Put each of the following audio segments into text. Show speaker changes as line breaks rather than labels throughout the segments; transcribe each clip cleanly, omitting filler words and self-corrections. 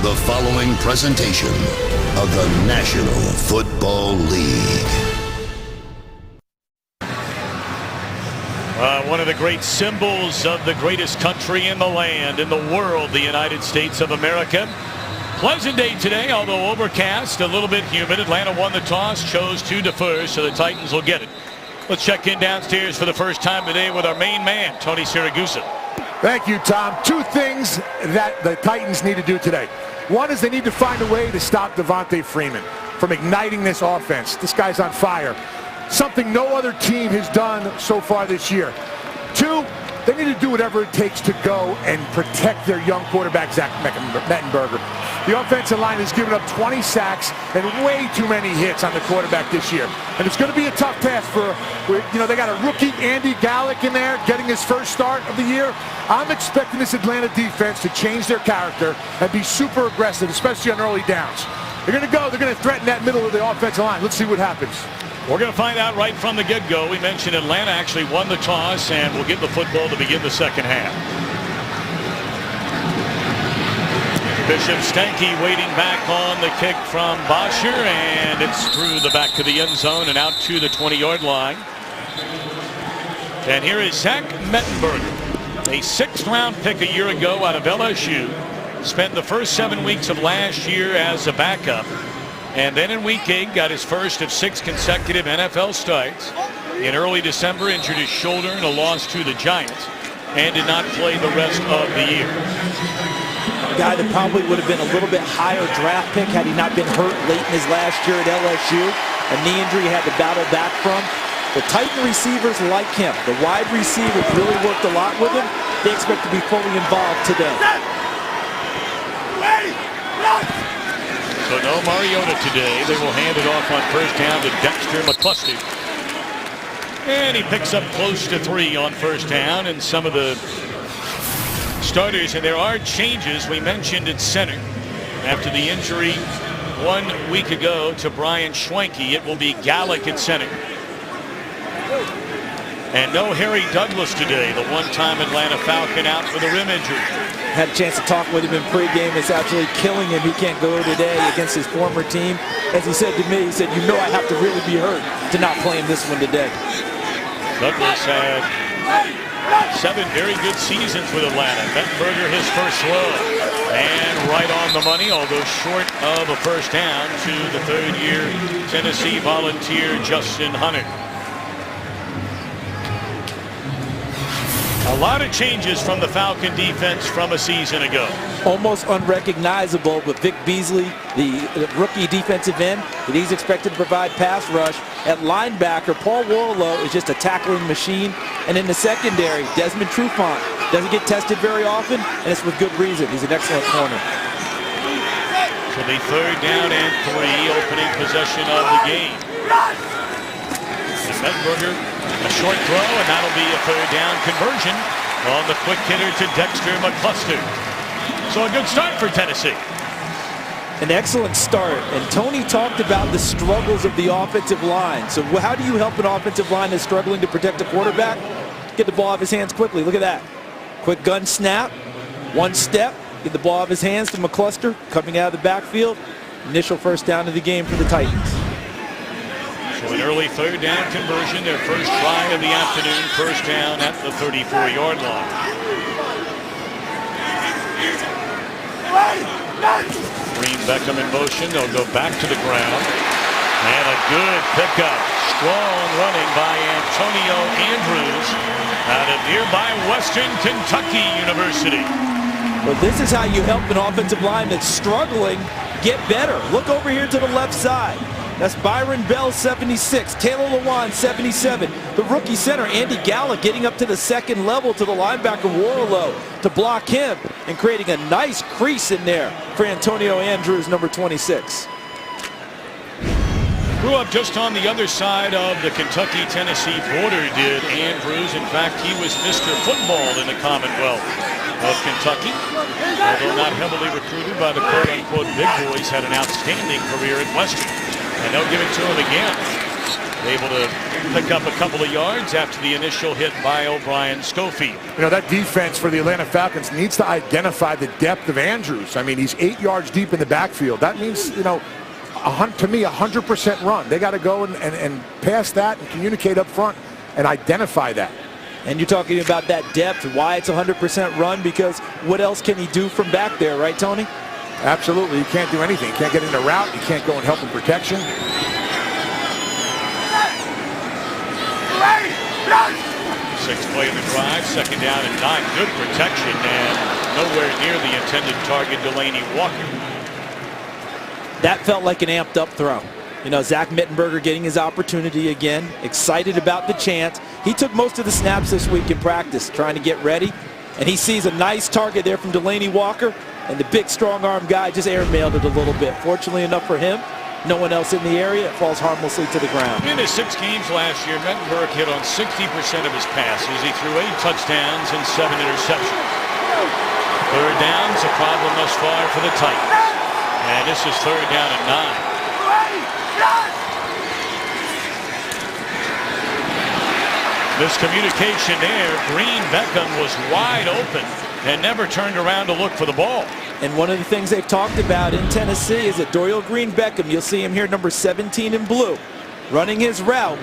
the following presentation of the National Football League.
One of the great symbols of the greatest country in the land, in the world, the United States of America. Pleasant day today, although overcast, a little bit humid. Atlanta won the toss, chose to defer, so the Titans will get it. Let's check in downstairs for the first time today with our main man, Tony Siragusa.
Thank you, Tom. Two things that the Titans need to do today. One is they need to find a way to stop Devontae Freeman from igniting this offense. This guy's on fire. Something no other team has done so far this year. Two, they need to do whatever it takes to go and protect their young quarterback, Zach Mettenberger. The offensive line has given up 20 sacks and way too many hits on the quarterback this year. And it's going to be a tough task for, they got a rookie, Andy Gallick, in there getting his first start of the year. I'm expecting this Atlanta defense to change their character and be super aggressive, especially on early downs. They're going to threaten that middle of the offensive line. Let's see what happens.
We're going to find out right from the get-go. We mentioned Atlanta actually won the toss and will get the football to begin the second half. Bishop Stanky waiting back on the kick from Bosher, and it's through the back of the end zone and out to the 20-yard line. And here is Zach Mettenberger, a sixth-round pick a year ago out of LSU. Spent the first 7 weeks of last year as a backup. And then in week 8, got his first of 6 consecutive NFL starts. In early December, injured his shoulder in a loss to the Giants and did not play the rest of the year.
A guy that probably would have been a little bit higher draft pick had he not been hurt late in his last year at LSU. A knee injury he had to battle back from. The Titan receivers like him. The wide receivers really worked a lot with him. They expect to be fully involved today.
So no Mariota today. They will hand it off on first down to Dexter McCluster. And he picks up close to 3 on first down. And some of the starters, and there are changes. We mentioned at center after the injury 1 week ago to Brian Schwenke. It will be Gallick at center. And no Harry Douglas today, the one-time Atlanta Falcon, out with a rim injury.
Had a chance to talk with him in pregame. It's absolutely killing him. He can't go today against his former team. As he said to me, he said, I have to really be hurt to not play him this one today.
Douglas had 7 very good seasons with Atlanta. Mettenberger his first throw. And right on the money, although short of a first down, to the third-year Tennessee volunteer Justin Hunter. A lot of changes from the Falcon defense from a season ago.
Almost unrecognizable with Vic Beasley, the rookie defensive end, that he's expected to provide pass rush. At linebacker, Paul Warlow is just a tackling machine. And in the secondary, Desmond Trufant doesn't get tested very often, and it's with good reason. He's an excellent corner.
So the third down and 3, opening possession of the game. Mettenberger, a short throw, and that'll be a third down conversion on the quick hitter to Dexter McCluster. So a good start for Tennessee.
An excellent start, and Tony talked about the struggles of the offensive line. So how do you help an offensive line that's struggling to protect a quarterback? Get the ball off his hands quickly. Look at that. Quick gun snap, 1 step, get the ball off his hands to McCluster, coming out of the backfield. Initial first down of the game for the Titans.
So an early third down conversion, their first try of the afternoon, first down at the 34-yard line. Green Beckham in motion, they'll go back to the ground. And a good pickup, strong running by Antonio Andrews out of nearby Western Kentucky University.
Well, this is how you help an offensive line that's struggling get better. Look over here to the left side. That's Byron Bell, 76. Taylor Lewan, 77. The rookie center, Andy Gallick, getting up to the second level to the linebacker, Warlow, to block him and creating a nice crease in there for Antonio Andrews, number 26.
Grew up just on the other side of the Kentucky-Tennessee border, did Andrews. In fact, he was Mr. Football in the Commonwealth of Kentucky. Although not heavily recruited by the quote-unquote big boys, had an outstanding career at Western. And they'll give it to him again. able to pick up a couple of yards after the initial hit by O'Brien Schofield.
You know, that defense for the Atlanta Falcons needs to identify the depth of Andrews. I mean, he's 8 yards deep in the backfield. That means, you know, to me, 100% run. They got to go and pass that and communicate up front and identify that.
And you're talking about that depth, why it's 100% run, because what else can he do from back there, right, Tony?
Absolutely. He can't do anything. He can't get in the route. He can't go and help in protection.
Sixth play of the drive, 2nd down and 9. Good protection and nowhere near the intended target, Delaney Walker.
That felt like an amped up throw. You know, Zach Mittenberger getting his opportunity again, excited about the chance. He took most of the snaps this week in practice, trying to get ready, and he sees a nice target there from Delaney Walker, and the big strong arm guy just airmailed it a little bit. Fortunately enough for him, no one else in the area. It falls harmlessly to the ground.
In his 6 games last year, Mittenberg hit on 60% of his passes. He threw 8 touchdowns and 7 interceptions. 3rd down's a problem thus far for the Titans. And this is 3rd down and 9. Miscommunication there. Green Beckham was wide open and never turned around to look for the ball.
And one of the things they've talked about in Tennessee is that Dorial Green Beckham, you'll see him here, number 17 in blue, running his route.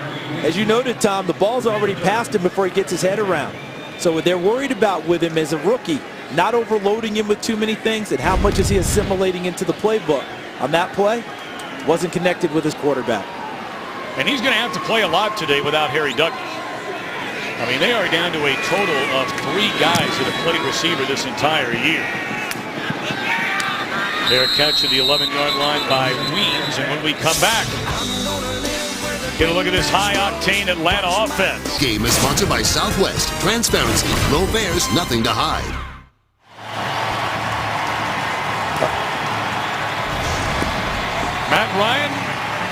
As you noted, Tom, the ball's already past him before he gets his head around. So what they're worried about with him as a rookie, not overloading him with too many things, and how much is he assimilating into the playbook. On that play, wasn't connected with his quarterback.
And he's going to have to play a lot today without Harry Douglas. I mean, they are down to a total of 3 guys that have played receiver this entire year. Their catch at the 11-yard line by Weems. And when we come back, get a look at this high-octane Atlanta offense.
Game is sponsored by Southwest. Transparency, low fares, nothing to hide.
Matt Ryan,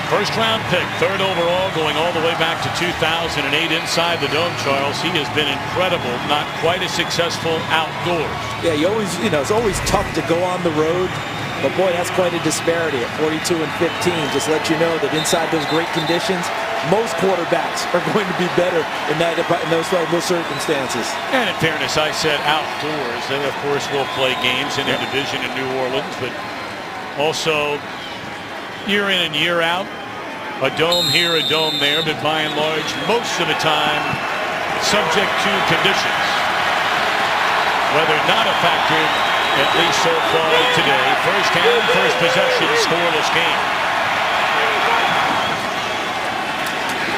first-round pick, 3rd overall, going all the way back to 2008 inside the Dome, Charles. He has been incredible, not quite as successful outdoors.
Yeah, it's always tough to go on the road, but boy, that's quite a disparity at 42 and 15. Just let you know that inside those great conditions, most quarterbacks are going to be better in those circumstances.
And in fairness, I said outdoors. They, of course, will play games in their division in New Orleans, but also year in and year out, a dome here, a dome there, but by and large, most of the time, subject to conditions. Weather not a factor, at least so far today. First down, first possession, scoreless game.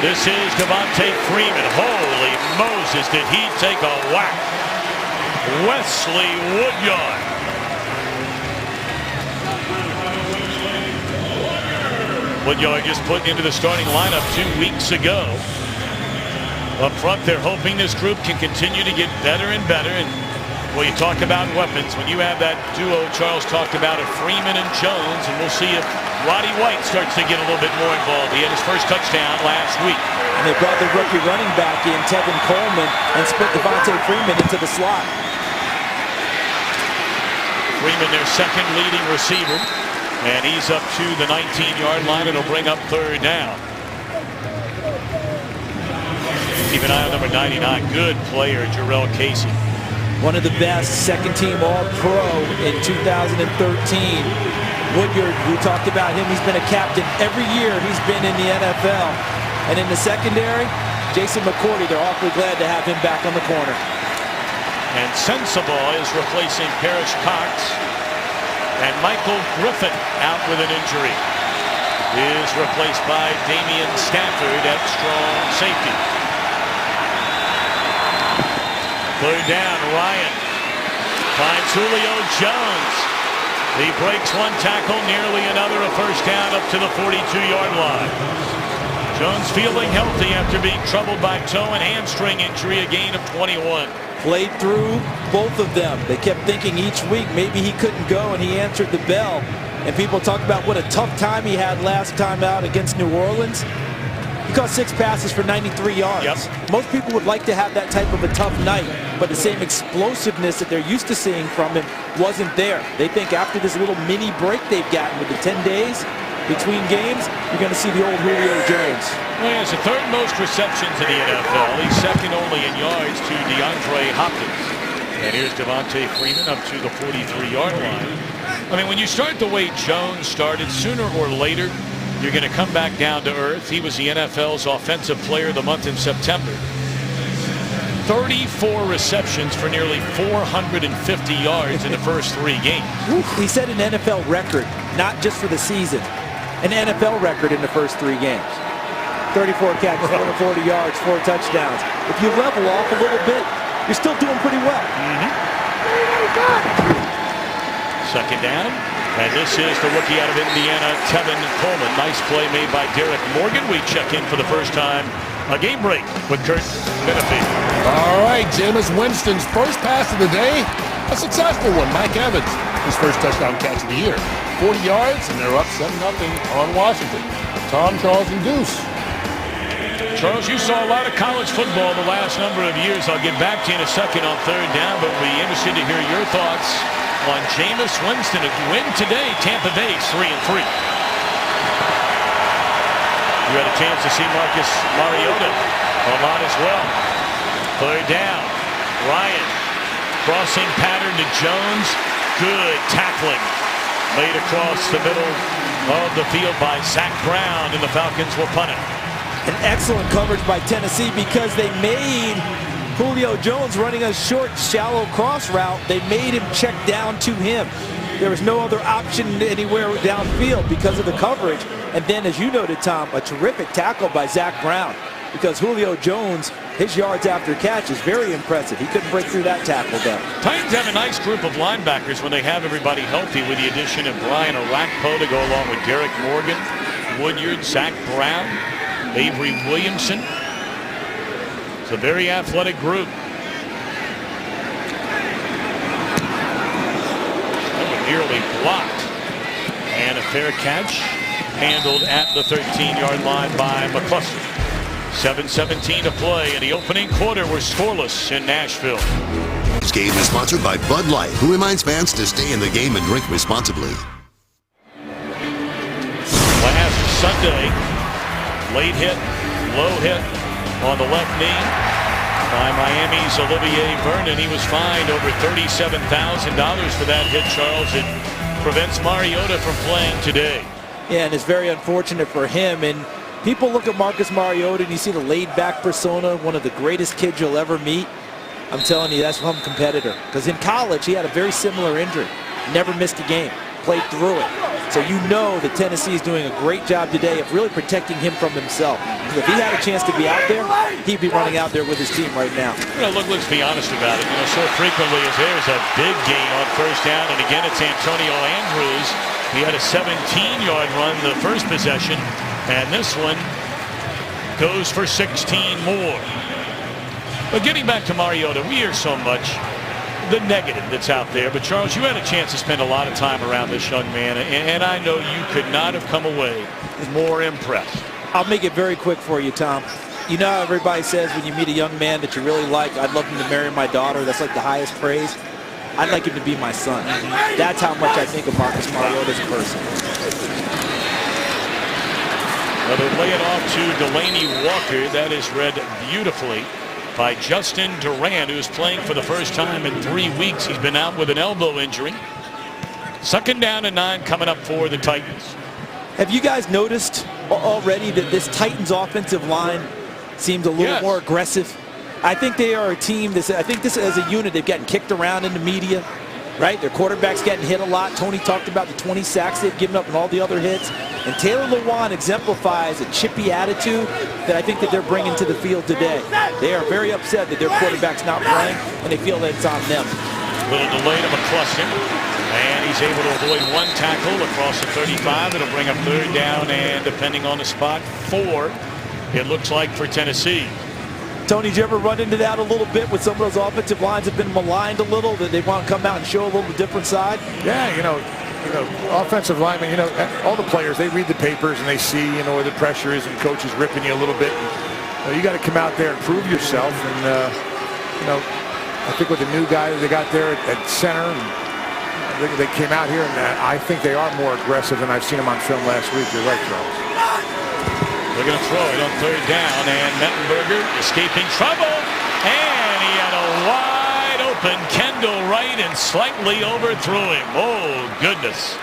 This is Devontae Freeman. Holy Moses, did he take a whack. Wesley Woodyard. Woodyard just put into the starting lineup 2 weeks ago. Up front, they're hoping this group can continue to get better and better. And well, you talk about weapons. When you have that duo Charles talked about of Freeman and Jones, and we'll see if Roddy White starts to get a little bit more involved. He had his first touchdown last week.
And they brought the rookie running back in, Tevin Coleman, and split Devontae Freeman into the slot. Freeman, their second leading receiver. And he's up to the 19-yard line. It'll bring up 3rd down. Keep an eye on number 99. Good player, Jarrell Casey. One of the best second-team All-Pro in 2013. Woodyard, we talked about him. He's been a captain every year he's been in the NFL. And in the secondary, Jason McCourty, they're awfully glad to have him back on the corner. And Sensabaugh is replacing Parrish Cox. And Michael Griffin out with an injury. Is replaced by Damian Stafford at strong safety. 3rd down, Ryan finds Julio Jones. He breaks one tackle, nearly another, a first down up to the 42-yard line. Jones feeling healthy after being troubled by toe and hamstring injury, a gain of 21. Played through both of them. They kept thinking each week maybe he couldn't go, and he answered the bell. And people talk about what a tough time he had last time out against New Orleans. He caught 6 passes for 93 yards. Yep. Most people would like to have that type of a tough night, but the same explosiveness that they're used to seeing from him wasn't there. They think after this little mini break they've gotten with the 10 days, between games, you're going to see the old Julio Jones.
Well, he has the third most receptions in the NFL. He's second only in yards to DeAndre Hopkins. And here's Devontae Freeman up to the 43-yard line. I mean, when you start the way Jones started, sooner or later, you're going to come back down to earth. He was the NFL's Offensive Player of the Month in September. 34 receptions for nearly 450 yards in the first 3 games.
He set an NFL record, not just for the season, an NFL record in the first 3 games. 34 catches, 440 yards, 4 touchdowns. If you level off a little bit, you're still doing pretty well.
Second down, and this is the rookie out of Indiana, Tevin Coleman. Nice play made by Derek Morgan. We check in for the first time, a game break with Kurt Menefee.
All right, Jameis Winston's first pass of the day, a successful one. Mike Evans, his first touchdown catch of the year. 40 yards, and they're up 7-0 on Washington. Tom, Charles, and Deuce.
Charles, you saw a lot of college football the last number of years. I'll get back to you in a second on third down, but we're interested to hear your thoughts on Jameis Winston. A win today, Tampa Bay 3-3. You had a chance to see Marcus Mariota a lot as well. Third down, Ryan crossing pattern to Jones. Good tackling made across the middle of the field by Zach Brown, and the Falcons will punt it.
An excellent coverage by Tennessee because they made Julio Jones running a short, shallow cross route. They made him check down to him. There was no other option anywhere downfield because of the coverage. And then, as you noted, Tom, a terrific tackle by Zach Brown because Julio Jones, his yards after catch is very impressive. He couldn't break through that tackle, though.
Titans have a nice group of linebackers when they have everybody healthy, with the addition of Brian Orakpo to go along with Derek Morgan, Woodyard, Zach Brown, Avery Williamson. It's a very athletic group. That was nearly blocked. And a fair catch handled at the 13-yard line by McCluster. 7:17 to play, and the opening quarter was scoreless in Nashville.
This game is sponsored by Bud Light, who reminds fans to stay in the game and drink responsibly.
Last Sunday, late hit, low hit on the left knee by Miami's Olivier Vernon. He was fined over $37,000 for that hit, Charles. It prevents Mariota from playing today.
Yeah, and it's very unfortunate for him. And people look at Marcus Mariota and you see the laid-back persona, one of the greatest kids you'll ever meet. I'm telling you, that's some competitor. Because in college, he had a very similar injury. Never missed a game. Played through it. So you know that Tennessee is doing a great job today of really protecting him from himself. If he had a chance to be out there, he'd be running out there with his team right now.
Look, let's be honest about it. So frequently as there's a big gain on first down, and again, it's Antonio Andrews. He had a 17-yard run the first possession, and this one goes for 16 more. But getting back to Mariota, we hear so much the negative that's out there. But Charles, you had a chance to spend a lot of time around this young man, and I know you could not have come away more impressed.
I'll make it very quick for you, Tom. You know how everybody says when you meet a young man that you really like, I'd love him to marry my daughter. That's like the highest praise. I'd like him to be my son. That's how much I think of Marcus Mariota as a person.
Well, they lay it off to Delaney Walker. That is read beautifully by Justin Durant, who's playing for the first time in 3 weeks. He's been out with an elbow injury. Second down and 9 coming up for the Titans.
Have you guys noticed already that this Titans offensive line seems a little more aggressive? I think they are a team that, I think this as a unit, they've gotten kicked around in the media, right? Their quarterback's getting hit a lot. Tony talked about the 20 sacks they've given up and all the other hits. And Taylor Lewan exemplifies a chippy attitude that I think that they're bringing to the field today. They are very upset that their quarterback's not playing, and they feel that it's on them.
Little delay to McCluster, and he's able to avoid one tackle across the 35. It'll bring up third down, and depending on the spot, 4, it looks like, for Tennessee.
Tony, did you ever run into that a little bit with some of those offensive lines have been maligned a little, that they want to come out and show a little different side?
Yeah, you know, offensive linemen, all the players, they read the papers and they see, where the pressure is and coaches ripping you a little bit. And, you got to come out there and prove yourself. And, I think with the new guy that they got there at center, and they came out here, and I think they are more aggressive than I've seen them on film last week. You're right, Charles.
They're going to throw it on third down, and Mettenberger escaping trouble, and he had a wide open Kendall Wright and slightly overthrew him. Oh, goodness.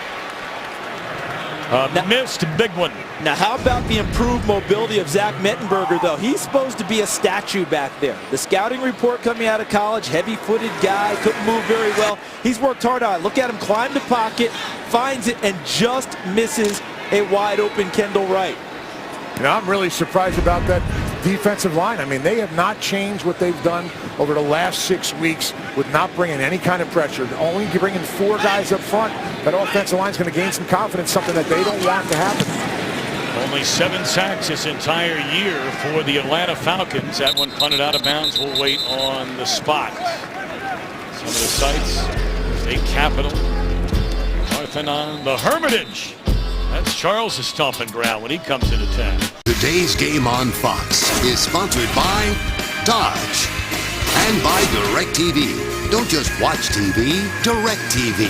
Missed a big one.
Now, how about the improved mobility of Zach Mettenberger, though? He's supposed to be a statue back there. The scouting report coming out of college, heavy-footed guy, couldn't move very well. He's worked hard on it. Look at him climb the pocket, finds it, and just misses a wide-open Kendall Wright.
You know, I'm really surprised about that defensive line. I mean, they have not changed what they've done over the last 6 weeks with not bringing any kind of pressure. Only bringing 4 guys up front. That offensive line is going to gain some confidence, something that they don't want to happen.
Only 7 sacks this entire year for the Atlanta Falcons. That one punted out of bounds. We'll wait on the spot. Some of the sites, State Capitol, Parthenon, the Hermitage. That's Charles' stomping ground when he comes into town.
Today's game on Fox is sponsored by Dodge and by DirecTV. Don't just watch TV, DirecTV.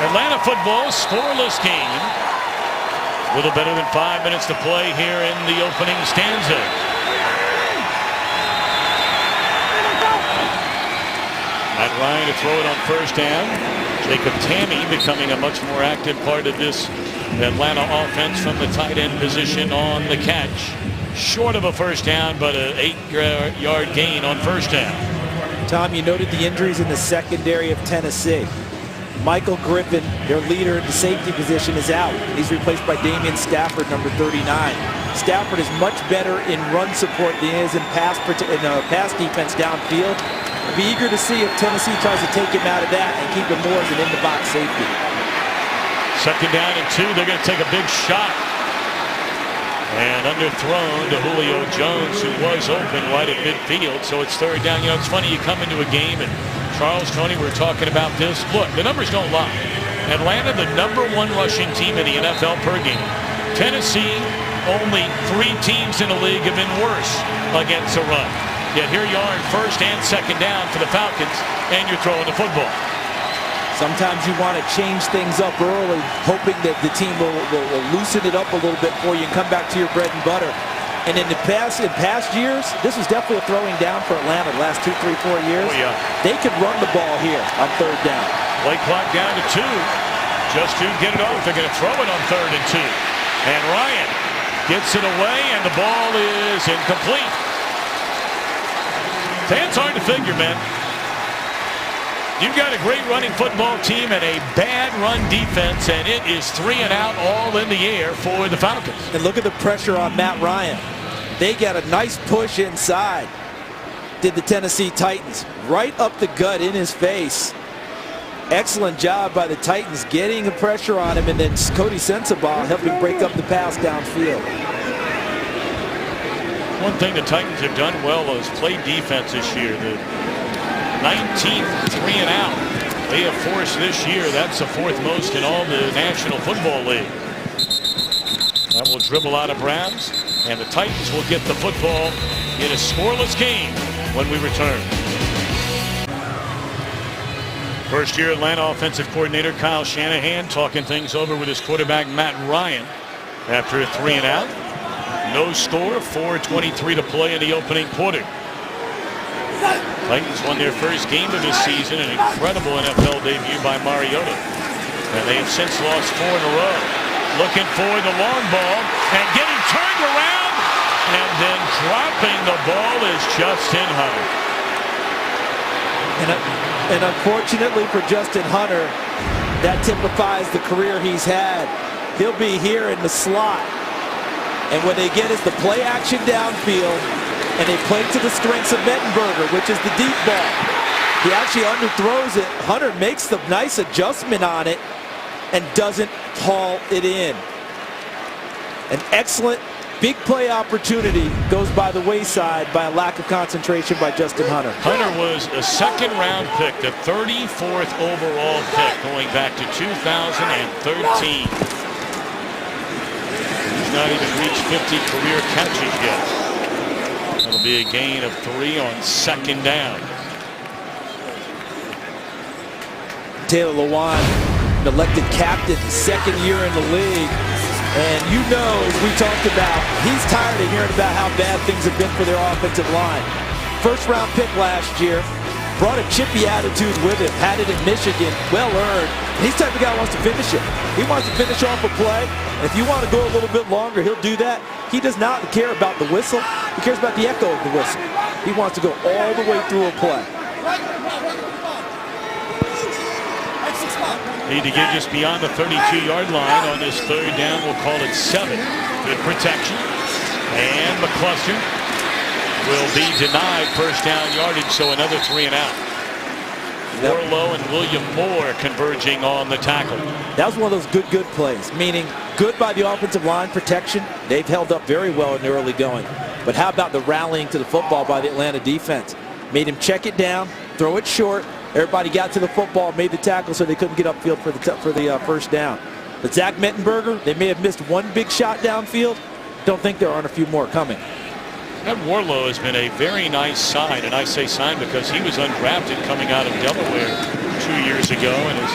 Atlanta football, scoreless game. A little better than 5 minutes to play here in the opening stanza. Matt Ryan to throw it on first down. Jacob Tamme becoming a much more active part of this Atlanta offense from the tight end position on the catch. Short of a first down, but an 8-yard gain on first down.
Tom, you noted the injuries in the secondary of Tennessee. Michael Griffin, their leader in the safety position, is out. He's replaced by Damian Stafford, number 39. Stafford is much better in run support than he is in pass defense downfield. I'll be eager to see if Tennessee tries to take him out of that and keep him more as an in-the-box safety.
Second down and 2. They're going to take a big shot. And underthrown to Julio Jones, who was open right at midfield. So it's third down. You know, it's funny, you come into a game, and Charles, Tony, we were talking about this. Look, the numbers don't lie. Atlanta, the #1 rushing team in the NFL per game. Tennessee, only 3 teams in the league have been worse against the run. Yet here you are in first and second down for the Falcons, and you're throwing the football.
Sometimes you want to change things up early, hoping that the team will loosen it up a little bit for you and come back to your bread and butter. And in past years, this was definitely a throwing down for Atlanta the last 2, 3, 4 years.
Oh, yeah.
They could run the ball here on third down.
Play clock down to 2. Just to get it off, they're going to throw it on third and 2. And Ryan gets it away, and the ball is incomplete. It's hard to figure, man. You've got a great running football team and a bad run defense, and it is 3 and out all in the air for the Falcons.
And look at the pressure on Matt Ryan. They got a nice push inside, did the Tennessee Titans. Right up the gut in his face. Excellent job by the Titans getting the pressure on him, and then Cody Sensabaugh helping break up the pass downfield.
One thing the Titans have done well is play defense this year. The 19th 3 and out they have forced this year. That's the 4th most in all the National Football League. That will dribble out of Browns, and the Titans will get the football in a scoreless game when we return. First year Atlanta offensive coordinator Kyle Shanahan talking things over with his quarterback Matt Ryan after a 3 and out. No score, 4:23 to play in the opening quarter. Titans won their first game of this season, an incredible NFL debut by Mariota. And they have since lost 4 in a row. Looking for the long ball and getting turned around, and then dropping the ball is Justin Hunter.
And unfortunately for Justin Hunter, that typifies the career he's had. He'll be here in the slot. And what they get is the play action downfield, and they play to the strengths of Mettenberger, which is the deep ball. He actually underthrows it. Hunter makes the nice adjustment on it and doesn't haul it in. An excellent big play opportunity goes by the wayside by a lack of concentration by Justin Hunter.
Hunter was a second-round pick, the 34th overall pick going back to 2013. Not even reached 50 career catches yet. That'll be a gain of 3 on second down.
Taylor Lewan, elected captain, second year in the league. And you know, as we talked about, he's tired of hearing about how bad things have been for their offensive line. First round pick last year, brought a chippy attitude with him, had it in Michigan, well earned. And he's the type of guy who wants to finish it. He wants to finish off a play. And if you want to go a little bit longer, he'll do that. He does not care about the whistle. He cares about the echo of the whistle. He wants to go all the way through a play.
Need to get just beyond the 32-yard line on this third down. We'll call it 7. Good protection. And McCluster will be denied first down yardage, so another 3 and out. Warlow and William Moore converging on the tackle.
That was one of those good plays, meaning good by the offensive line protection. They've held up very well in the early going. But how about the rallying to the football by the Atlanta defense? Made him check it down, throw it short. Everybody got to the football, made the tackle so they couldn't get upfield for the first down. But Zach Mettenberger, they may have missed one big shot downfield. Don't think there aren't a few more coming.
That Warlow has been a very nice sign, and I say sign because he was undrafted coming out of Delaware 2 years ago and has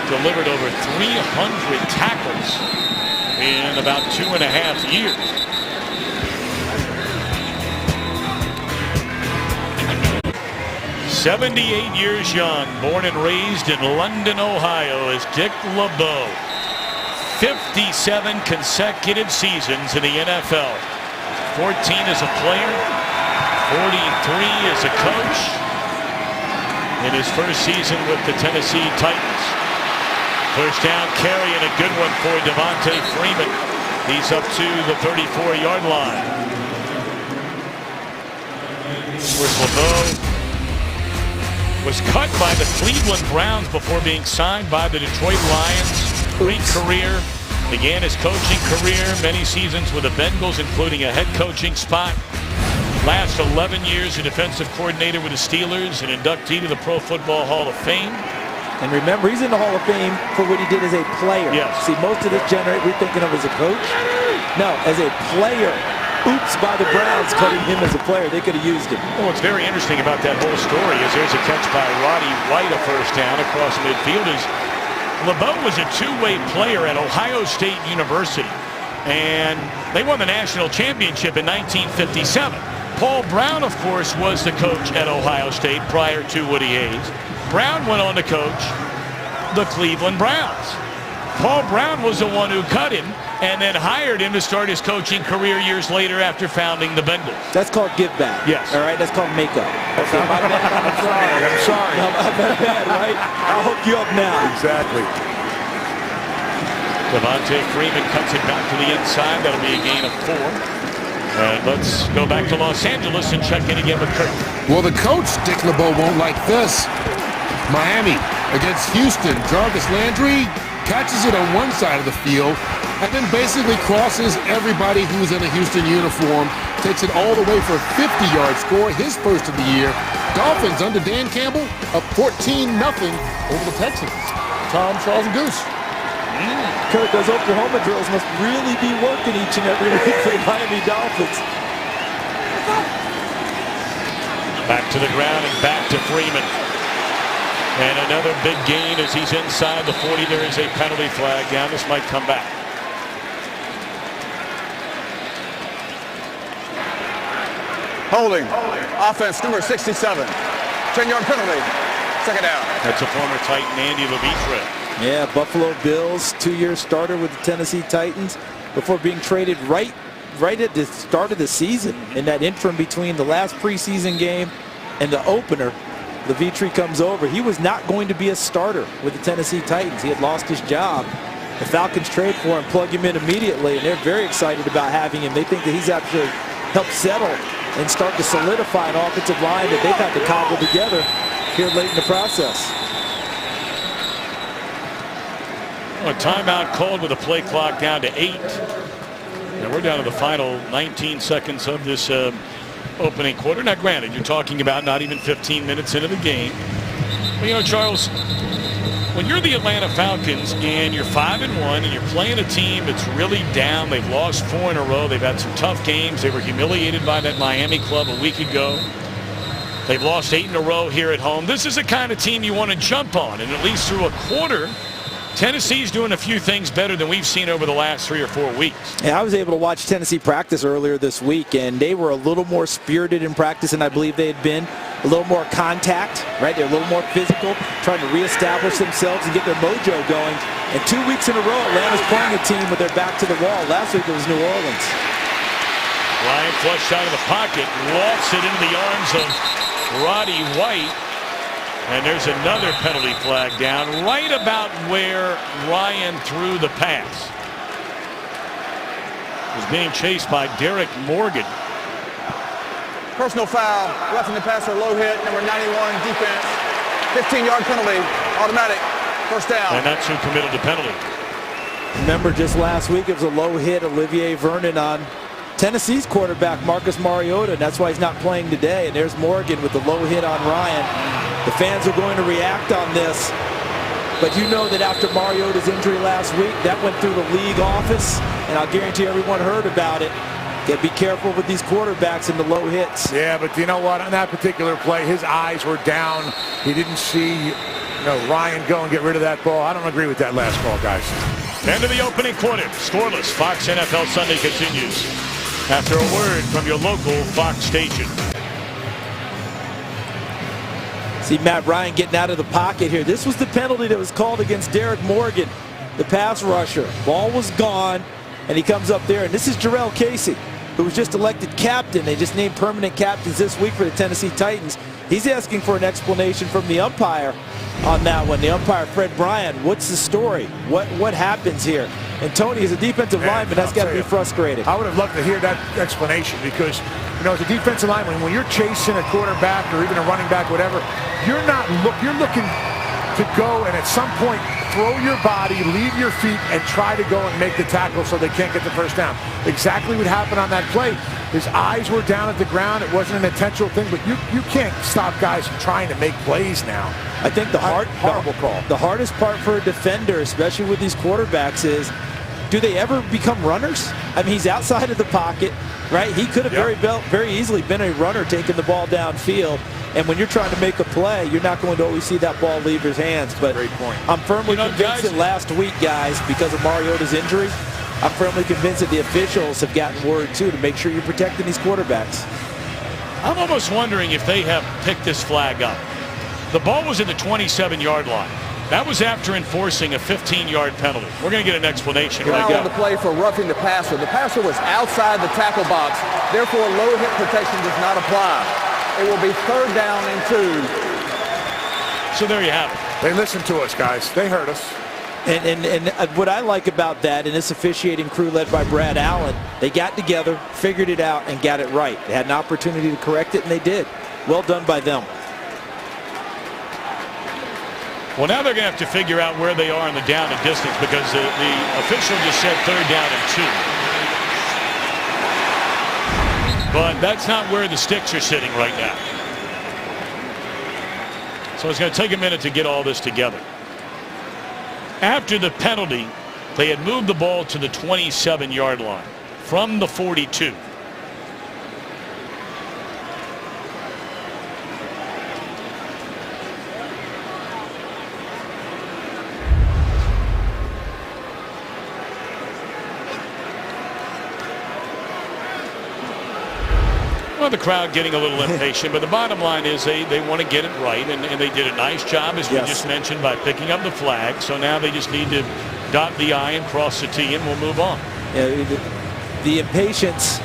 delivered over 300 tackles in about 2.5 years. "78 years young, born and raised in London, Ohio, is Dick LeBeau. 57 consecutive seasons in the NFL. 14 as a player, 43 as a coach in his first season with the Tennessee Titans. First down carry and a good one for Devontae Freeman. He's up to the 34-yard line. Where's LeBeau? Was cut by the Cleveland Browns before being signed by the Detroit Lions. Great career. Began his coaching career, many seasons with the Bengals, including a head coaching spot. Last 11 years a defensive coordinator with the Steelers, an inductee to the Pro Football Hall of Fame.
And remember, he's in the Hall of Fame for what he did as a player.
Yes.
See, most of this generation we're thinking of as a coach. No, as a player. Oops, by the Browns cutting him as a player. They could have used him.
Well, what's very interesting about that whole story is there's a catch by Roddy White, a first down across midfield. LeBeau was a two-way player at Ohio State University, and they won the national championship in 1957. Paul Brown, of course, was the coach at Ohio State prior to Woody Hayes. Brown went on to coach the Cleveland Browns. Paul Brown was the one who cut him and then hired him to start his coaching career years later after founding the Bengals.
That's called give back.
Yes.
All right, that's called makeup. Okay, my bad. I'm sorry. No, my bad, right? I'll hook you up now.
Exactly.
Devontae Freeman cuts it back to the inside. That'll be a gain of 4. And let's go back to Los Angeles and check in again with Kurt.
Well, the coach, Dick LeBeau, won't like this. Miami against Houston. Jarvis Landry catches it on one side of the field and then basically crosses everybody who's in a Houston uniform, takes it all the way for a 50-yard score, his first of the year. Dolphins under Dan Campbell up 14-0 over the Texans. Tom, Charles, and Goose.
Kurt, those Oklahoma drills must really be working each and every week for the Miami Dolphins.
Back to the ground and back to Freeman. And another big gain as he's inside the 40. There is a penalty flag down. This might come back.
Holding. Offense number 67. 10-yard penalty. Second down.
That's a former Titan, Andy Levitre.
Yeah, Buffalo Bills, 2-year starter with the Tennessee Titans before being traded right at the start of the season in that interim between the last preseason game and the opener. Levitre comes over. He was not going to be a starter with the Tennessee Titans. He had lost his job. The Falcons trade for him, plug him in immediately, and they're very excited about having him. They think that he's actually helped settle and start to solidify an offensive line that they've had to cobble together here late in the process.
A timeout called with a play clock down to 8. And we're down to the final 19 seconds of this opening quarter. Now, granted, you're talking about not even 15 minutes into the game. But, you know, Charles, when you're the Atlanta Falcons and you're 5-1 and you're playing a team that's really down, they've lost 4 in a row. They've had some tough games. They were humiliated by that Miami club a week ago. They've lost 8 in a row here at home. This is the kind of team you want to jump on, and at least through a quarter, Tennessee's doing a few things better than we've seen over the last 3 or 4 weeks.
Yeah, I was able to watch Tennessee practice earlier this week, and they were a little more spirited in practice than I believe they had been. A little more contact, right? They're a little more physical, trying to reestablish themselves and get their mojo going. And 2 weeks in a row, Atlanta's playing a team with their back to the wall. Last week it was New Orleans.
Ryan flushed out of the pocket, lofts it into the arms of Roddy White. And there's another penalty flag down right about where Ryan threw the pass. Was being chased by Derek Morgan.
Personal foul, roughing the passer, low hit, number 91, defense. 15-yard penalty, automatic, first down.
And that's who committed the penalty.
Remember, just last week it was a low hit, Olivier Vernon on Tennessee's quarterback, Marcus Mariota, and that's why he's not playing today. And there's Morgan with the low hit on Ryan. The fans are going to react on this, but you know that after Mariota's injury last week, that went through the league office, and I'll guarantee everyone heard about it. Be careful with these quarterbacks and the low hits.
Yeah, but you know what? On that particular play, his eyes were down. He didn't see Ryan go and get rid of that ball. I don't agree with that last call, guys.
End of the opening quarter. Scoreless. Fox NFL Sunday continues after a word from your local Fox station.
See Matt Ryan getting out of the pocket here. This was the penalty that was called against Derek Morgan, the pass rusher. Ball was gone, and he comes up there, and this is Jarrell Casey, who was just elected captain. They just named permanent captains this week for the Tennessee Titans. He's asking for an explanation from the umpire on that one. The umpire, Fred Bryan, what's the story? What happens here? And Tony, as a defensive lineman, that's got to be frustrating.
I would have loved to hear that explanation because, as a defensive lineman, when you're chasing a quarterback or even a running back, whatever, you're looking to go and at some point throw your body, leave your feet, and try to go and make the tackle so they can't get the first down. Exactly what happened on that play. His eyes were down at the ground. It wasn't an intentional thing, but you can't stop guys from trying to make plays now.
I think the
horrible call.
The hardest part for a defender, especially with these quarterbacks, is do they ever become runners? I mean, he's outside of the pocket, right? He could have very easily been a runner taking the ball downfield. And when you're trying to make a play, you're not going to always see that ball leave his hands. But
great point.
I'm firmly convinced that last week, guys, because of Mariota's injury, I'm firmly convinced that the officials have gotten word, too, to make sure you're protecting these quarterbacks.
I'm almost wondering if they have picked this flag up. The ball was at the 27-yard line. That was after enforcing a 15-yard penalty. We're going to get an explanation.
Here we go. On the play for roughing the passer. The passer was outside the tackle box. Therefore, low hit protection does not apply. It will be third down and 2.
So there you have it.
They listened to us, guys. They heard us.
And what I like about that, and this officiating crew led by Brad Allen, they got together, figured it out, and got it right. They had an opportunity to correct it, and they did. Well done by them.
Well, now they're going to have to figure out where they are in the down and distance because the official just said third down and 2. But that's not where the sticks are sitting right now. So it's going to take a minute to get all this together. After the penalty, they had moved the ball to the 27-yard line from the 42. Well, the crowd getting a little impatient, but the bottom line is they want to get it right, and they did a nice job, as we just mentioned, by picking up the flag. So now they just need to dot the I and cross the T, and we'll move on.
Yeah, the impatience,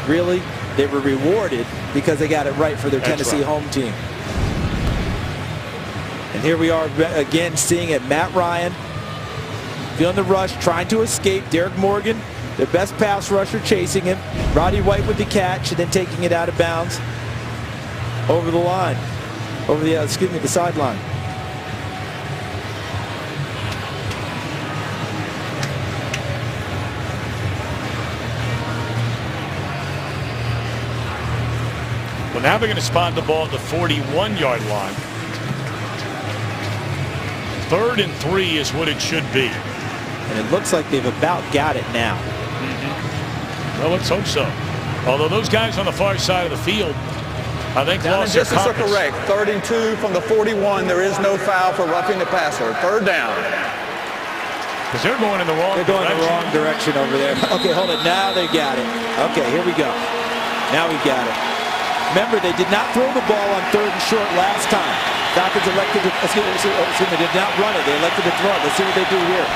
really, they were rewarded because they got it right for their Tennessee home team. And here we are again seeing it. Matt Ryan feeling the rush, trying to escape. Derek Morgan, their best pass rusher, chasing him. Roddy White with the catch and then taking it out of bounds over the line, over the the sideline.
Well, now they're going to spot the ball at the 41-yard line. 3rd and 3 is what it should be.
And it looks like they've about got it now.
Well, let's hope so. Although those guys on the far side of the field I think
Down and
lost their
distance are
compass.
correct. 32 from the 41. There is no foul for roughing the passer. Third down.
Because they're going in the wrong
They're going
direction.
the wrong direction over there. Okay, hold it. Now they got it. Okay, here we go. Now we got it. Remember, they did not throw the ball on 3rd and short last time. Falcons elected to, excuse me, they did not run it. They elected to throw it. Let's see what they do here.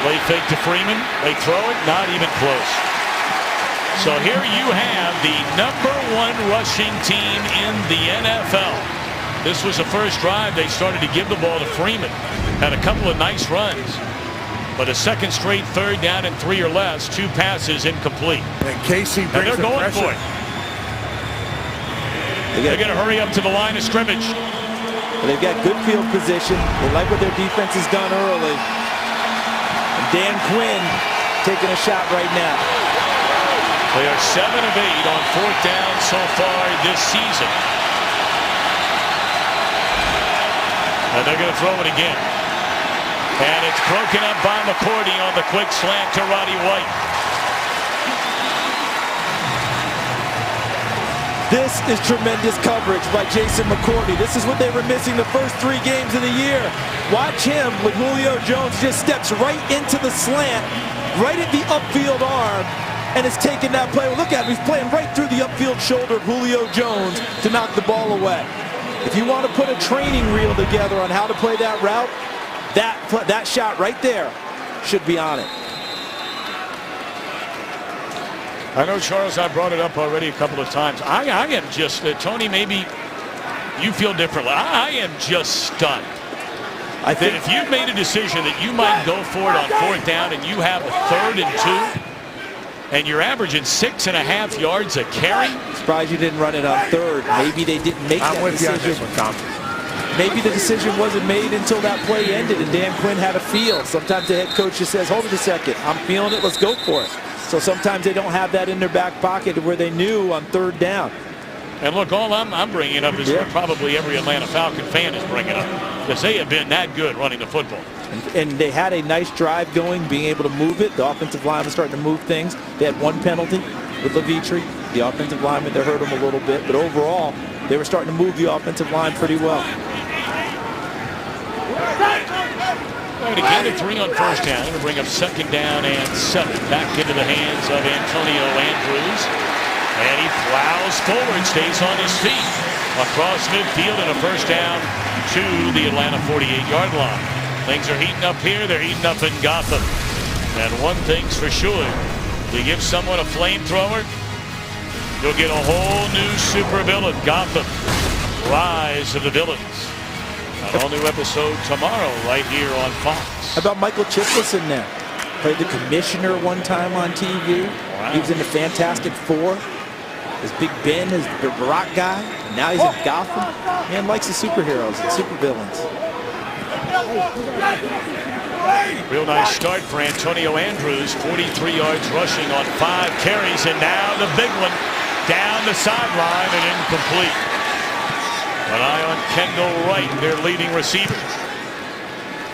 Play fake to Freeman. They throw it. Not even close. So here you have the #1 rushing team in the NFL. This was the first drive they started to give the ball to Freeman. Had a couple of nice runs. But a second straight 3rd down and 3 or less. 2 passes incomplete.
And Casey
And
brings
they're
the
going
pressure.
for it. They're going to hurry up to the line of scrimmage.
They've got good field position. They like what their defense has done early. And Dan Quinn taking a shot right now.
They are 7 of 8 on 4th down so far this season. And they're going to throw it again. And it's broken up by McCourty on the quick slant to Roddy White.
This is tremendous coverage by Jason McCourty. This is what they were missing the first 3 games of the year. Watch him with Julio Jones, just steps right into the slant, right at the upfield arm, and is taking that play. Look at him, he's playing right through the upfield shoulder of Julio Jones to knock the ball away. If you want to put a training reel together on how to play that route, that shot right there should be on it.
I know, Charles, I brought it up already a couple of times. I am just, Tony, maybe you feel differently. I am just stunned.
I think
If you've made a decision that you might go for it on 4th down and you have a 3rd and 2, and you're averaging 6.5 yards a carry.
surprised you didn't run it on 3rd. Maybe they didn't make that
I'm with you on
decision.
this one, Tom.
Maybe the decision wasn't made until that play ended and Dan Quinn had a feel. Sometimes the head coach just says, hold it a second, I'm feeling it, let's go for it. So sometimes they don't have that in their back pocket where they knew on 3rd down.
And look, all I'm bringing up is what probably every Atlanta Falcon fan is bringing up, because they have been that good running the football.
And they had a nice drive going, being able to move it. The offensive line was starting to move things. They had 1 penalty with Levitri. The offensive lineman, they hurt him a little bit. But overall, they were starting to move the offensive line pretty well.
All right, again at 3 on 1st down to bring up 2nd down and 7. Back into the hands of Antonio Andrews. And he plows forward, stays on his feet. Across midfield and a 1st down to the Atlanta 48-yard line. Things are heating up here. They're heating up in Gotham. And one thing's for sure. You give someone a flamethrower, you'll get a whole new supervillain. Gotham, Rise of the Villains. An all-new episode tomorrow right here on Fox.
How about Michael Chiklis in there? Played the commissioner one time on TV.
Wow.
He was in the Fantastic Four. As Big Ben is the rock guy. And now he's in Gotham. Man likes the superheroes and supervillains.
Real nice start for Antonio Andrews. 43 yards rushing on 5 carries. And now the big one down the sideline and incomplete. An eye on Kendall Wright, their leading receiver.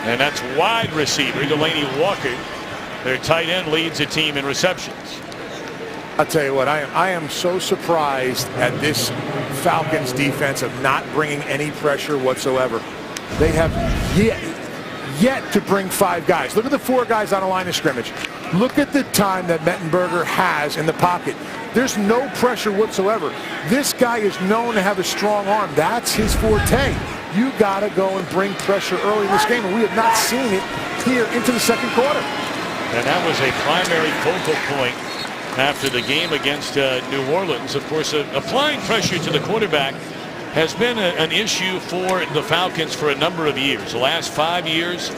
And that's wide receiver Delaney Walker. Their tight end leads the team in receptions.
I'll tell you what, I am so surprised at this Falcons defense of not bringing any pressure whatsoever. They have yet to bring 5 guys. Look at the 4 guys on a line of scrimmage. Look at the time that Mettenberger has in the pocket. There's no pressure whatsoever. This guy is known to have a strong arm. That's his forte. You got to go and bring pressure early in this game, and we have not seen it here into the 2nd quarter.
And that was a primary focal point after the game against New Orleans. Of course, applying pressure to the quarterback has been an issue for the Falcons for a number of years. The last 5 years,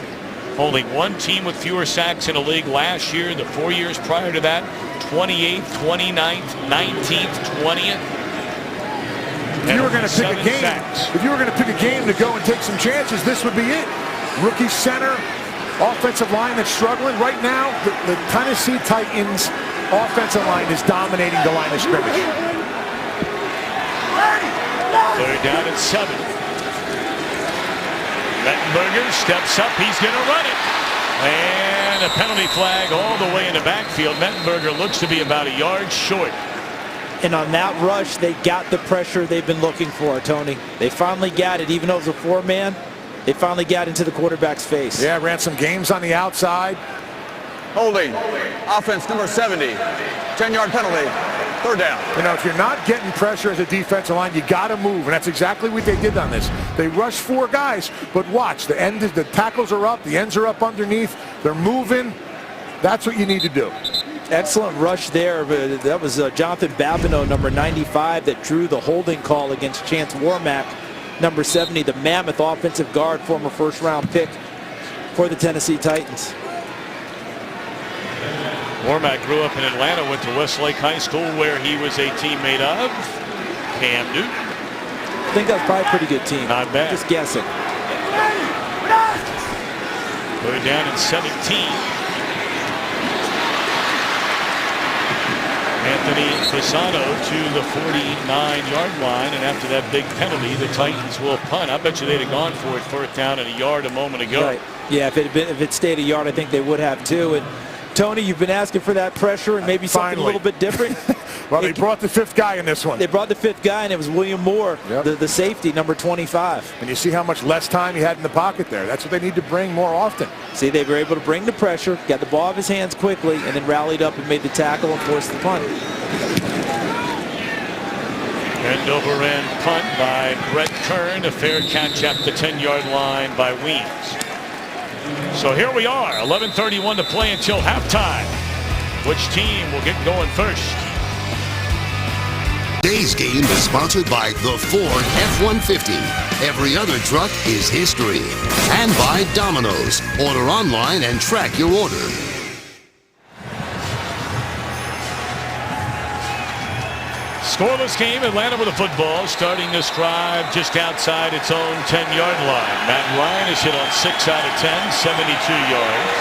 only 1 team with fewer sacks in the league. Last year, the 4 years prior to that, 28th, 29th, 19th, 20th.
If you were going to pick a game, if you were going to pick a game to go and take some chances, this would be it. Rookie center, offensive line that's struggling right now. The Tennessee Titans offensive line is dominating the line of scrimmage.
3rd down and 7. Mettenberger steps up. He's going to run it. And a penalty flag all the way in the backfield. Mettenberger looks to be about a yard short.
And on that rush, they got the pressure they've been looking for, Tony. They finally got it. Even though it was a 4-man, they finally got into the quarterback's face.
Yeah, ran some games on the outside.
Holding. Offense number 70. 10-yard penalty. Third down.
You know, if you're not getting pressure as a defensive line, you got to move, and that's exactly what they did on this. They rushed 4 guys, but watch, the tackles are up, the ends are up underneath, they're moving. That's what you need to do.
Excellent rush there. That was Jonathan Babineau, number 95, that drew the holding call against Chance Warmack, number 70, the mammoth offensive guard, former first-round pick for the Tennessee Titans.
Warmack grew up in Atlanta, went to Westlake High School, where he was a teammate of Cam Newton.
I think that's probably a pretty good team.
Not bad.
Just guessing.
Put it down in 17. Anthony Fasano to the 49-yard line, and after that big penalty, the Titans will punt. I bet you they'd have gone for it first down and a yard a moment ago.
Right. Yeah, if it stayed a yard, I think they would have too. And Tony, you've been asking for that pressure and maybe something a little bit different.
Well, they brought the 5th guy in this one.
They brought the 5th guy, and it was William Moore,
yep,
the safety, number 25.
And you see how much less time he had in the pocket there. That's what they need to bring more often.
See, they were able to bring the pressure, got the ball off his hands quickly, and then rallied up and made the tackle and forced the punt.
End over end punt by Brett Kern. A fair catch at the 10-yard line by Weems. So here we are, 11:31 to play until halftime. Which team will get going first?
Today's game is sponsored by the Ford F-150. Every other truck is history. And by Domino's. Order online and track your order.
Scoreless game, Atlanta with a football, starting this drive just outside its own 10-yard line. Matt Ryan is hit on 6 out of 10, 72 yards.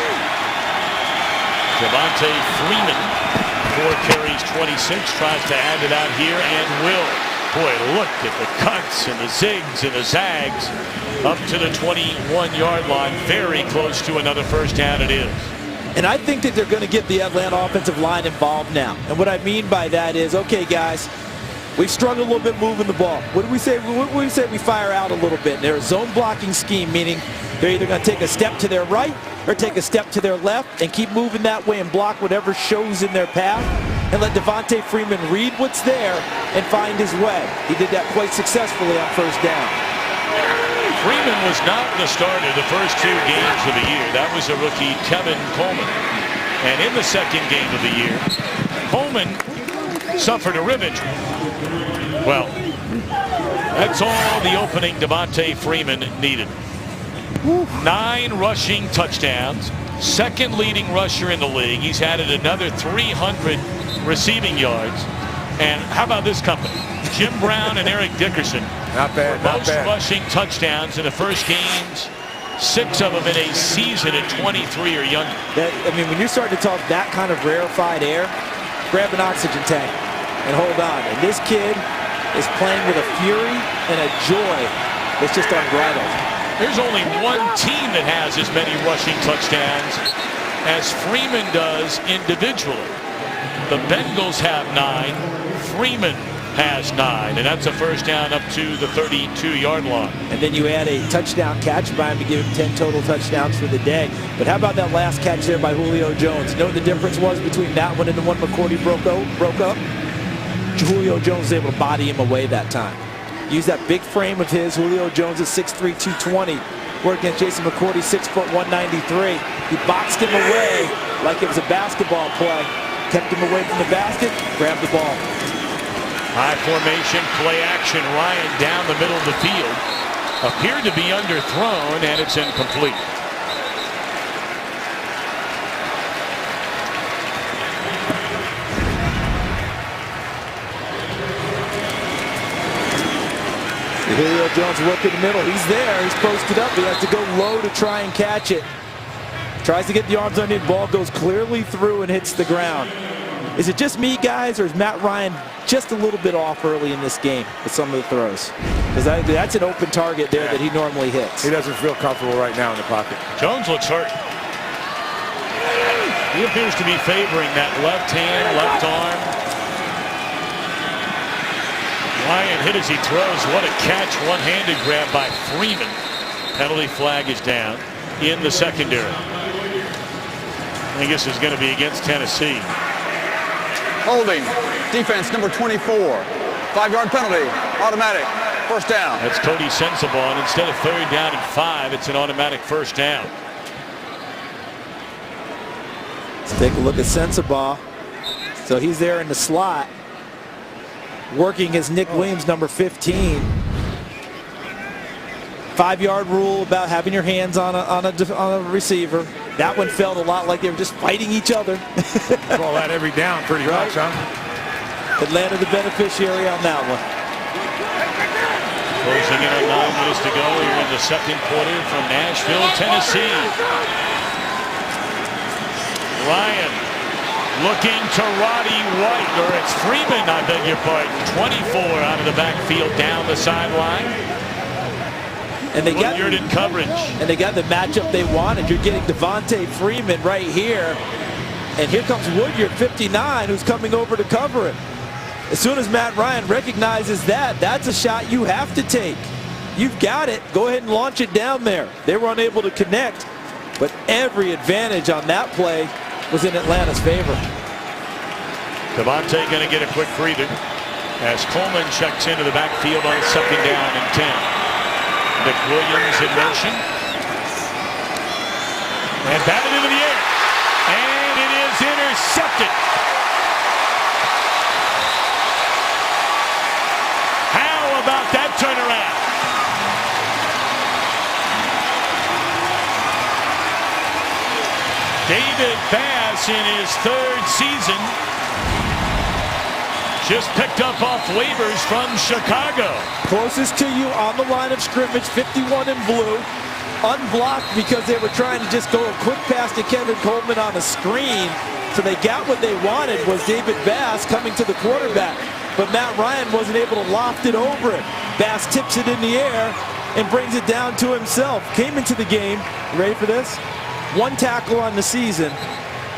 Devontae Freeman, 4 carries, 26, tries to add it out here and will. Boy, look at the cuts and the zigs and the zags up to the 21-yard line. Very close to another first down it is.
And I think that they're going to get the Atlanta offensive line involved now. And what I mean by that is, okay, guys, we've struggled a little bit moving the ball. What do we say? We say we fire out a little bit. They're a zone blocking scheme, meaning they're either going to take a step to their right or take a step to their left and keep moving that way and block whatever shows in their path and let Devontae Freeman read what's there and find his way. He did that quite successfully on first down.
Freeman was not the starter the first 2 games of the year. That was a rookie, Kevin Coleman. And in the second game of the year, Coleman suffered a rib injury. Well, that's all the opening Devontae Freeman needed. 9 rushing touchdowns, second leading rusher in the league. He's added another 300 receiving yards. And how about this company? Jim Brown and Eric Dickerson.
Not bad, not
most
bad.
rushing touchdowns in the first games, 6 of them in a season at 23 or younger.
I mean, when you start to talk that kind of rarefied air, grab an oxygen tank and hold on. And this kid is playing with a fury and a joy that's just unbridled.
There's only one team that has as many rushing touchdowns as Freeman does individually. The Bengals have 9. Freeman has 9, and that's a first down up to the 32-yard line.
And then you add a touchdown catch by him to give him 10 total touchdowns for the day. But how about that last catch there by Julio Jones? You know what the difference was between that one and the one McCourty broke up? Julio Jones was able to body him away that time. Use that big frame of his. Julio Jones is 6'3", 220. Worked against Jason McCourty, 6', 193. He boxed him away like it was a basketball play. Kept him away from the basket, grabbed the ball.
High formation, play action. Ryan down the middle of the field. Appeared to be underthrown, and it's incomplete.
Julio Jones working the middle. He's there. He's posted up. He has to go low to try and catch it. Tries to get the arms underneath. Ball goes clearly through and hits the ground. Is it just me, guys, or is Matt Ryan just a little bit off early in this game with some of the throws? Because that's an open target there that he normally hits.
He doesn't feel comfortable right now in the pocket.
Jones looks hurt. He appears to be favoring that left hand, left arm. Ryan hit as he throws. What a catch. One-handed grab by Freeman. Penalty flag is down in the secondary. I think this is going to be against Tennessee.
Holding. Defense number 24. 5-yard penalty. Automatic. First down.
That's Cody Sensabaugh, and instead of 3rd down and 5, it's an automatic first down.
Let's take a look at Sensabaugh. So he's there in the slot, working as Nick Williams, number 15. 5-yard rule about having your hands on a receiver. That one felt a lot like they were just fighting each other.
Call that every down pretty much, huh?
Atlanta the beneficiary on that one.
Closing in on 9 minutes to go here in the second quarter from Nashville, Tennessee. Ryan looking to Roddy White, or it's Freeman, I beg your pardon. 24 out of the backfield down the sideline.
And they got
Woodyard in coverage.
And they got the matchup they wanted. You're getting Devontae Freeman right here. And here comes Woodyard, 59, who's coming over to cover it. As soon as Matt Ryan recognizes that, that's a shot you have to take. You've got it. Go ahead and launch it down there. They were unable to connect, but every advantage on that play was in Atlanta's favor.
Devontae going to get a quick breather as Coleman checks into the backfield on 2nd down and 10. Nick Williams in motion. And batted into the air. And it is intercepted. How about that turnaround? David Bass in his 3rd season just picked up off waivers from Chicago.
Closest to you on the line of scrimmage, 51 in blue. Unblocked because they were trying to just go a quick pass to Kevin Coleman on a screen. So they got what they wanted, was David Bass coming to the quarterback. But Matt Ryan wasn't able to loft it over it. Bass tips it in the air and brings it down to himself. Came into the game, you ready for this? 1 tackle on the season,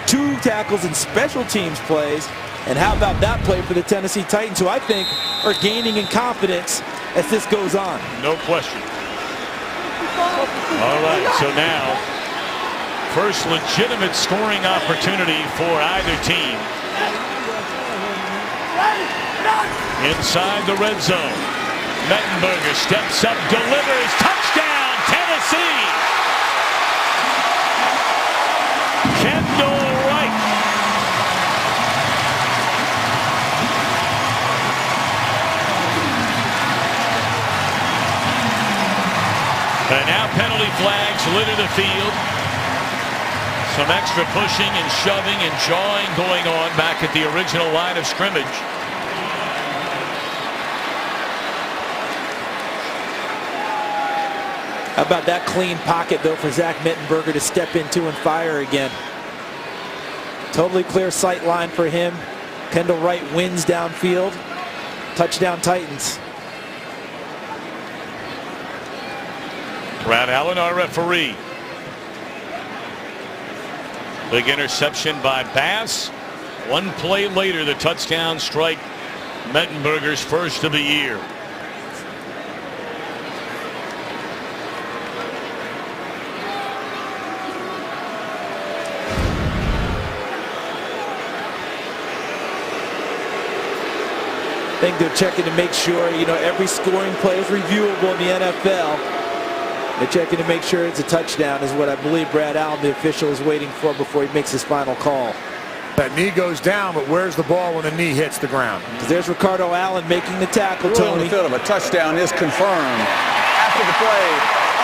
2 tackles in special teams plays. And how about that play for the Tennessee Titans, who I think are gaining in confidence as this goes on.
No question. All right, so now, first legitimate scoring opportunity for either team. Inside the red zone. Mettenberger steps up, delivers, touchdown, Tennessee! Kendall Wright. And now penalty flags litter the field. Some extra pushing and shoving and jawing going on back at the original line of scrimmage.
How about that clean pocket, though, for Zach Mettenberger to step into and fire again. Totally clear sight line for him. Kendall Wright wins downfield. Touchdown Titans.
Brad Allen, our referee. Big interception by Bass. 1 play later, the touchdown strike. Mettenberger's first of the year.
I think they're checking to make sure, every scoring play is reviewable in the NFL. They're checking to make sure it's a touchdown, is what I believe Brad Allen, the official, is waiting for before he makes his final call.
That knee goes down, but where's the ball when the knee hits the ground?
Because there's Ricardo Allen making the tackle,
Rule on
Tony.
the field of a touchdown is confirmed. After the play,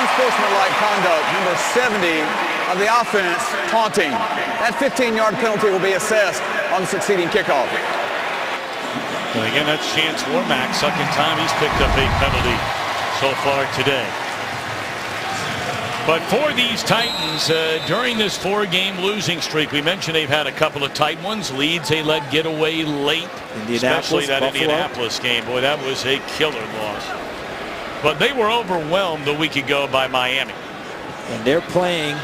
unsportsmanlike conduct, number 70 of the offense, taunting. That 15-yard penalty will be assessed on the succeeding kickoff.
And again, that's Chance Warmack. 2nd time he's picked up a penalty so far today. But for these Titans, during this 4-game losing streak, we mentioned they've had a couple of tight ones. Leads they let get away late, especially that
Buffalo.
Indianapolis game. Boy, that was a killer loss. But they were overwhelmed a week ago by Miami.
And they're playing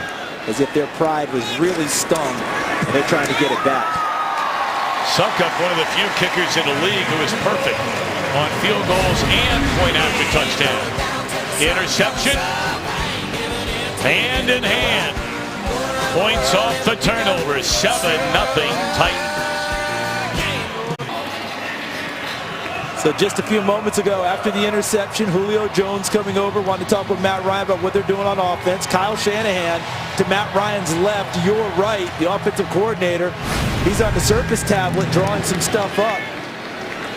as if their pride was really stung, and they're trying to get it back.
Suckup, one of the few kickers in the league who is perfect. on field goals and point after touchdown. Interception. Hand in hand. Points off the turnover. 7-0 Titans.
So just a few moments ago, after the interception, Julio Jones coming over, wanted to talk with Matt Ryan about what they're doing on offense. Kyle Shanahan to Matt Ryan's left, your right, the offensive coordinator. He's on the Surface tablet drawing some stuff up.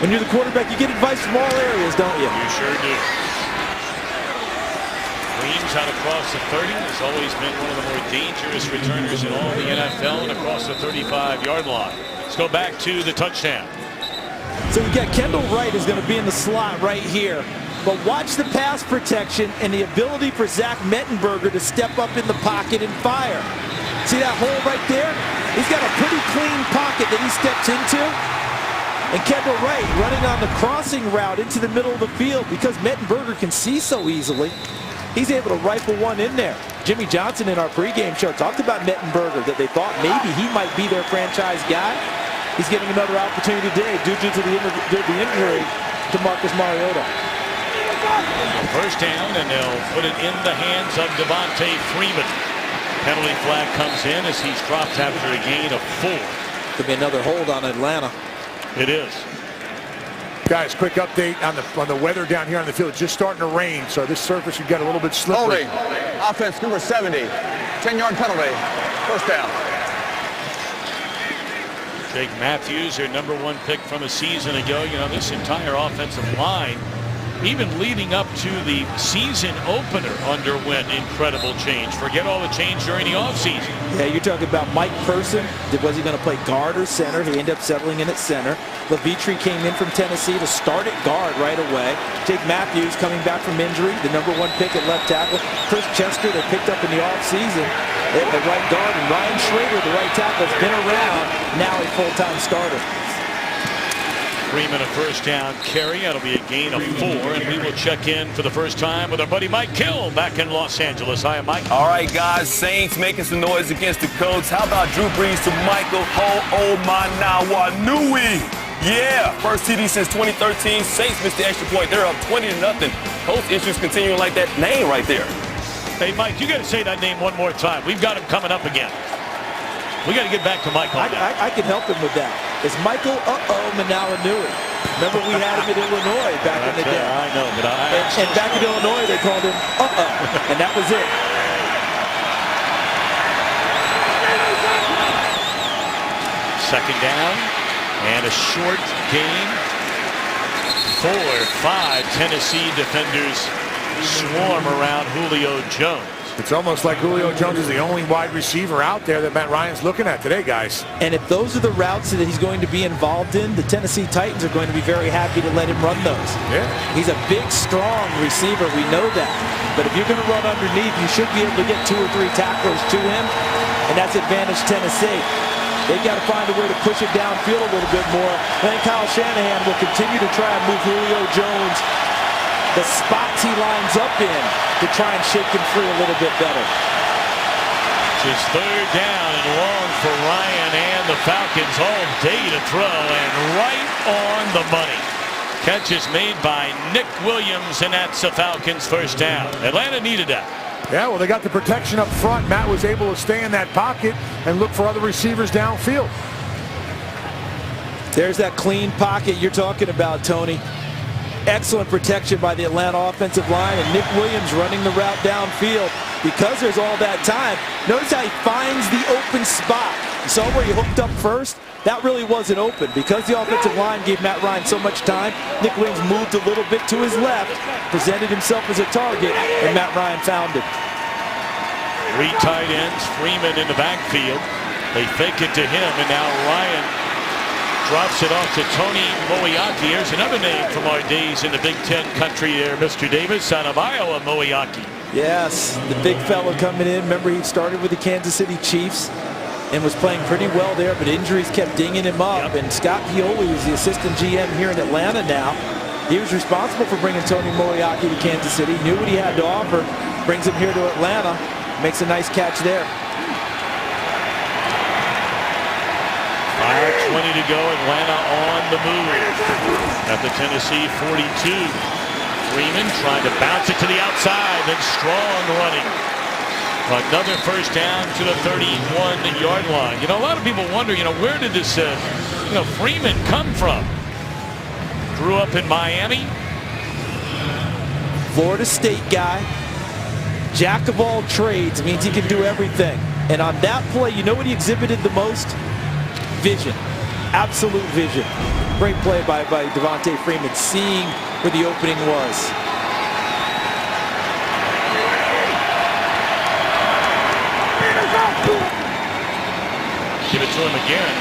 When you're the quarterback, you get advice from all areas, don't you?
You sure do. Weems out across the 30 has always been one of the more dangerous returners in all the NFL and across the 35-yard line. Let's go back to the touchdown.
So you got Kendall Wright is going to be in the slot right here. But watch the pass protection and the ability for Zach Mettenberger to step up in the pocket and fire. See that hole right there? He's got a pretty clean pocket that he steps into. And Kendall Wright running on the crossing route into the middle of the field because Mettenberger can see so easily. He's able to rifle one in there. Jimmy Johnson in our pregame show talked about Mettenberger, that they thought maybe he might be their franchise guy. He's getting another opportunity today due to the injury to Marcus Mariota.
First down, and they'll put it in the hands of Devontae Freeman. Penalty flag comes in as he's dropped after a gain of 4.
Could be another hold on Atlanta.
It is.
Guys, quick update on the weather down here on the field. It's just starting to rain, so this surface should get a little bit slippery.
Holding. Offense number 70. 10-yard penalty. First down.
Jake Matthews, their #1 pick from a season ago. You know, this entire offensive line, even leading up to the season opener, underwent incredible change. Forget all the change during the offseason.
Yeah, you're talking about Mike Person. Was he going to play guard or center? He ended up settling in at center. Levitre came in from Tennessee to start at guard right away. Jake Matthews coming back from injury, the #1 pick at left tackle. Chris Chester, they picked up in the offseason at the right guard. And Ryan Schrader, the right tackle, has been around, now a full-time starter.
Freeman a first down carry. That'll be a gain of 4, and we will check in for the first time with our buddy Mike Kill back in Los Angeles. Hi, Mike.
All right, guys. Saints making some noise against the Colts. How about Drew Brees to Michael Ho'omanawanui? Yeah, first TD since 2013. Saints missed the extra point. They're up 20-0. Colts issues continuing like that name right there.
Hey, Mike, you got to say that name one more time. We've got him coming up again. We got to get back to Mike on that.
I can help him with that. It's Michael Manawanui. Remember we had him in Illinois back in the day.
I know, but
and back in Illinois they called him and that was it.
Second down and a short gain. 4-5 Tennessee defenders swarm around Julio Jones.
It's almost like Julio Jones is the only wide receiver out there that Matt Ryan's looking at today, guys.
And if those are the routes that he's going to be involved in, the Tennessee Titans are going to be very happy to let him run those.
Yeah.
He's a big, strong receiver. We know that. But if you're going to run underneath, you should be able to get 2 or 3 tacklers to him, and that's advantage Tennessee. They've got to find a way to push it downfield a little bit more. Then Kyle Shanahan will continue to try and move Julio Jones the spots he lines up in to try and shake him free a little bit better.
Just third down and long for Ryan and the Falcons all day to throw, and right on the money. Catch is made by Nick Williams, and that's the Falcons' first down. Atlanta needed that.
Yeah, well, they got the protection up front. Matt was able to stay in that pocket and look for other receivers downfield.
There's that clean pocket you're talking about, Tony. Excellent protection by the Atlanta offensive line, and Nick Williams running the route downfield. Because there's all that time, notice how he finds the open spot. You saw where he hooked up first? That really wasn't open. Because the offensive line gave Matt Ryan so much time, Nick Williams moved a little bit to his left, presented himself as a target, and Matt Ryan found it.
3 tight ends, Freeman in the backfield. They fake it to him, and now Ryan drops it off to Tony Moeaki. Here's another name from our days in the Big Ten country there, Mr. Davis, out of Iowa, Moeaki.
Yes, the big fella coming in. Remember, he started with the Kansas City Chiefs and was playing pretty well there, but injuries kept dinging him up. Yep. And Scott Pioli, who's the assistant GM here in Atlanta now, he was responsible for bringing Tony Moeaki to Kansas City, knew what he had to offer, brings him here to Atlanta, makes a nice catch there.
5 2:20 to go. Atlanta on the move at the Tennessee 42. Freeman trying to bounce it to the outside, then Strong running. Another first down to the 31-yard line. You know, a lot of people wonder, where did this, Freeman come from? Grew up in Miami.
Florida State guy. Jack of all trades means he can do everything. And on that play, you know what he exhibited the most? Vision. Absolute vision. Great play by Devontae Freeman, seeing where the opening was.
Give it to him again.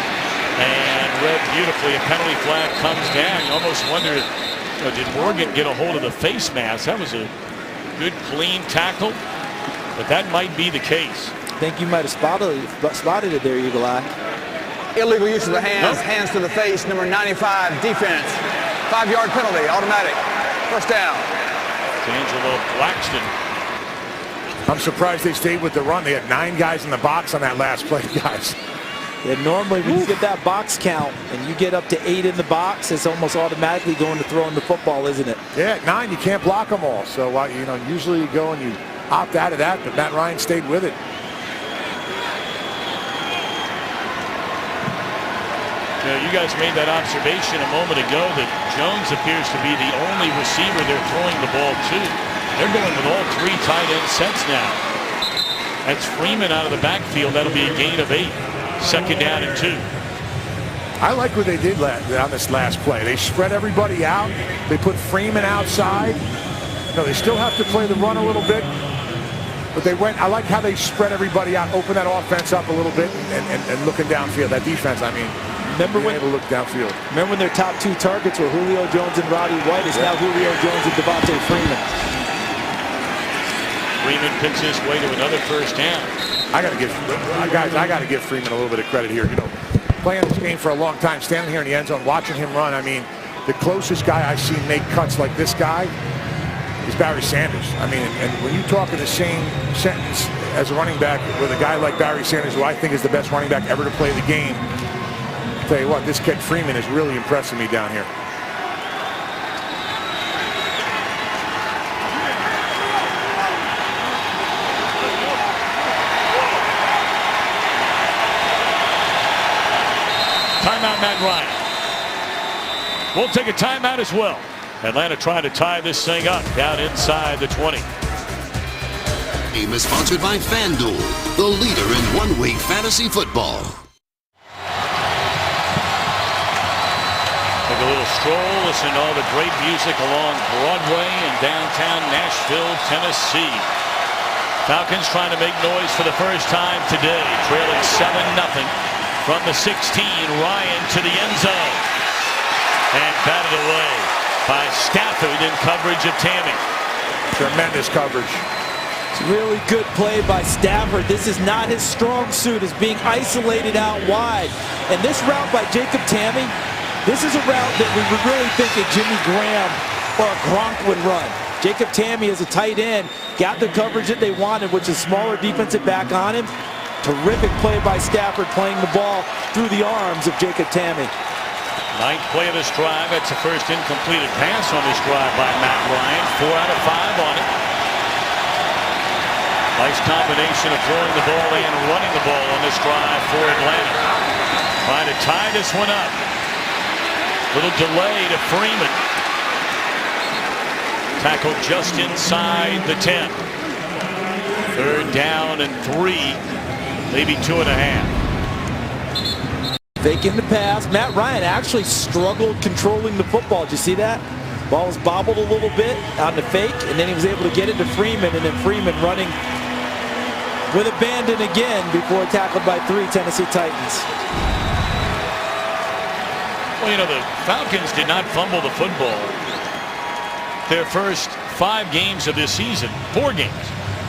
And read beautifully. A penalty flag comes down. You almost wonder, did Morgan get a hold of the face mask? That was a good, clean tackle. But that might be the case.
I think you might have spotted it there, Eagle Eye.
Illegal use of the hands, hands to the face, number 95, defense. 5-yard penalty, automatic. First down.
Angelo Blackston.
I'm surprised they stayed with the run. They had 9 guys in the box on that last play, guys.
Yeah, normally when you get that box count and you get up to 8 in the box, it's almost automatically going to throwing the football, isn't it?
Yeah, at 9, you can't block them all. So, usually you go and you opt out of that, but Matt Ryan stayed with it.
You guys made that observation a moment ago that Jones appears to be the only receiver they're throwing the ball to. They're going with all 3 tight end sets now. That's Freeman out of the backfield. That'll be a gain of 8. Second down and 2.
I like what they did on this last play. They spread everybody out. They put Freeman outside. They still have to play the run a little bit. But I like how they spread everybody out, open that offense up a little bit, and looking downfield. That defense,
remember when
able to look downfield.
Remember when their top 2 targets were Julio Jones and Roddy White? It's now Julio Jones and Devontae Freeman.
Freeman picks his way to another first down.
I got to give Freeman a little bit of credit here. Playing this game for a long time, standing here in the end zone, watching him run. The closest guy I've seen make cuts like this guy is Barry Sanders. And when you talk in the same sentence as a running back with a guy like Barry Sanders, who I think is the best running back ever to play the game, I'll tell you what, this kid Freeman is really impressing me down here.
Timeout, Matt Ryan. We'll take a timeout as well. Atlanta trying to tie this thing up down inside the 20.
Game is sponsored by FanDuel, the leader in one-week fantasy football.
Take a little stroll, listen to all the great music along Broadway in downtown Nashville, Tennessee. Falcons trying to make noise for the first time today, trailing 7-0 from the 16. Ryan to the end zone and batted away by Stafford in coverage of Tammy.
Tremendous coverage.
It's a really good play by Stafford. This is not his strong suit, is being isolated out wide. And this route by Jacob Tammy, this is a route that we would really think a Jimmy Graham or a Gronk would run. Jacob Tammy as a tight end got the coverage that they wanted, which is smaller defensive back on him. Terrific play by Stafford, playing the ball through the arms of Jacob Tammy.
9th play of this drive. That's the first incompleted pass on this drive by Matt Ryan. 4 out of 5 on it. Nice combination of throwing the ball and running the ball on this drive for Atlanta. Trying to tie this one up. Little delay to Freeman. Tackle just inside the 10. 3rd down and 3. Maybe 2.5.
Faking the pass. Matt Ryan actually struggled controlling the football. Did you see that? Ball was bobbled a little bit on the fake, and then he was able to get it to Freeman, and then Freeman running with abandon again before tackled by 3 Tennessee Titans.
Well, the Falcons did not fumble the football their first 5 games of this season, 4 games.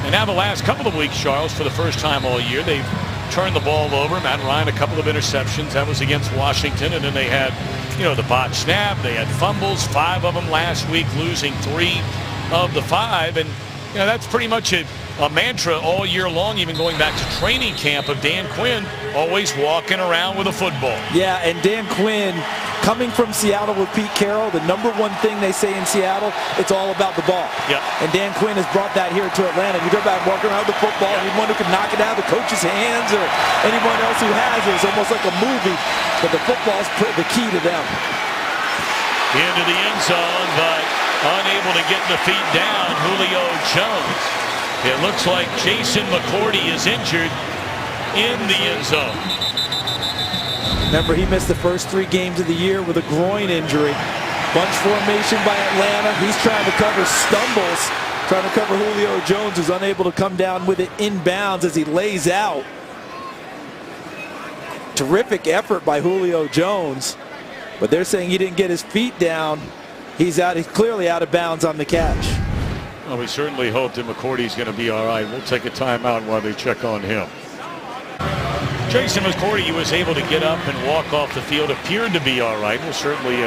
And now the last couple of weeks, Charles, for the first time all year, they've turned the ball over. Matt Ryan, a couple of interceptions. That was against Washington. And then they had, the botched snap. They had fumbles, 5 of them last week, losing 3 of the 5. And, that's pretty much a a mantra all year long, even going back to training camp, of Dan Quinn always walking around with a football.
Yeah, and Dan Quinn, coming from Seattle with Pete Carroll, the number one thing they say in Seattle, it's all about the ball.
Yeah.
And Dan Quinn has brought that here to Atlanta. You go back walking around with the football, anyone who can knock it out of the coach's hands or anyone else who has it, it's almost like a movie. But the football's the key to them.
Into the end zone, but unable to get the feet down, Julio Jones. It looks like Jason McCourty is injured in the end zone.
Remember, he missed the first 3 games of the year with a groin injury. Bunch formation by Atlanta. He's trying to cover stumbles, trying to cover Julio Jones, who's unable to come down with it inbounds as he lays out. Terrific effort by Julio Jones, but they're saying he didn't get his feet down. He's clearly out of bounds on the catch.
Well, we certainly hope that McCourty's going to be all right. We'll take a timeout while they check on him. Jason McCourty was able to get up and walk off the field, appeared to be all right. We'll certainly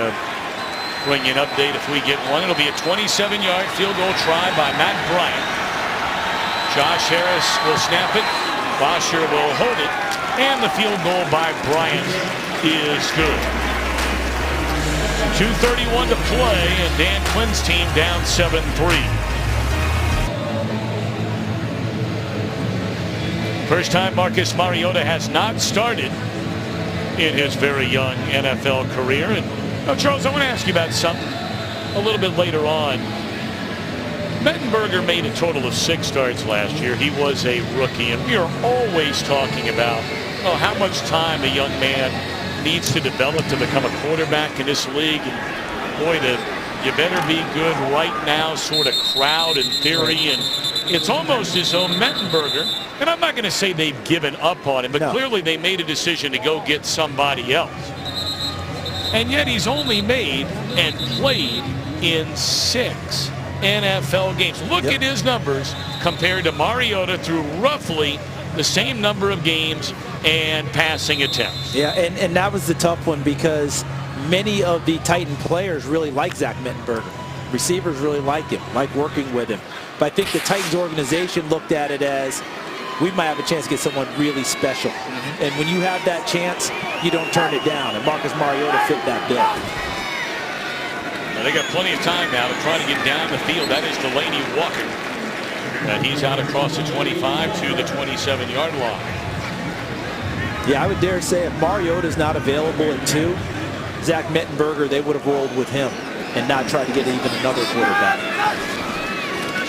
bring you an update if we get one. It'll be a 27-yard field goal try by Matt Bryant. Josh Harris will snap it. Bosher will hold it. And the field goal by Bryant is good. 2:31 to play, and Dan Quinn's team down 7-3. First time Marcus Mariota has not started in his very young NFL career. And Charles, I want to ask you about something a little bit later on. Mettenberger made a total of 6 starts last year. He was a rookie, and we are always talking about how much time a young man needs to develop to become a quarterback in this league. And boy, you better be good right now sort of crowd in theory. And it's almost as though Mettenberger, and I'm not going to say they've given up on him, but clearly they made a decision to go get somebody else. And yet he's only made and played in 6 NFL games. Look at his numbers compared to Mariota through roughly the same number of games and passing attempts.
Yeah, and that was the tough one because many of the Titan players really like Zach Mettenberger. Receivers really like him, like working with him. But I think the Titans organization looked at it as, we might have a chance to get someone really special. And when you have that chance, you don't turn it down. And Marcus Mariota fit that bill.
Well, they got plenty of time now to try to get down the field. That is Delaney Walker. And he's out across the 25 to the 27-yard line.
Yeah, I would dare say if Mariota's not available at 2, Zach Mettenberger, they would have rolled with him and not tried to get even another quarterback.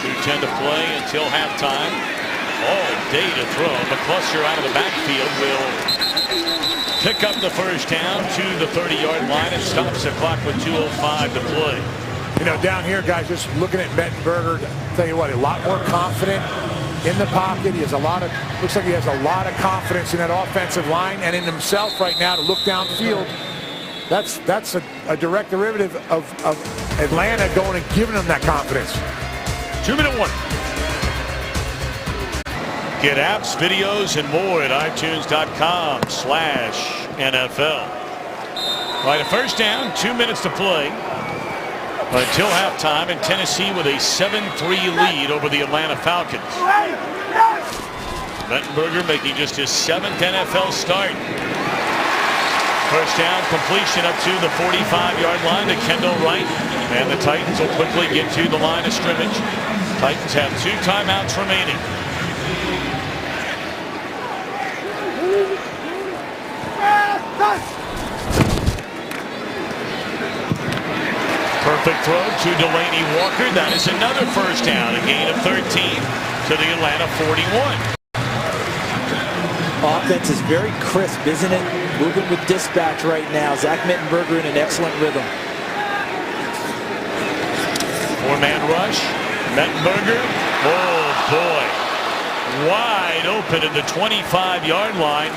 2:10 to play until halftime. All day to throw. McCluster out of the backfield will pick up the first down to the 30-yard line and stops the clock with 2:05 to play.
You know, down here, guys, just looking at Mettenberger, tell you what, a lot more confident in the pocket. He has a lot of, looks like he has a lot of confidence in that offensive line and in himself right now to look downfield. That's a direct derivative of Atlanta going and giving him that confidence.
2-minute warning. Get apps, videos, and more at iTunes.com/NFL. Right, a first down, 2 minutes to play until halftime, and Tennessee with a 7-3 lead over the Atlanta Falcons. Mettenberger making just his 7th NFL start. First down completion up to the 45-yard line to Kendall Wright, and the Titans will quickly get to the line of scrimmage. Titans have 2 timeouts remaining. Perfect throw to Delaney Walker. That is another first down. A gain of 13 to the Atlanta 41.
Offense is very crisp, isn't it? Moving with dispatch right now. Zach Mettenberger in an excellent rhythm.
4-man rush. Mettenberger. Oh, boy. Wide open at the 25-yard line.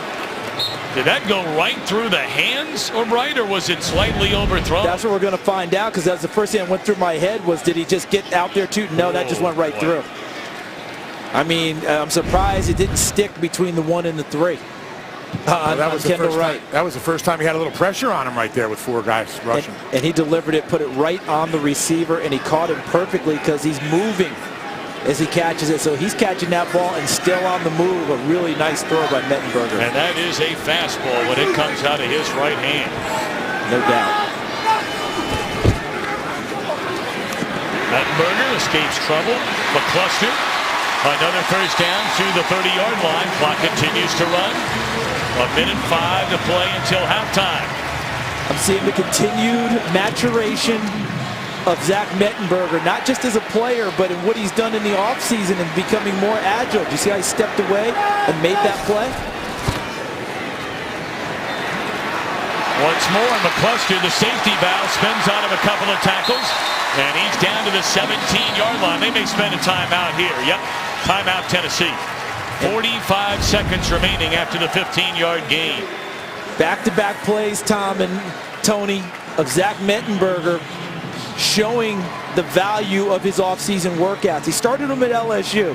Did that go right through the hands of Wright, or was it slightly overthrown?
That's what we're going to find out, because that's the first thing that went through my head was, did he just get out there too? No, that just went right through. I mean, I'm surprised it didn't stick between the 1 and the 3.
That was
Kendall Wright.
That was the first time he had a little pressure on him right there with 4 guys rushing.
And he delivered it, put it right on the receiver, and he caught him perfectly because he's moving. as he catches it. So he's catching that ball and still on the move. A really nice throw by Mettenberger.
And that is a fastball when it comes out of his right hand.
No doubt.
Mettenberger escapes trouble. McCluster, another first down to the 30-yard line. Clock continues to run. 1:05 to play until halftime.
I'm seeing the continued maturation of Zach Mettenberger, not just as a player, but in what he's done in the offseason and becoming more agile. Do you see how he stepped away and made that play?
Once more, McCluster, the safety valve, spins out of a couple of tackles, and he's down to the 17-yard line. They may spend a timeout here. Yep, timeout Tennessee. 45 seconds remaining after the 15-yard gain.
Back-to-back plays, Tom and Tony, of Zach Mettenberger showing the value of his offseason workouts. He started them at LSU.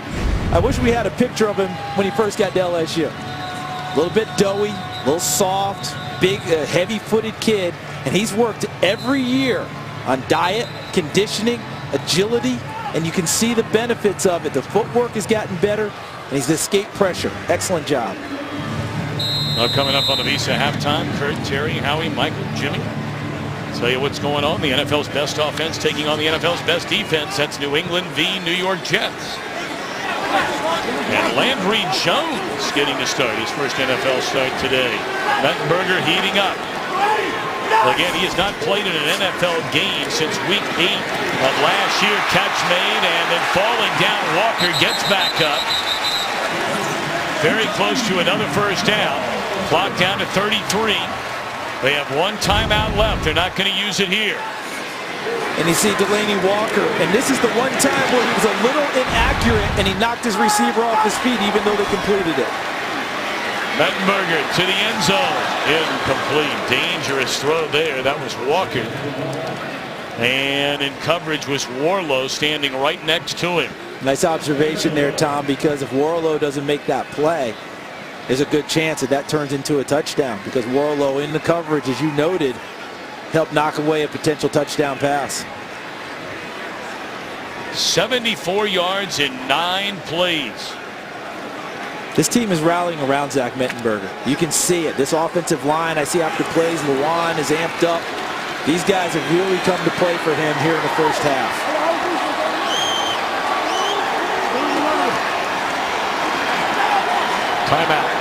I wish we had a picture of him when he first got to LSU. A little bit doughy, a little soft, big, heavy-footed kid, and he's worked every year on diet, conditioning, agility, and you can see the benefits of it. The footwork has gotten better, and he's escaped pressure. Excellent job.
Now coming up on the Visa halftime, Kurt, Terry, Howie, Michael, Jimmy. Tell you what's going on. The NFL's best offense taking on the NFL's best defense. That's New England v. New York Jets. And Landry Jones getting to start his first NFL start today. Mettenberger heating up. Again, he has not played in an NFL game since week 8 of last year. Catch made and then falling down. Walker gets back up. Very close to another first down. Clock down to 33. They have one timeout left. They're not going to use it here.
And you see Delanie Walker, and this is the one time where he was a little inaccurate and he knocked his receiver off his feet even though they completed it.
Mettenberger to the end zone. Incomplete. Dangerous throw there. That was Walker. And in coverage was Warlow standing right next to him.
Nice observation there, Tom, because if Warlow doesn't make that play, there's a good chance that that turns into a touchdown, because Warlow in the coverage, as you noted, helped knock away a potential touchdown pass.
74 yards in 9 plays.
This team is rallying around Zach Mettenberger. You can see it. This offensive line, I see after plays, Lewan is amped up. These guys have really come to play for him here in the first half.
Timeout.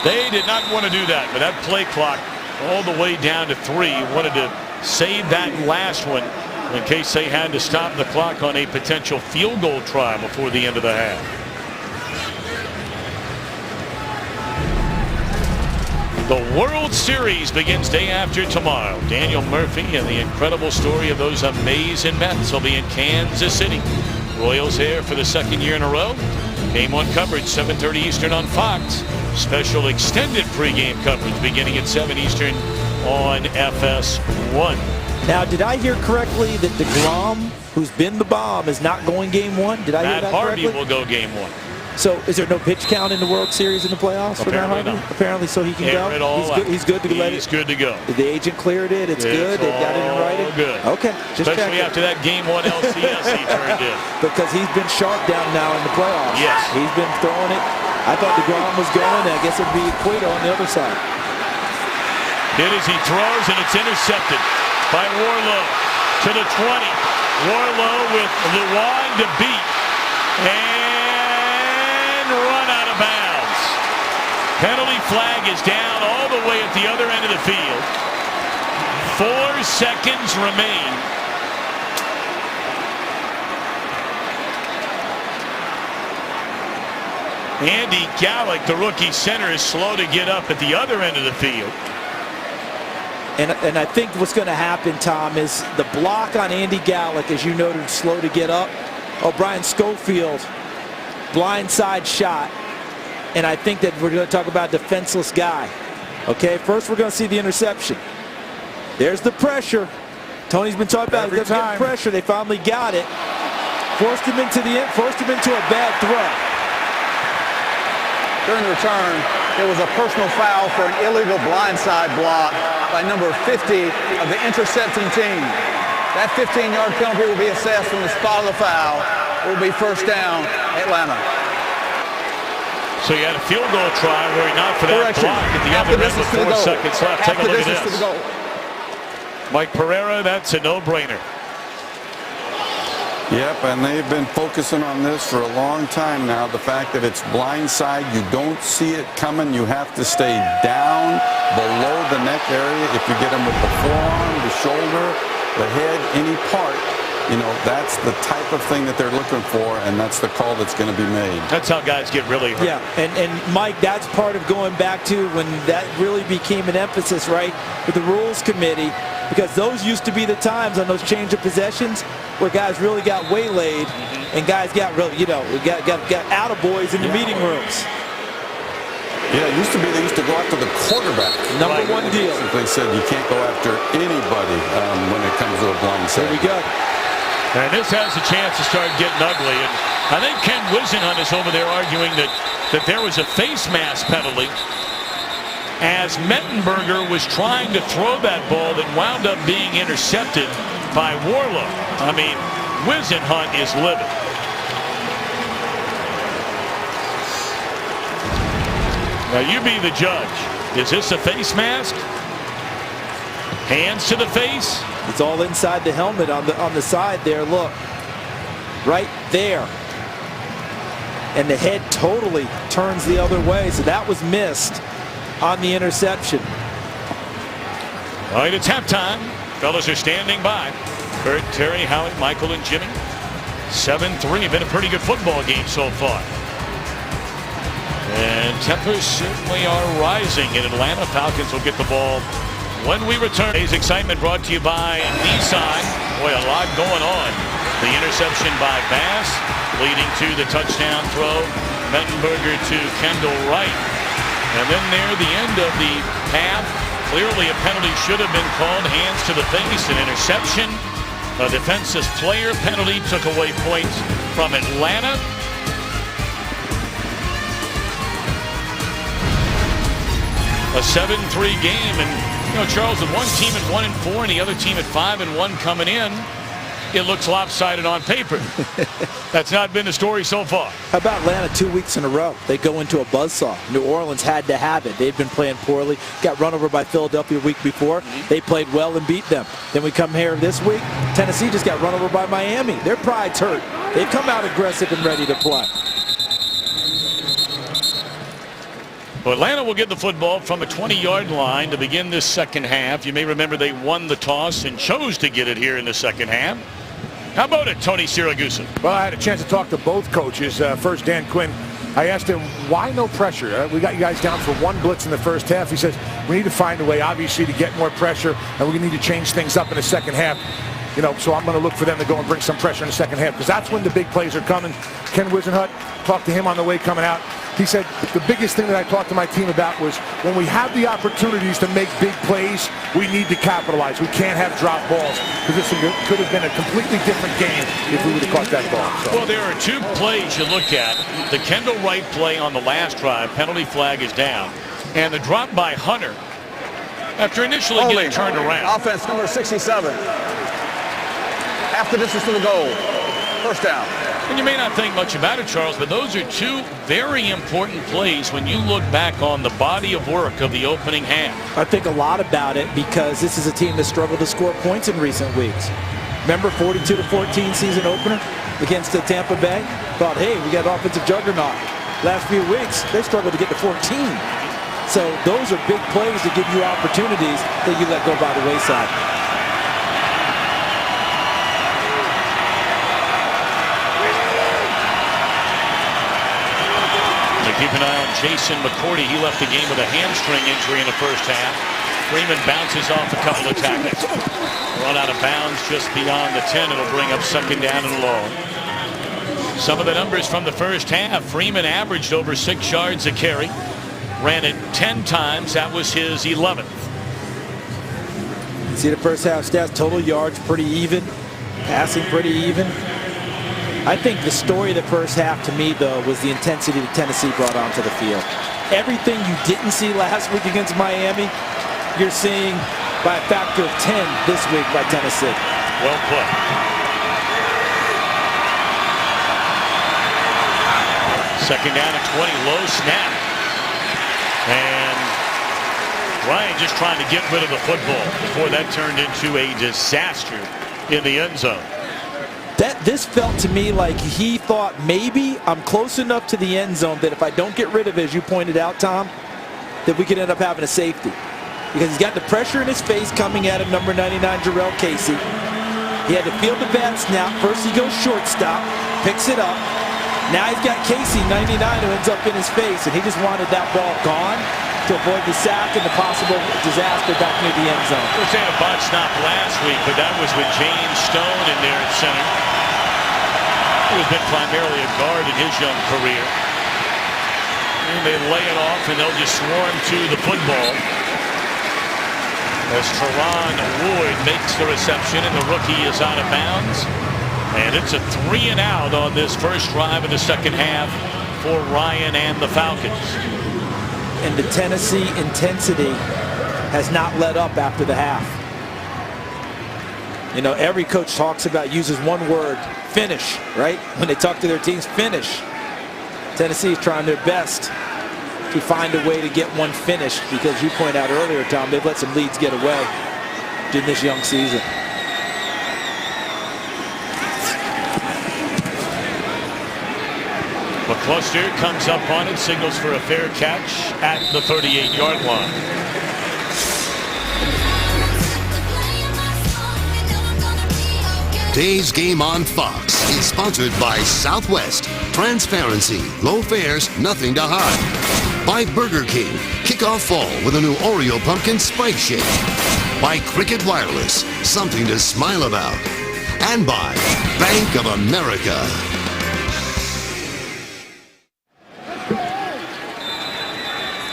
They did not want to do that, but that play clock all the way down to 3. Wanted to save that last one in case they had to stop the clock on a potential field goal try before the end of the half. The World Series begins day after tomorrow. Daniel Murphy and the incredible story of those amazing Mets will be in Kansas City. Royals there for the 2nd year in a row. Game 1 coverage, 7:30 Eastern on Fox. Special extended pregame coverage beginning at 7 Eastern on FS1. Now, did I hear correctly that DeGrom, who's been the bomb, is not going Game 1? Did I hear that correctly? Matt Harvey will go Game 1.
So, is there no pitch count in the World Series in the playoffs for Matt Harvey? Apparently, so he can go. He's good to let it.
He's good to go.
The agent cleared it. It's good. They've got it in writing.
Good.
Okay.
Especially after that Game 1 LCS he turned in.
Because he's been sharp down now in the playoffs.
Yes.
He's been throwing it. I thought DeGrom was going. I guess it'd be Cueto on the other side.
It is, he throws, and it's intercepted by Warlow to the 20. Warlow with Lewan to beat. And run out of bounds. Penalty flag is down all the way at the other end of the field. 4 seconds remain. Andy Gallick, the rookie center, is slow to get up at the other end of the field.
And I think what's going to happen, Tom, is the block on Andy Gallick, as you noted, slow to get up. O'Brien Schofield, blindside shot. And I think that we're going to talk about defenseless guy. Okay, first we're going to see the interception. There's the pressure. Tony's been talking about it. Pressure. They finally got it. Forced him into a bad throw.
During the return, there was a personal foul for an illegal blindside block by number 50 of the intercepting team. That 15-yard penalty will be assessed from the spot of the foul. will be first down, Atlanta.
So you had a field goal try where he knocked for that
Correction.
block at the
Half
other
the
end with
distance to the
4
goal.
seconds left.
Half
Take a
the
look at
distance to
this.
the goal.
Mike Pereira, that's a no-brainer.
Yep, and they've been focusing on this for a long time now. The fact that it's blindside, you don't see it coming. You have to stay down below the neck area. If you get them with the forearm, the shoulder, the head, any part, you know, that's the type of thing that they're looking for, and that's the call that's going to be made.
That's how guys get really hurt.
Yeah, and Mike, that's part of going back to when that really became an emphasis, right, with the rules committee, because those used to be the times on those change of possessions where guys really got waylaid and guys got really, you know, got attaboys in the meeting rooms.
Yeah, it used to be they used to go after the quarterback.
Number one deal.
They said you can't go after anybody when it comes to a blindside.
Here we go.
And this has a chance to start getting ugly. And I think Ken Wisenhunt is over there arguing that there was a face mask penalty as Mettenberger was trying to throw that ball that wound up being intercepted by Warlow. I mean, Wisenhunt is livid. Now you be the judge. Is this a face mask? Hands to the face?
It's all inside the helmet on the side there. Look, right there, and the head totally turns the other way. So that was missed on the interception.
All right, it's halftime. Fellas are standing by. Kurt, Terry, Howie, Michael, and Jimmy. 7-3. Been a pretty good football game so far. And tempers certainly are rising in Atlanta. Falcons will get the ball when we return. Today's excitement brought to you by Nissan. Boy, a lot going on. The interception by Bass leading to the touchdown throw. Mettenberger to Kendall Wright. And then near the end of the half, clearly a penalty should have been called. Hands to the face, an interception. A defensive player penalty took away points from Atlanta. A 7-3 game, and you know, Charles, with one team at 1-4 and the other team at 5-1 coming in, it looks lopsided on paper. That's not been the story so far.
How about Atlanta 2 weeks in a row? They go into a buzzsaw. New Orleans had to have it. They've been playing poorly. Got run over by Philadelphia a week before. They played well and beat them. Then we come here this week. Tennessee just got run over by Miami. Their pride's hurt. They've come out aggressive and ready to play.
Well, Atlanta will get the football from the 20-yard line to begin this second half. You may remember they won the toss and chose to get it here in the second half. How about it, Tony Siragusa?
Well, I had a chance to talk to both coaches. First, Dan Quinn. I asked him, why no pressure? We got you guys down for one blitz in the first half. He says, we need to find a way, obviously, to get more pressure, and we need to change things up in the second half. You know, so I'm going to look for them to go and bring some pressure in the second half, because that's when the big plays are coming. Ken Wisenhunt, talked to him on the way coming out. He said the biggest thing that I talked to my team about was when we have the opportunities to make big plays, we need to capitalize. We can't have drop balls, because this could have been a completely different game if we would have caught that ball. So.
Well, there are two plays you look at. The Kendall Wright play on the last drive, penalty flag is down, and the drop by Hunter after initially getting turned around.
Offense number 67. Half the distance to the goal. First down.
And you may not think much about it, Charles, but those are two very important plays when you look back on the body of work of the opening half.
I think a lot about it because this is a team that struggled to score points in recent weeks. Remember 42-14 season opener against the Tampa Bay? Thought, hey, we got an offensive juggernaut. Last few weeks, they struggled to get to 14. So those are big plays to give you opportunities that you let go by the wayside.
Keep an eye on Jason McCourty. He left the game with a hamstring injury in the first half. Freeman bounces off a couple of tackles. Run out of bounds just beyond the 10. It'll bring up second down and long. Some of the numbers from the first half. Freeman averaged over 6 yards a carry. Ran it 10 times. That was his 11th.
See the first half stats. Total yards pretty even. Passing pretty even. I think the story of the first half to me, though, was the intensity that Tennessee brought onto the field. Everything you didn't see last week against Miami, you're seeing by a factor of 10 this week by Tennessee.
Well put. Second down and 20, low snap. And Ryan just trying to get rid of the football before that turned into a disaster in the end zone.
This felt to me like he thought maybe I'm close enough to the end zone that if I don't get rid of it, as you pointed out, Tom, that we could end up having a safety. Because he's got the pressure in his face coming at him, number 99, Jarrell Casey. He had to field the bad snap. First he goes shortstop, picks it up. Now he's got Casey, 99, who ends up in his face, and he just wanted that ball gone to avoid the sack and the possible disaster back near the end zone.
We had a botch stop last week, but that was with James Stone in there at center. He has been primarily a guard in his young career. And they lay it off, and they'll just swarm to the football. As Teron Wood makes the reception, and the rookie is out of bounds. And it's a 3 and out on this first drive of the second half for Ryan and the Falcons.
And the Tennessee intensity has not let up after the half. You know, every coach talks about, uses one word, finish, right? When they talk to their teams, finish. Tennessee is trying their best to find a way to get one finished, because you point out earlier, Tom, they've let some leads get away in this young season.
McCluster comes up on it, signals for a fair catch at the 38-yard line.
Today's game on Fox is sponsored by Southwest. Transparency, low fares, nothing to hide. By Burger King. Kick off fall with a new Oreo Pumpkin Spice Shake. By Cricket Wireless. Something to smile about. And by Bank of America.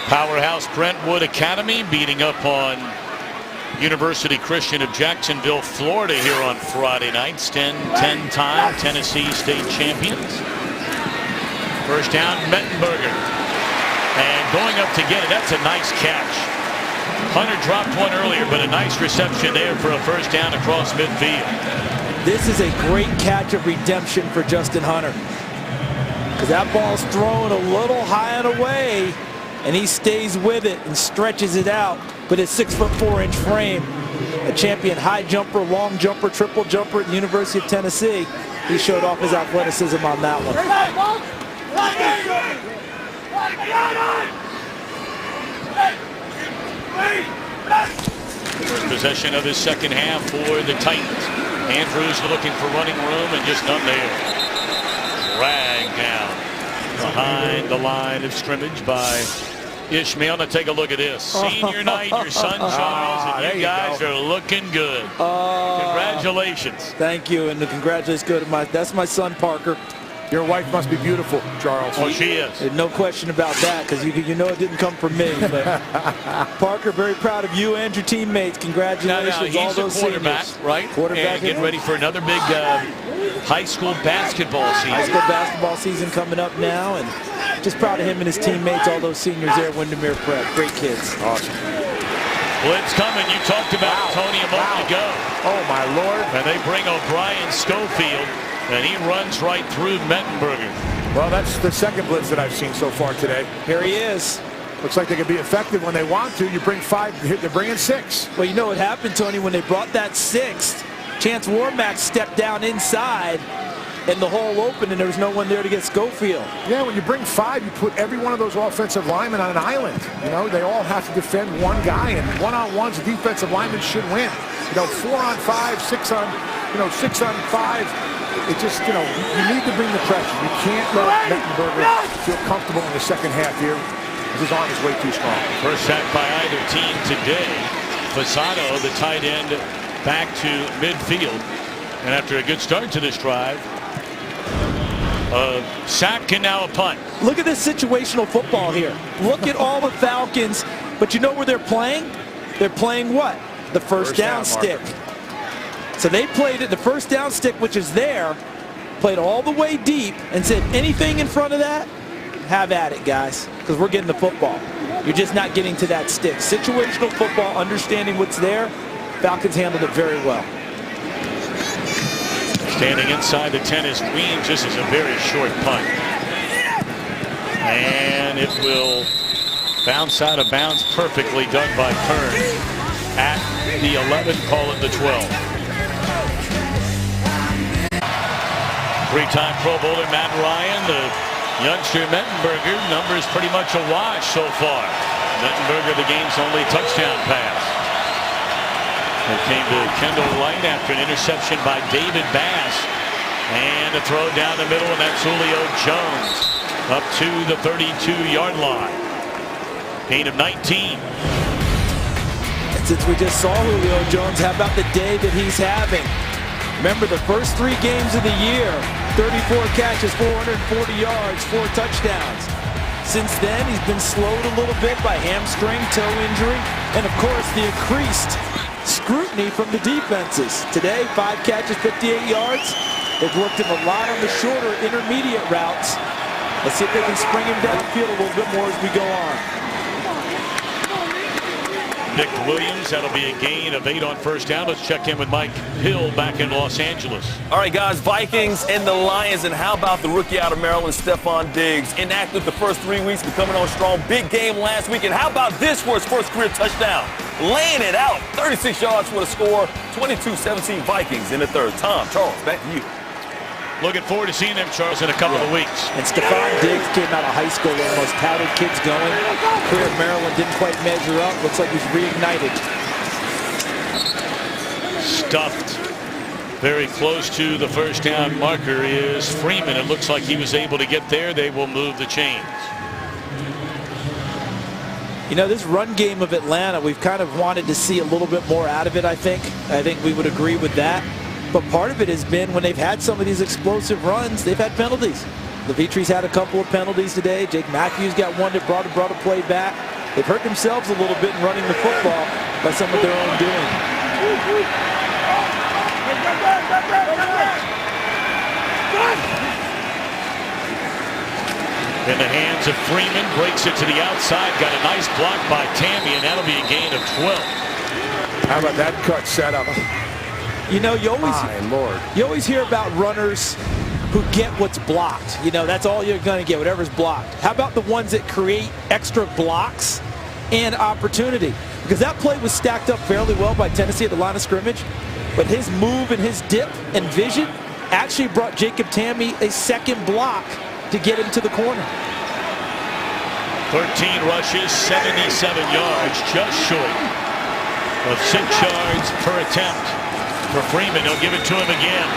Powerhouse Brentwood Academy beating up on University Christian of Jacksonville, Florida here on Friday nights. 10-time Tennessee State champions. First down, Mettenberger. And going up to get it. That's a nice catch. Hunter dropped one earlier, but a nice reception there for a first down across midfield.
This is a great catch of redemption for Justin Hunter, because that ball's thrown a little high and away, and he stays with it and stretches it out. But his 6'4" frame, a champion high jumper, long jumper, triple jumper at the University of Tennessee, he showed off his athleticism on that one.
First possession of his second half for the Titans. Andrews looking for running room and just none there. Dragged down behind the line of scrimmage by Ishmael. Now take a look at this. Senior night, your son Charles, and you guys are looking good. Congratulations.
Thank you, and the congratulations go to that's my son Parker.
Your wife must be beautiful, Charles.
Oh, she is.
No question about that, because you know it didn't come from me. But Parker, very proud of you and your teammates. Congratulations,
now,
all those
he's a quarterback,
seniors.
right?
Quarterback,
and getting ready for another big high school basketball season.
High school basketball season coming up now, and just proud of him and his teammates, all those seniors there at Windermere Prep. Great kids.
Awesome.
Blitz coming. You talked about Tony a moment ago.
Oh, my Lord.
And they bring O'Brien Schofield, and he runs right through Mettenberger.
Well, that's the second blitz that I've seen so far today.
Here he is.
Looks like they can be effective when they want to. You bring 5, they're bringing 6.
Well, you know what happened, Tony, when they brought that 6th? Chance Warmack stepped down inside, and the hole opened, and there was no one there to get Schofield.
Yeah, when you bring 5, you put every one of those offensive linemen on an island. You know, they all have to defend one guy, and one-on-ones, the defensive linemen should win. You know, 4 on 5, 6 on, 6 on 5. It just, you need to bring the pressure. You can't let Mettenberger feel comfortable in the second half here. His arm is way too strong.
First sack by either team today. Fasano, the tight end, back to midfield. And after a good start to this drive, a sack and now a punt.
Look at this situational football here. Look at all the Falcons, but you know where they're playing? They're playing what? The first down stick. So they played it, the first down stick, which is there, played all the way deep and said, anything in front of that, have at it, guys, because we're getting the football. You're just not getting to that stick. Situational football, understanding what's there, Falcons handled it very well.
Standing inside the 10 is Queens. This is a very short punt. And it will bounce out of bounds, perfectly done by Kern at the 11, call it the 12. Three-time Pro Bowler Matt Ryan, the youngster Mettenberger, numbers pretty much a wash so far. Mettenberger, the game's only touchdown pass. It came to Kendall Wright after an interception by David Bass. And a throw down the middle, and that's Julio Jones up to the 32-yard line. Gain of 19.
And since we just saw Julio Jones, how about the day that he's having? Remember, the first 3 games of the year, 34 catches, 440 yards, 4 touchdowns. Since then, he's been slowed a little bit by hamstring, toe injury, and of course, the increased scrutiny from the defenses. Today, 5 catches, 58 yards. They've worked him a lot on the shorter, intermediate routes. Let's see if they can spring him downfield a little bit more as we go on.
Nick Williams, that'll be a gain of 8 on first down. Let's check in with Mike Hill back in Los Angeles.
All right, guys, Vikings and the Lions, and how about the rookie out of Maryland, Stephon Diggs? Inactive the first 3 weeks, but coming on strong. Big game last week, and how about this for his first career touchdown? Laying it out, 36 yards for the score, 22-17 Vikings in the third. Tom, Charles, back to you.
Looking forward to seeing them, Charles, in a couple of weeks.
And Stephon Diggs came out of high school, one of the most touted kids going. Career at Maryland didn't quite measure up. Looks like he's reignited.
Stuffed very close to the first down marker is Freeman. It looks like he was able to get there. They will move the chains.
You know, this run game of Atlanta, we've kind of wanted to see a little bit more out of it, I think. I think we would agree with that. But part of it has been when they've had some of these explosive runs, they've had penalties. Levitre's had a couple of penalties today. Jake Matthews got one that brought a play back. They've hurt themselves a little bit in running the football by some of their own doing.
In the hands of Freeman, breaks it to the outside, got a nice block by Tammy, and that'll be a gain of 12.
How about that cut setup?
You know, you always hear about runners who get what's blocked. You know, that's all you're going to get, whatever's blocked. How about the ones that create extra blocks and opportunity? Because that play was stacked up fairly well by Tennessee at the line of scrimmage, but his move and his dip and vision actually brought Jacob Tammy a second block to get him to the corner.
13 rushes, 77 yards, just short of 6 yards per attempt. For Freeman, he'll give it to him again.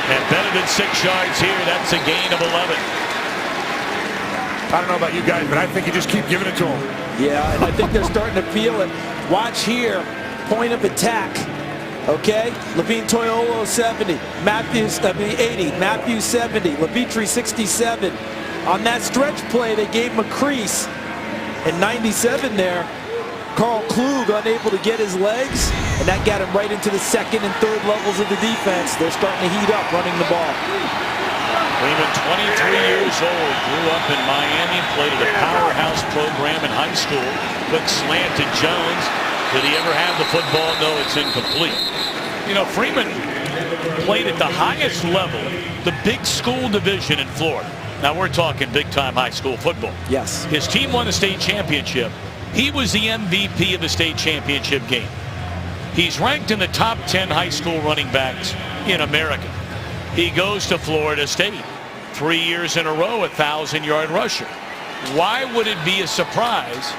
And better than 6 yards here. That's a gain of 11.
I don't know about you guys, but I think you just keep giving it to him.
Yeah, and I think they're starting to feel it. Watch here, point of attack. Okay, Levine Toilolo 70, Matthews 80, Matthews 70, Levitre 67. On that stretch play, they gave him a crease. And 97 there, Carl Klug unable to get his legs, and that got him right into the second and third levels of the defense. They're starting to heat up running the ball.
Freeman, 23 years old, grew up in Miami, played at a powerhouse program in high school. Quick slant to Jones. Did he ever have the football? No, it's incomplete. You know, Freeman played at the highest level, the big school division in Florida. Now we're talking big-time high school football.
Yes.
His team won the state championship. He was the MVP of the state championship game. He's ranked in the top 10 high school running backs in America. He goes to Florida State. 3 years in a row, 1,000-yard rusher. Why would it be a surprise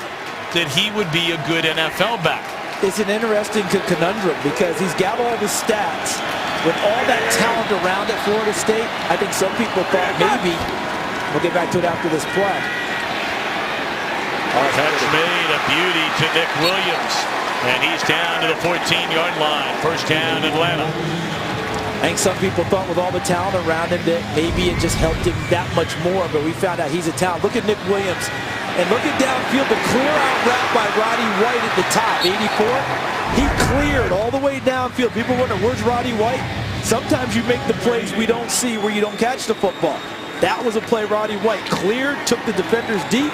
that he would be a good NFL back?
It's an interesting conundrum because he's got all the stats. With all that talent around at Florida State, I think some people thought maybe, we'll get back to it after this play.
Catch made, a beauty to Nick Williams. And he's down to the 14-yard line. First down, Atlanta.
I think some people thought with all the talent around him that maybe it just helped him that much more, but we found out he's a talent. Look at Nick Williams. And look at downfield, the clear-out route by Roddy White at the top, 84. He cleared all the way downfield. People wonder, where's Roddy White? Sometimes you make the plays we don't see where you don't catch the football. That was a play Roddy White cleared, took the defenders deep.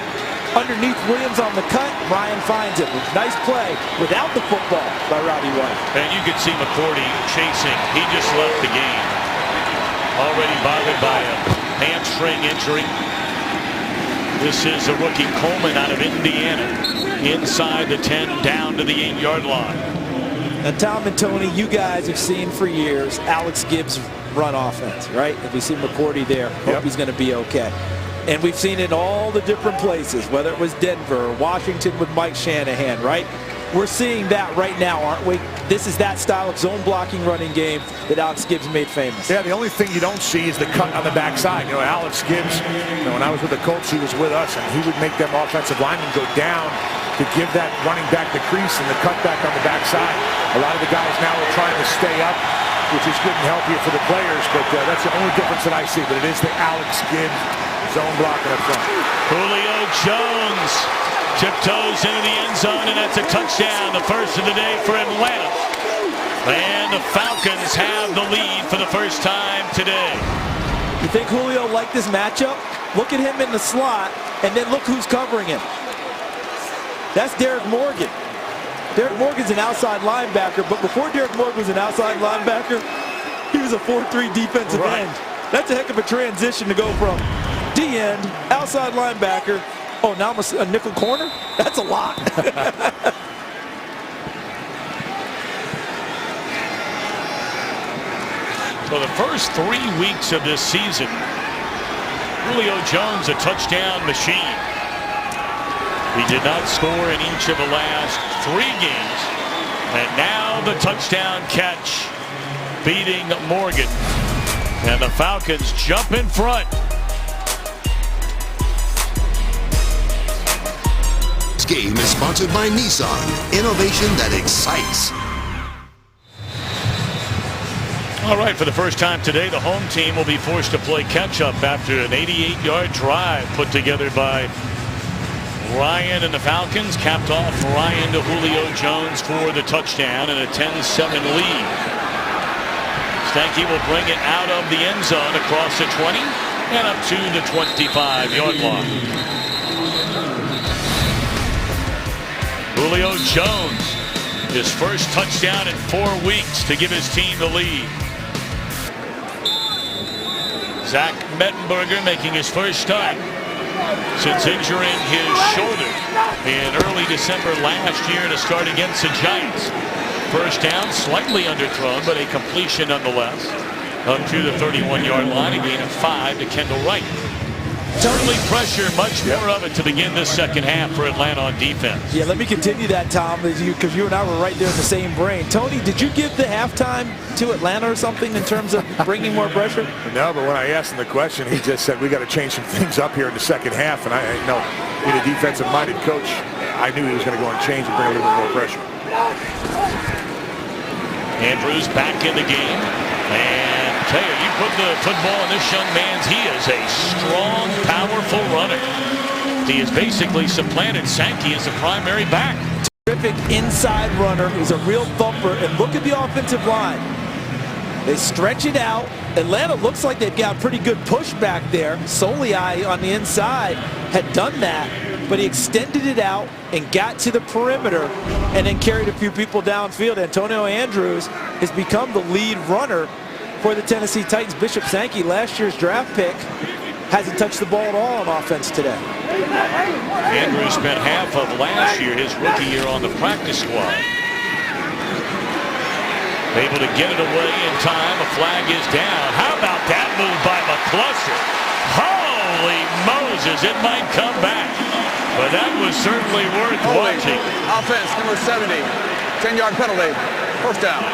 Underneath Williams on the cut, Ryan finds it. Nice play without the football by Roddy White.
And you could see McCourty chasing. He just left the game. Already bothered by a hamstring injury. This is a rookie Coleman out of Indiana. Inside the 10, down to the 8-yard line.
And Tom and Tony, you guys have seen for years Alex Gibbs run offense, right? If you see McCourty there, hope he's going to be okay. And we've seen it in all the different places, whether it was Denver or Washington with Mike Shanahan, right? We're seeing that right now, aren't we? This is that style of zone blocking running game that Alex Gibbs made famous.
Yeah, the only thing you don't see is the cut on the backside. You know, Alex Gibbs, when I was with the Colts, he was with us, and he would make them offensive linemen go down to give that running back the crease and the cutback on the backside. A lot of the guys now are trying to stay up, which is good and healthier for the players, but that's the only difference that I see. But it is the Alex Gibbs zone blocking up front.
Julio Jones tiptoes into the end zone, and that's a touchdown, the first of the day for Atlanta. And the Falcons have the lead for the first time today.
You think Julio liked this matchup? Look at him in the slot, and then look who's covering him. That's Derek Morgan. Derek Morgan's an outside linebacker, but before Derek Morgan was an outside linebacker, he was a 4-3 defensive end. That's a heck of a transition to go from D-end, outside linebacker. Oh, now I'm a nickel corner? That's a lot.
So the first 3 weeks of this season, Julio Jones a touchdown machine. He did not score in each of the last 3 games. And now the touchdown catch, beating Morgan. And the Falcons jump in front.
This game is sponsored by Nissan. Innovation that excites.
All right, for the first time today, the home team will be forced to play catch-up after an 88-yard drive put together by Ryan and the Falcons. Capped off Ryan to Julio Jones for the touchdown and a 10-7 lead. Stanky will bring it out of the end zone across the 20 and up to the 25-yard line. Julio Jones, his first touchdown in 4 weeks to give his team the lead. Zach Mettenberger making his first start since injuring his shoulder in early December last year to start against the Giants. First down, slightly underthrown, but a completion nonetheless. Up to the 31-yard line, a gain of 5 to Kendall Wright. Early pressure, much more of it to begin this second half for Atlanta on defense.
Yeah, let me continue that, Tom, because you and I were right there in the same brain. Tony, did you give the halftime to Atlanta or something in terms of bringing more pressure?
No, but when I asked him the question, he just said, we got to change some things up here in the second half. And I know, being a defensive-minded coach, I knew he was going to go and change and bring a little bit more pressure. Andrews
back in the game. And tell you, you put the football in this young man's, he is a strong, powerful runner. He has basically supplanted Sankey as a primary back.
Terrific inside runner. He's a real thumper. And look at the offensive line. They stretch it out. Atlanta looks like they've got pretty good push back there. Soliai on the inside had done that, but he extended it out and got to the perimeter and then carried a few people downfield. Antonio Andrews has become the lead runner for the Tennessee Titans. Bishop Sankey, last year's draft pick, hasn't touched the ball at all on offense today.
Andrews spent half of last year, his rookie year, on the practice squad. Able to get it away in time. A flag is down. How about that move by McCluster? Holy Moses, it might come back. But that was certainly worth watching.
Offense, number 70. 10-yard penalty. First down.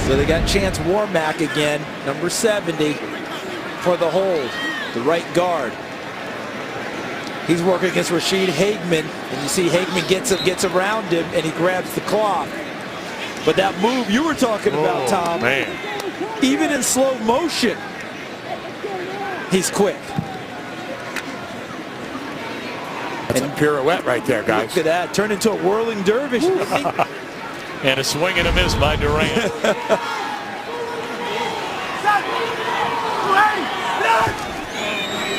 So they got Chance Warmack again, number 70, for the hold, the right guard. He's working against Rashid Hageman, and you see Hageman gets around him, and he grabs the cloth. But that move you were talking about, Tom,
man.
Even in slow motion, he's quick.
That's a pirouette right there, guys.
Look at that, turned into a whirling dervish.
And a swing and a miss by Durant.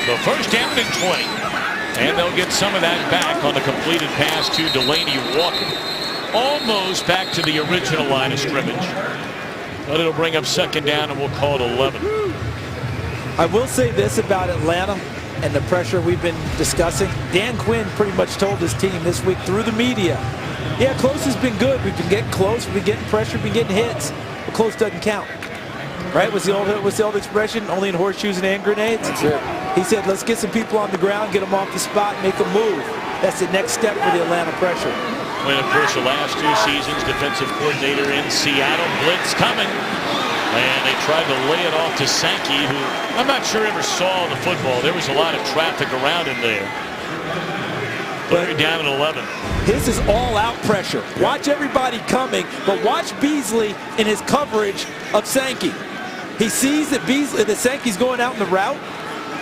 So first down and 20. And they'll get some of that back on the completed pass to Delaney Walker. Almost back to the original line of scrimmage. But it'll bring up second down, and we'll call it 11.
I will say this about Atlanta and the pressure we've been discussing. Dan Quinn pretty much told his team this week through the media, yeah, close has been good. We've been getting close. We've been getting pressure. We've been getting hits. But close doesn't count. Right? What's the old expression? Only in horseshoes and hand grenades?
That's it.
He said, let's get some people on the ground, get them off the spot, make them move. That's the next step for the Atlanta pressure.
When, of course, the last 2 seasons, defensive coordinator in Seattle, blitz coming. And they tried to lay it off to Sankey, who I'm not sure ever saw the football. There was a lot of traffic around him there. But down at 11.
His is all-out pressure. Watch everybody coming, but watch Beasley in his coverage of Sankey. He sees that Sankey's going out in the route,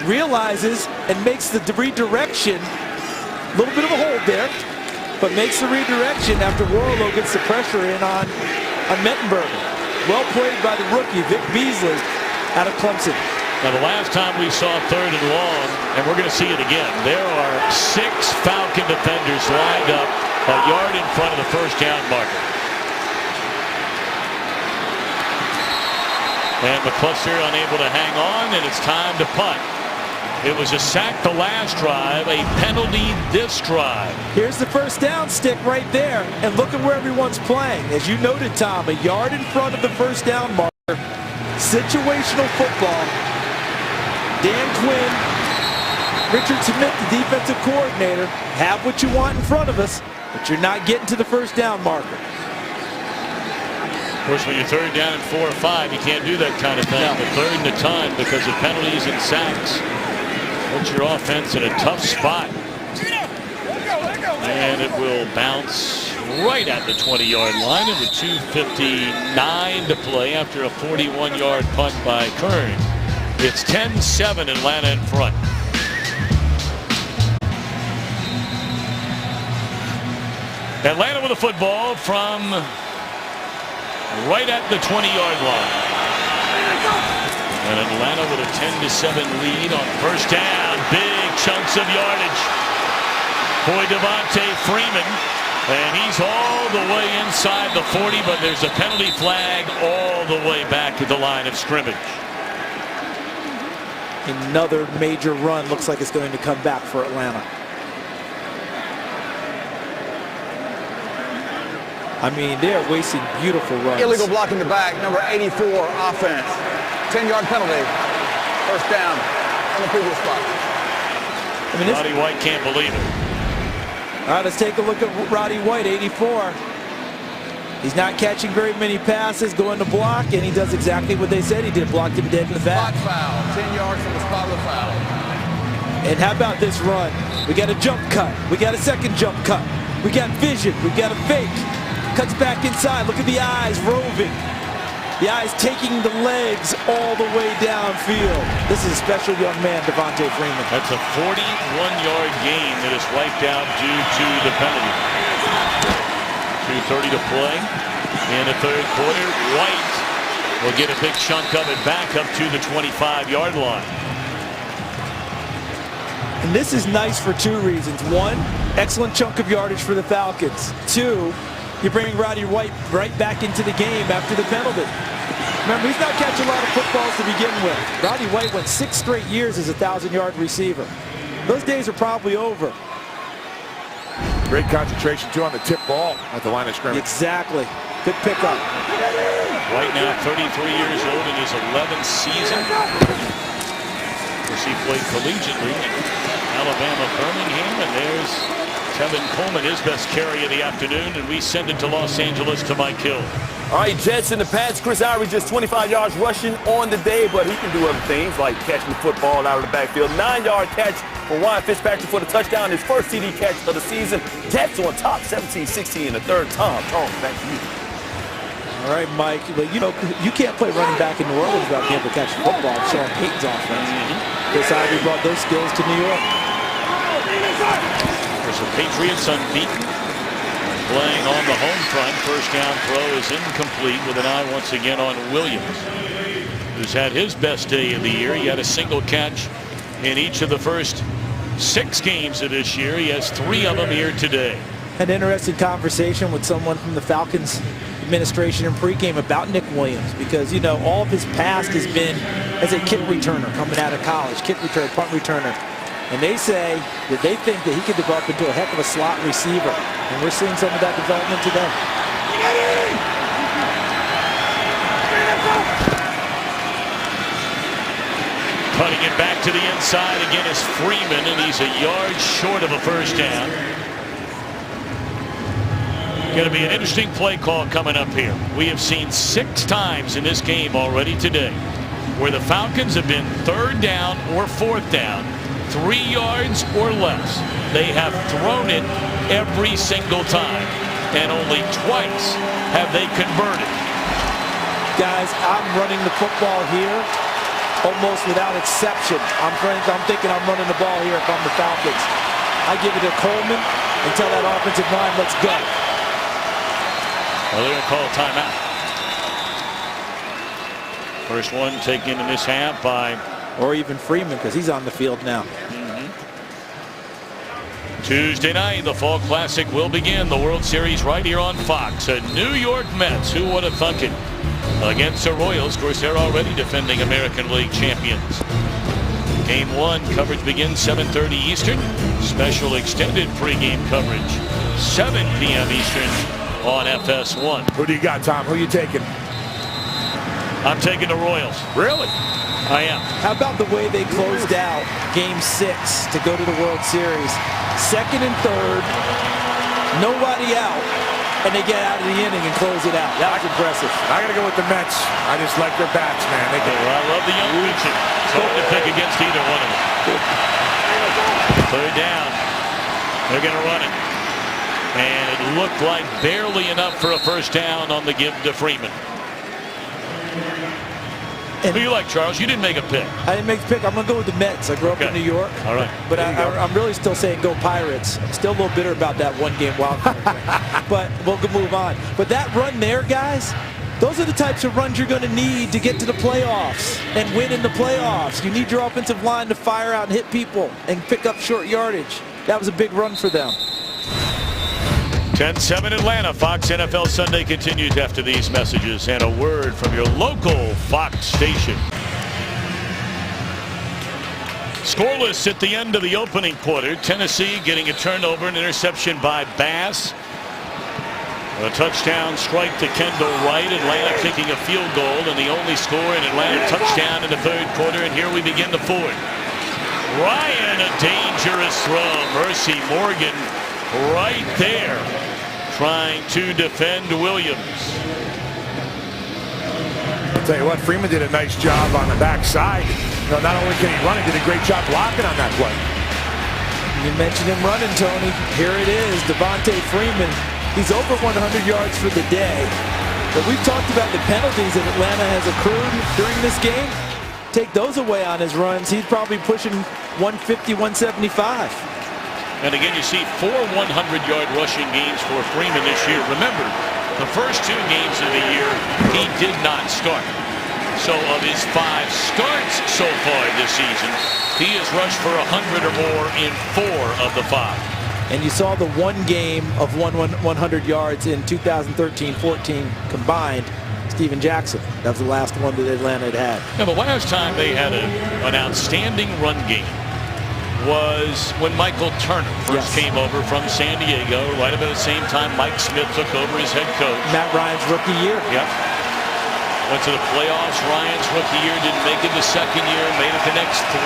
realizes and makes the redirection. A little bit of a hold there, but makes the redirection after Warlow gets the pressure in on Mettenberger. Well played by the rookie, Vic Beasley, out of Clemson.
Now, the last time we saw 3rd and long, and we're going to see it again, there are 6 Falcon defenders lined up a yard in front of the first down marker. And McCluster unable to hang on, and it's time to punt. It was a sack the last drive, a penalty this drive.
Here's the first down stick right there, and look at where everyone's playing. As you noted, Tom, a yard in front of the first down marker. Situational football. Dan Quinn, Richard Smith, the defensive coordinator, have what you want in front of us, but you're not getting to the first down marker.
Of course, when you're 3rd down and 4 or 5, you can't do that kind of thing.
No.
But 3rd and a ton because of penalties and sacks. Puts your offense in a tough spot. And it will bounce right at the 20-yard line, and with 2:59 to play after a 41-yard punt by Kern. It's 10-7, Atlanta in front. Atlanta with a football from right at the 20-yard line. And Atlanta with a 10-7 lead on first down. Big chunks of yardage for Devontae Freeman. And he's all the way inside the 40, but there's a penalty flag all the way back at the line of scrimmage.
Another major run looks like it's going to come back for Atlanta. I mean, they're wasting beautiful runs.
Illegal block in the back, number 84 offense. 10-yard penalty. First down on the previous spot.
I mean,
Roddy White can't believe it.
All right, let's take a look at Roddy White, 84. He's not catching very many passes, going to block, and he does exactly what they said he did. Blocked him dead in the back.
Spot foul. 10 yards from the spot of the foul.
And how about this run? We got a jump cut. We got a second jump cut. We got vision. We got a fake. Cuts back inside. Look at the eyes roving. The eyes taking the legs all the way downfield. This is a special young man, Devontae Freeman.
That's a 41-yard gain that is wiped out due to the penalty. 2:30 to play in the 3rd quarter. White will get a big chunk of it back up to the 25-yard line.
And this is nice for 2 reasons. 1, excellent chunk of yardage for the Falcons. 2, you're bringing Roddy White right back into the game after the penalty. Remember, he's not catching a lot of footballs to begin with. Roddy White went 6 straight years as a 1,000-yard receiver. Those days are probably over.
Great concentration, too, on the tip ball at the line of scrimmage.
Exactly. Good pickup.
White now 33 years old in his 11th season. Of course, he played collegiately in Alabama, Birmingham, and there's Tevin Coleman, his best carry of the afternoon, and we send it to Los Angeles to Mike Hill.
All right, Jets in the Pats. Chris Ivory just 25 yards rushing on the day, but he can do other things like catching the football out of the backfield. 9-yard catch for Ryan Fitzpatrick for the touchdown, his first CD catch of the season. Jets on top, 17-16 in the 3rd. Tom, back to you.
All right, Mike. But you know, you can't play running back in New Orleans without being able to catch the football. Sean Payton's offense. Chris Ivory brought those skills to New York.
There's the Patriots unbeaten. Playing on the home front. First down throw is incomplete with an eye once again on Williams, who's had his best day of the year. He had a single catch in each of the first 6 games of this year. He has 3 of them here today.
An interesting conversation with someone from the Falcons administration in pregame about Nick Williams because, you know, all of his past has been as a kick returner coming out of college, kick return, punt returner. And they say that they think that he could develop into a heck of a slot receiver. And we're seeing some of that development today.
Putting it back to the inside again is Freeman, and he's a yard short of a first down. Going to be an interesting play call coming up here. We have seen 6 times in this game already today where the Falcons have been 3rd down or 4th down, 3 yards or less. They have thrown it every single time, and only twice have they converted.
Guys, I'm running the football here almost without exception. I'm thinking I'm running the ball here if I'm the Falcons. I give it to Coleman and tell that offensive line, let's go.
Well, they're going to call a timeout. First one taken in this half by...
Or even Freeman, because he's on the field now.
Tuesday night, the Fall Classic will begin. The World Series right here on Fox. A New York Mets, who would have thunk it, against the Royals. Of course, they're already defending American League champions. Game 1 coverage begins 7:30 Eastern. Special extended pregame coverage 7 p.m. Eastern on FS1.
Who do you got, Tom? Who are you taking?
I'm taking the Royals.
Really?
I am.
How about the way they closed out Game 6 to go to the World Series? 2nd and 3rd, nobody out, and they get out of the inning and close it out. That was impressive.
I got to go with the Mets. I just like their bats, man. They
Well, I love the young pitching. It's hard to pick against either one of them. 3rd down. They're going to run it. And it looked like barely enough for a first down on the give to Freeman. Who do you like, Charles? You didn't make a pick.
I didn't make the pick. I'm going to go with the Mets. I grew up in New York.
All right.
But I'm really still saying go Pirates. I'm still a little bitter about that one-game wild card. But we'll move on. But that run there, guys, those are the types of runs you're going to need to get to the playoffs and win in the playoffs. You need your offensive line to fire out and hit people and pick up short yardage. That was a big run for them.
10-7 Atlanta. Fox NFL Sunday continues after these messages and a word from your local Fox station. Scoreless at the end of the opening quarter. Tennessee getting a turnover, an interception by Bass. A touchdown strike to Kendall Wright. Atlanta kicking a field goal, and the only score in Atlanta touchdown in the 3rd quarter, and here we begin the 4th. Ryan, a dangerous throw. Mercy Morgan right there trying to defend Williams.
I'll tell you what, Freeman did a nice job on the backside. You know, not only can he run, he did a great job blocking on that play.
You mentioned him running, Tony. Here it is, Devontae Freeman. He's over 100 yards for the day. But we've talked about the penalties that Atlanta has accrued during this game. Take those away on his runs, he's probably pushing 150, 175.
And again, you see 4 100-yard rushing games for Freeman this year. Remember, the first 2 games of the year, he did not start. So of his 5 starts so far this season, he has rushed for 100 or more in 4 of the 5.
And you saw the one game of 100 yards in 2013-14 combined. Steven Jackson. That was the last one that Atlanta had.
Yeah, the last time they had an outstanding run game was when Michael Turner first came over from San Diego. Right about the same time Mike Smith took over as head coach.
Matt Ryan's rookie year.
Yep. Went to the playoffs. Ryan's rookie year, didn't make it the second year, made it the next 3.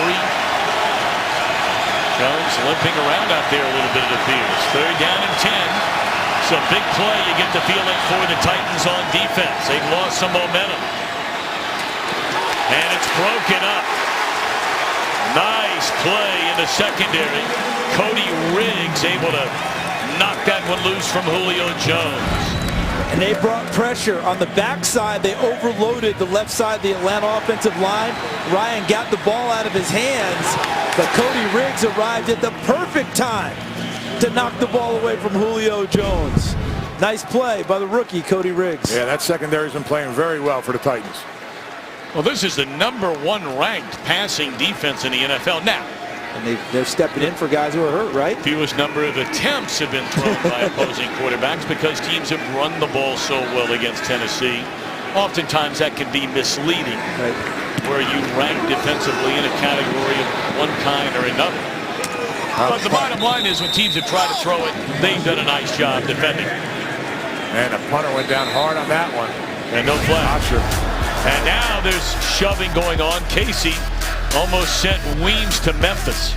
Jones limping around out there a little bit, it appears. 3rd down and 10. It's a big play. You get the feeling for the Titans on defense. They've lost some momentum. And it's broken up. Nice play in the secondary. Cody Riggs able to knock that one loose from Julio Jones.
And they brought pressure on the backside. They overloaded the left side of the Atlanta offensive line. Ryan got the ball out of his hands, but Cody Riggs arrived at the perfect time to knock the ball away from Julio Jones. Nice play by the rookie, Cody Riggs.
Yeah, that secondary's been playing very well for the Titans.
Well, this is the #1 ranked passing defense in the NFL. Now,
And they're stepping in for guys who are hurt, right?
Fewest number of attempts have been thrown by opposing quarterbacks because teams have run the ball so well against Tennessee. Oftentimes that can be misleading,
right,
where you rank defensively in a category of one kind or another. But the bottom line is when teams have tried to throw it, they've done a nice job defending.
And the punter went down hard on that one.
And no flag. And now there's shoving going on. Casey almost sent Weems to Memphis.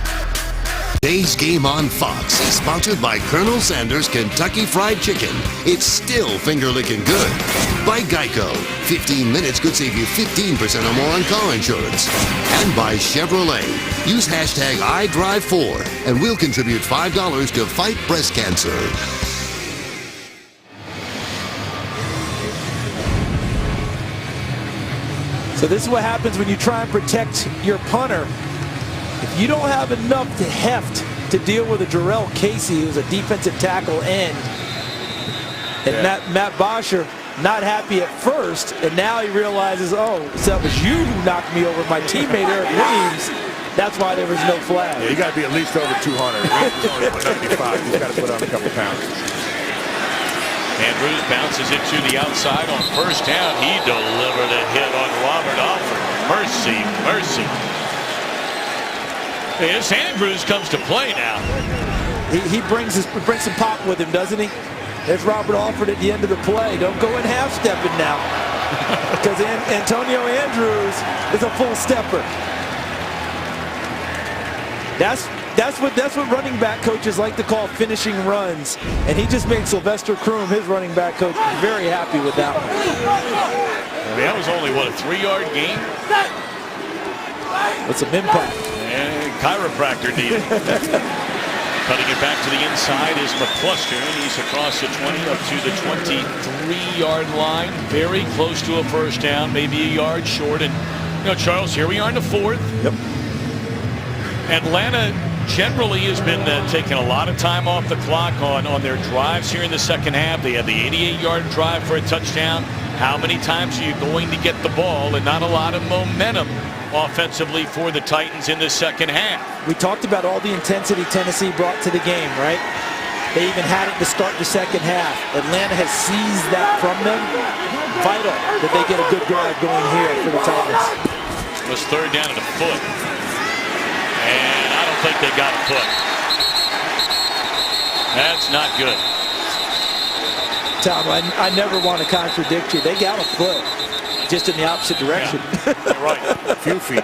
Today's game on Fox is sponsored by Colonel Sanders Kentucky Fried Chicken. It's still finger-licking good. By Geico. 15 minutes could save you 15% or more on car insurance. And by Chevrolet. Use hashtag #IDrive4 and we'll contribute $5 to fight breast cancer.
So this is what happens when you try and protect your punter. If you don't have enough to heft to deal with a Jarrell Casey, who's a defensive tackle end, and Matt Bosher not happy at first, and now he realizes, oh, so it was you who knocked me over, my teammate Eric Weems. That's why there was no flag.
Yeah, you got to be at least over 200. Weems is only 195. He's got to put on a couple pounds.
Andrews bounces it to the outside on first down. He delivered a hit on Robert Alford. Mercy, mercy. Yes, Andrews comes to play now.
He brings some pop with him, doesn't he? There's Robert Alford at the end of the play. Don't go in half-stepping now. Because Antonio Andrews is a full stepper. That's what running back coaches like to call finishing runs. And he just made Sylvester Kroom, his running back coach, very happy with that one.
I mean, that was only, what, a 3-yard gain?
With some impact.
And chiropractor needed. Cutting it back to the inside is McCluster, and he's across the 20 up to the 23-yard line. Very close to a first down, maybe a yard short. And, you know, Charles, here we are in the 4th.
Yep.
Atlanta generally has been taking a lot of time off the clock on their drives here in the second half. They have the 88-yard drive for a touchdown. How many times are you going to get the ball? And not a lot of momentum offensively for the Titans in the second half.
We talked about all the intensity Tennessee brought to the game, right? They even had it to start the second half. Atlanta has seized that from them. Vital that they get a good drive going here for the Titans.
It was third down at a foot. And I don't think they got a foot. That's not good.
Tom, I never want to contradict you. They got a foot, just in the opposite direction.
Yeah, you're right.
A few feet.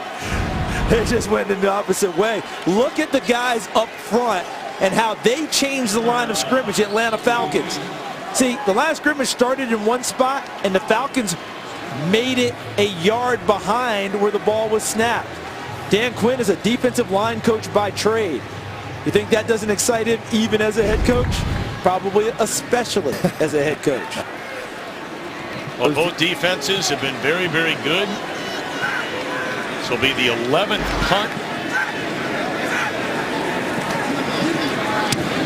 They just went in the opposite way. Look at the guys up front and how they changed the line of scrimmage, Atlanta Falcons. See, the line of scrimmage started in one spot, and the Falcons made it a yard behind where the ball was snapped. Dan Quinn is a defensive line coach by trade. You think that doesn't excite him even as a head coach? Probably especially as a head coach.
Well, both defenses have been very, very good. This will be the 11th punt.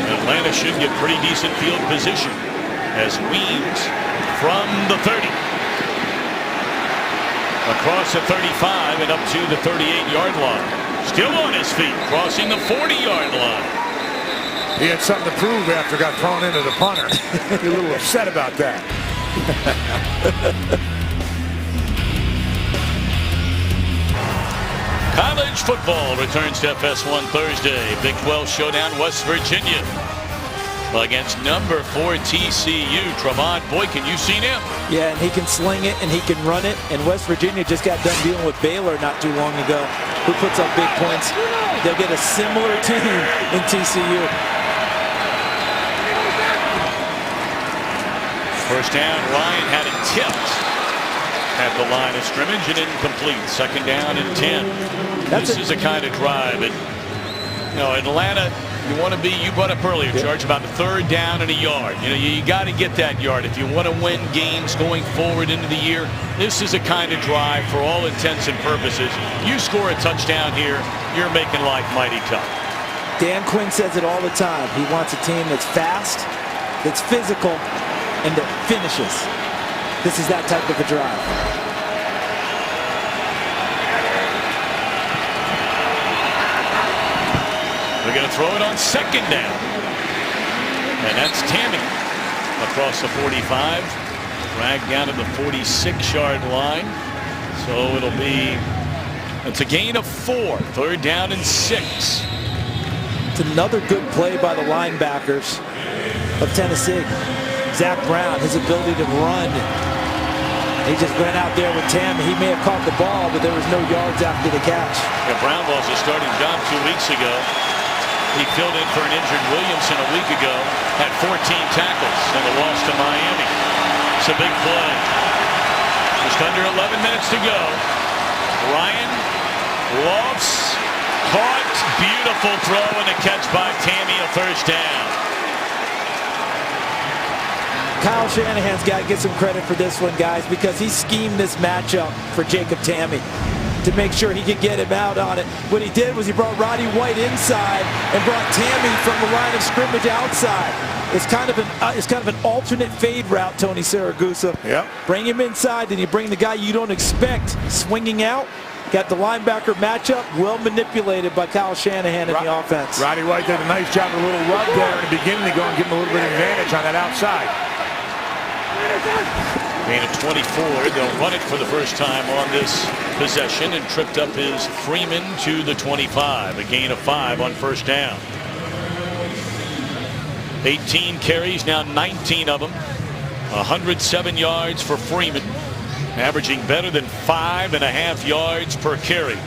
Atlanta should get pretty decent field position as Weems from the 30. Across the 35 and up to the 38-yard line. Still on his feet, crossing the 40-yard line.
He had something to prove after got thrown into the punter. Be a little upset about that.
College football returns to FS1 Thursday. Big 12 showdown, West Virginia against number 4 TCU. Tremont Boykin, you've seen him.
Yeah, and he can sling it and he can run it. And West Virginia just got done dealing with Baylor not too long ago, who puts up big points. They'll get a similar team in TCU.
First down, Ryan had it tipped at the line of scrimmage and incomplete. Second down and 10. This is a kind of drive. And, you know, Atlanta, you want to be, you brought up earlier, George, about the third down and a yard. You know, you got to get that yard if you want to win games going forward into the year. This is a kind of drive for all intents and purposes. You score a touchdown here, you're making life mighty tough.
Dan Quinn says it all the time. He wants a team that's fast, that's physical, and that finishes. This is that type of a drive.
throw it on second down. And that's Tammy across the 45. Dragged down to the 46-yard line. So it'll be, it's a gain of 4. 3rd down and 6.
It's another good play by the linebackers of Tennessee. Zach Brown, his ability to run. He just ran out there with Tammy. He may have caught the ball, but there was no yards after the catch.
Yeah, Brown lost his starting job 2 weeks ago. He filled in for an injured Williamson a week ago. Had 14 tackles in the loss to Miami. It's a big play. Just under 11 minutes to go. Ryan lofts, caught, beautiful throw, and a catch by Tammy, a 1st down.
Kyle Shanahan's got to get some credit for this one, guys, because he schemed this matchup for Jacob Tammy to make sure he could get him out on it. What he did was he brought Roddy White inside and brought Tammy from the line of scrimmage outside. It's kind of an alternate fade route, Tony Siragusa.
Yep.
Bring him inside, then you bring the guy you don't expect swinging out. Got the linebacker matchup well manipulated by Kyle Shanahan in the offense.
Roddy White did a nice job, a little rub there in the beginning to go and give him a little bit of advantage on that outside.
Gain of 24. They'll run it for the first time on this possession, and tripped up is Freeman to the 25. A gain of 5 on 1st down. 18 carries, now 19 of them. 107 yards for Freeman, averaging better than 5.5 yards per carry.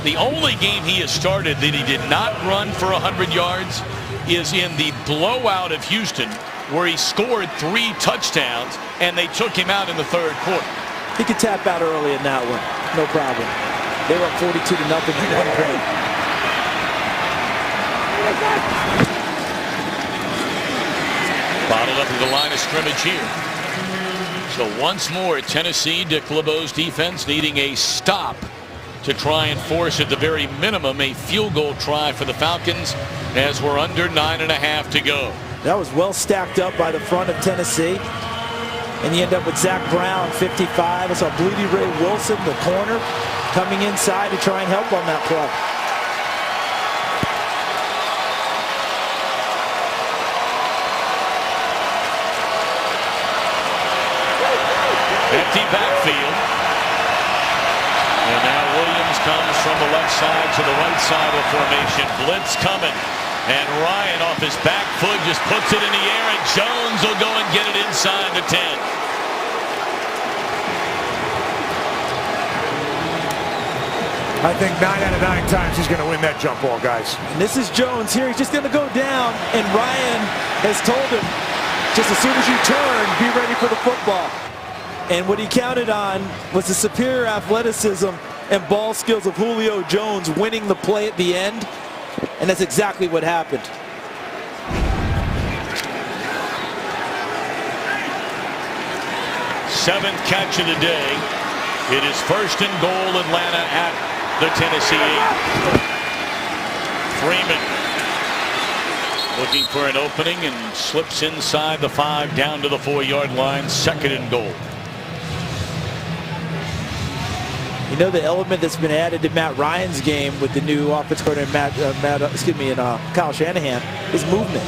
The only game he has started that he did not run for 100 yards is in the blowout of Houston, where he scored 3 touchdowns and they took him out in the 3rd quarter.
He could tap out early in that one, no problem. They were up 42-0 in one grade.
Bottled up to the line of scrimmage here. So once more, Tennessee, Dick LeBeau's defense needing a stop to try and force, at the very minimum, a field goal try for the Falcons, as we're under 9.5 to go.
That was well stacked up by the front of Tennessee. And you end up with Zach Brown, 55. I saw Bloody Ray Wilson, the corner, coming inside to try and help on that play.
Empty backfield. And now Williams comes from the left side to the right side of formation. Blitz coming. And Ryan off his back foot just puts it in the air, and Jones will go and get it inside the 10.
I think 9 out of 9 times he's going to win that jump ball, guys.
And this is Jones here. He's just going to go down, and Ryan has told him, just as soon as you turn, be ready for the football. And what he counted on was the superior athleticism and ball skills of Julio Jones winning the play at the end. And that's exactly what happened.
Seventh catch of the day. It is 1st and goal, Atlanta at the Tennessee 8. Freeman looking for an opening and slips inside the 5 down to the 4-yard line. 2nd and goal.
You know, the element that's been added to Matt Ryan's game with the new offense coordinator Kyle Shanahan is movement.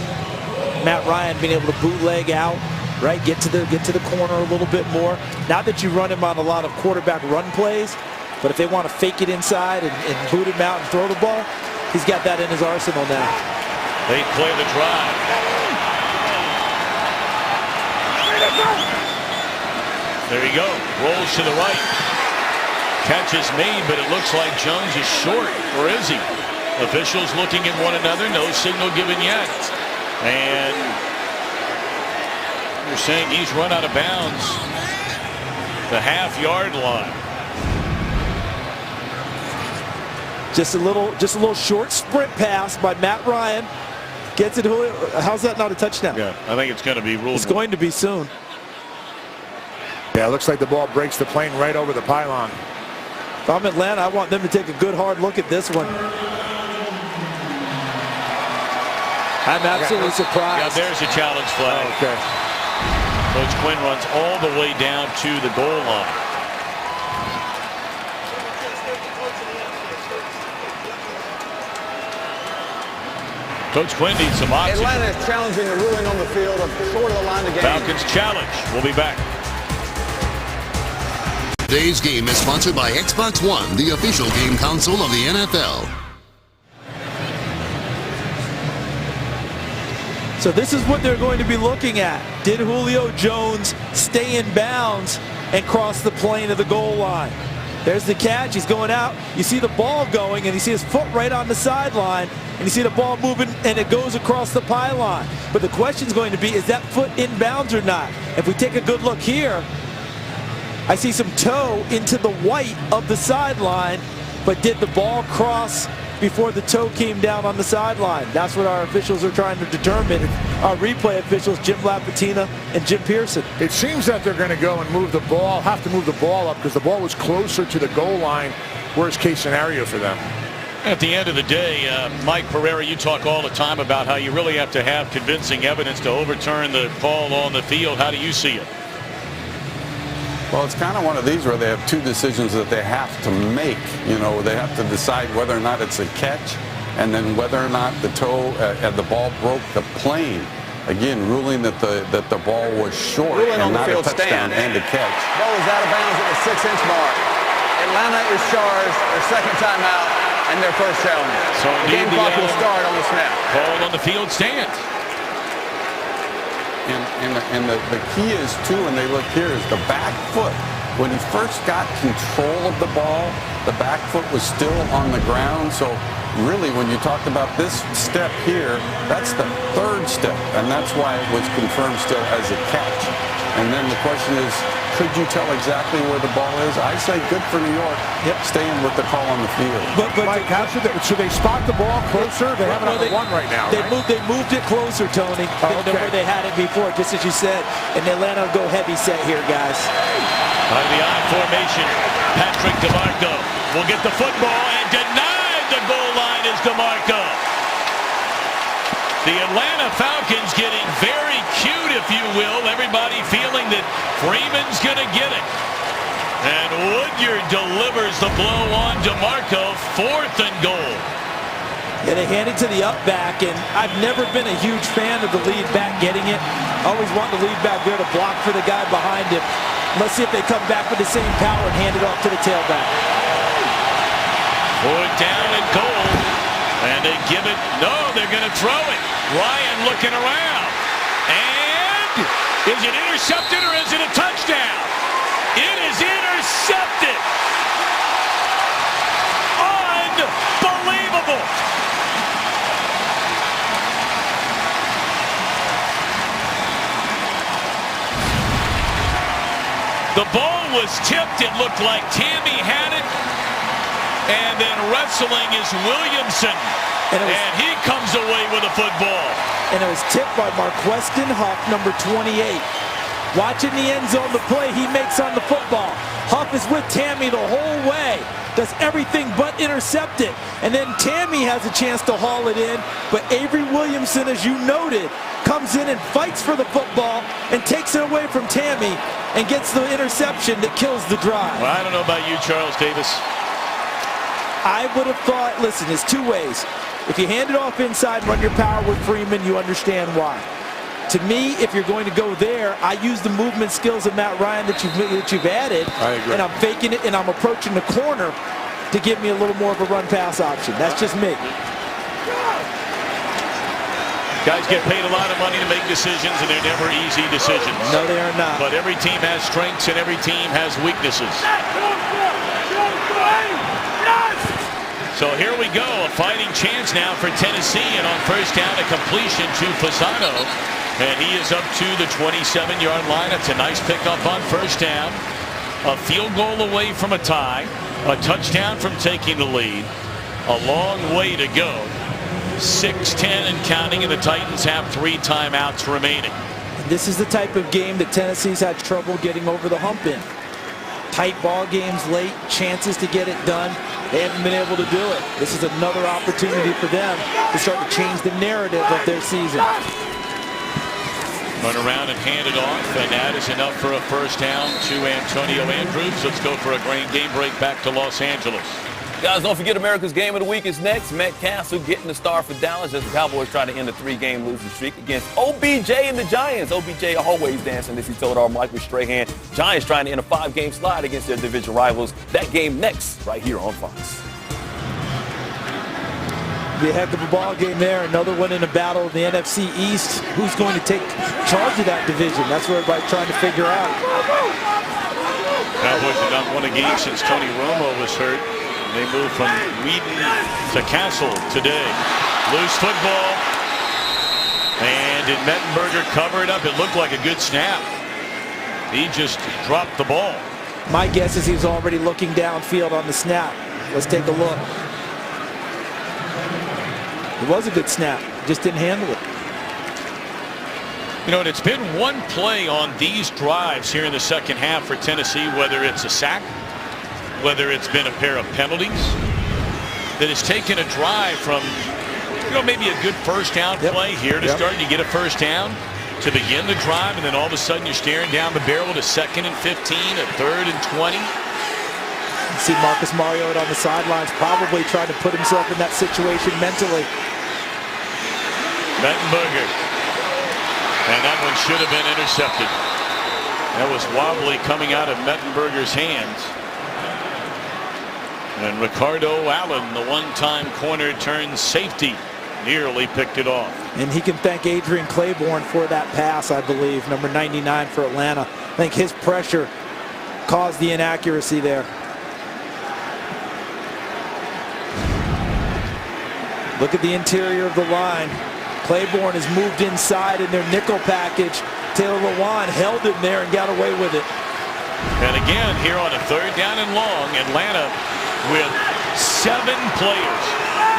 Matt Ryan being able to bootleg out, right, get to the corner a little bit more. Not that you run him on a lot of quarterback run plays, but if they want to fake it inside and boot him out and throw the ball, he's got that in his arsenal now.
They play the drive. There you go. Rolls to the right. Catch is made, but it looks like Jones is short, or is he? Officials looking at one another, no signal given yet. And you're saying he's run out of bounds. The half-yard line.
Just a little short sprint pass by Matt Ryan. Gets it. How's that not a touchdown?
Yeah, I think it's going to be ruled.
It's going to be soon.
Yeah, it looks like the ball breaks the plane right over the pylon.
If I'm Atlanta, I want them to take a good hard look at this one. I'm absolutely surprised.
Yeah, there's a challenge flag.
Oh, okay.
Coach Quinn runs all the way down to the goal line. Coach Quinn needs some oxygen.
Atlanta is challenging the ruling on the field of short of the line to game.
Falcons challenge. We'll be back.
Today's game is sponsored by Xbox One, the official game console of the NFL.
So this is what they're going to be looking at. Did Julio Jones stay in bounds and cross the plane of the goal line? There's the catch. He's going out. You see the ball going, and you see his foot right on the sideline, and you see the ball moving, and it goes across the pylon. But the question is going to be, is that foot in bounds or not? If we take a good look here, I see some toe into the white of the sideline, but did the ball cross before the toe came down on the sideline? That's what our officials are trying to determine. Our replay officials, Jim Lapatina and Jim Pearson.
It seems that they're going to go and move the ball, have to move the ball up because the ball was closer to the goal line. Worst case scenario for them.
At the end of the day, Mike Pereira, you talk all the time about how you really have to have convincing evidence to overturn the call on the field. How do you see it?
Well, it's kind of one of these where they have two decisions that they have to make. You know, they have to decide whether or not it's a catch and then whether or not the toe and the ball broke the plane. Again, ruling that the ball was short
Ruling
and
on the
not a
field
touchdown and a catch.
Ball is out of bounds at the 6-inch mark. Atlanta is charged their second timeout and their first challenge.
So
the game clock will start on the snap.
Ball on the field stands.
And the key is, too, when they look here, is the back foot. When he first got control of the ball, the back foot was still on the ground. So really, when you talked about this step here, that's the third step. And that's why it was confirmed still as a catch. And then the question is, could you tell exactly where the ball is? I say good for New York, staying with the call on the field.
But Mike, should they spot the ball closer? They have it on the one right now,
They moved it closer, Tony, than where they had it before, just as you said. And Atlanta will go heavy set here, guys.
Out of the I formation, Patrick DeMarco will get the football and denied the goal line is DeMarco. The Atlanta Falcons getting very cute, if you will. Everybody feeling that Freeman's going to get it. And Woodyard delivers the blow on DeMarco, 4th and goal.
Yeah, they hand it to the up back, and I've never been a huge fan of the lead back getting it. I always want the lead back there to block for the guy behind him. Let's see if they come back with the same power and hand it off to the tailback.
4th down and goal. And they give it, no, they're going to throw it. Ryan looking around. And is it intercepted or is it a touchdown? It is intercepted. Unbelievable. The ball was tipped. It looked like Tammy had it. And then wrestling is Williamson. And he comes away with a football.
And it was tipped by Marquestin Huff, number 28. Watching the end zone, the play he makes on the football. Huff is with Tammy the whole way. Does everything but intercept it. And then Tammy has a chance to haul it in. But Avery Williamson, as you noted, comes in and fights for the football and takes it away from Tammy and gets the interception that kills the drive.
Well, I don't know about you, Charles Davis.
I would have thought, listen, there's two ways. If you hand it off inside and run your power with Freeman, you understand why. To me, if you're going to go there, I use the movement skills of Matt Ryan that you've added.
I agree.
And I'm faking it, and I'm approaching the corner to give me a little more of a run-pass option. That's just me.
Guys get paid a lot of money to make decisions, and they're never easy decisions.
No, they are not.
But every team has strengths, and every team has weaknesses. So here we go, a fighting chance now for Tennessee, and on first down, a completion to Fasano, and he is up to the 27-yard line. It's a nice pickup on first down, a field goal away from a tie, a touchdown from taking the lead, a long way to go. 6-10 and counting, and the Titans have 3 timeouts remaining.
This is the type of game that Tennessee's had trouble getting over the hump in. Tight ball games late, chances to get it done. They haven't been able to do it. This is another opportunity for them to start to change the narrative of their season.
Run around and hand it off, and that is enough for a first down to Antonio Andrews. Let's go for a game break back to Los Angeles.
Guys, don't forget America's Game of the Week is next. Matt Castle getting the star for Dallas as the Cowboys try to end a 3-game losing streak against OBJ and the Giants. OBJ always dancing, as he told our Michael Strahan. Giants trying to end a 5-game slide against their division rivals. That game next, right here on Fox.
Be a heck of a ball game there. Another one in a battle in the NFC East. Who's going to take charge of that division? That's what everybody's trying to figure out.
Cowboys have not won a game since Tony Romo was hurt. They moved from Whedon to Castle today. Loose football. And did Mettenberger cover it up? It looked like a good snap. He just dropped the ball.
My guess is he's already looking downfield on the snap. Let's take a look. It was a good snap. Just didn't handle it.
You know, and it's been one play on these drives here in the second half for Tennessee, whether it's a sack, whether it's been a pair of penalties, that has taken a drive from, you know, maybe a good first down play here to start. You get a first down to begin the drive, and then all of a sudden you're staring down the barrel to 2nd and 15, a 3rd and 20.
See Marcus Mariota on the sidelines, probably trying to put himself in that situation mentally.
Mettenberger. And that one should have been intercepted. That was wobbly coming out of Mettenberger's hands. And Ricardo Allen, the one-time corner turned safety, nearly picked it off.
And he can thank Adrian Claiborne for that pass, I believe, number 99 for Atlanta. I think his pressure caused the inaccuracy there. Look at the interior of the line. Claiborne has moved inside in their nickel package. Taylor Lewan held him there and got away with it.
And again, here on a 3rd down and long, Atlanta with 7 players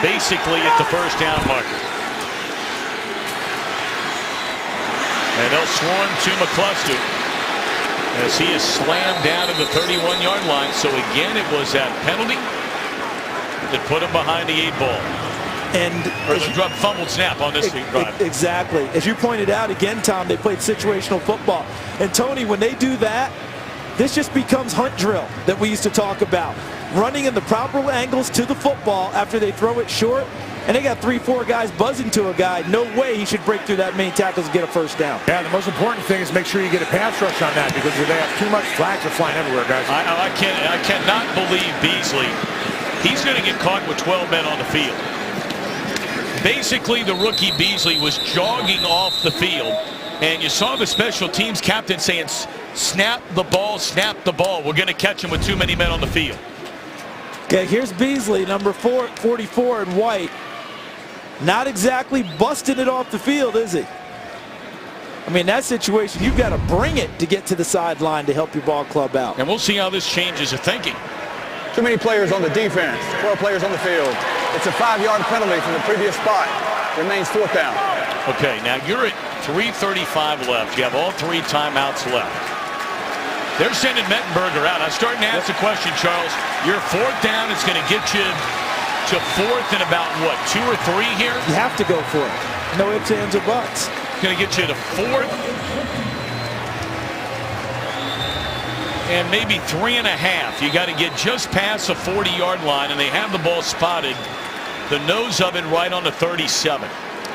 basically at the first down marker. And they'll swarm to McCluster as he is slammed down to the 31-yard line. So again, it was that penalty that put him behind the 8 ball.
And
or the fumbled snap on this drive.
Exactly. As you pointed out again, Tom, they played situational football. And Tony, when they do that, this just becomes hunt drill that we used to talk about. Running in the proper angles to the football after they throw it short. And they got 3-4 guys buzzing to a guy. No way he should break through that main tackles and get a first down.
Yeah, the most important thing is make sure you get a pass rush on that, because if they have too much, flags are flying everywhere, guys.
I cannot believe Beasley. He's going to get caught with 12 men on the field. Basically, the rookie Beasley was jogging off the field, and you saw the special teams captain saying, snap the ball, we're going to catch him with too many men on the field.
Okay, here's Beasley, number 44 in white. Not exactly busting it off the field, is he? I mean, that situation, you've got to bring it to get to the sideline to help your ball club out.
And we'll see how this changes the thinking.
Too many players on the defense, 12 players on the field. It's a 5-yard penalty from the previous spot. Remains 4th down.
Okay, now you're at 3:35 left. You have all 3 timeouts left. They're sending Mettenberger out. I'm starting to ask the question, Charles. Your 4th down is going to get you to 4th and about, what, 2 or 3 here?
You have to go for it. No ifs, ands, or buts.
It's going to get you to 4th. And maybe 3.5. You got to get just past the 40-yard line, and they have the ball spotted, the nose of it right on the 37.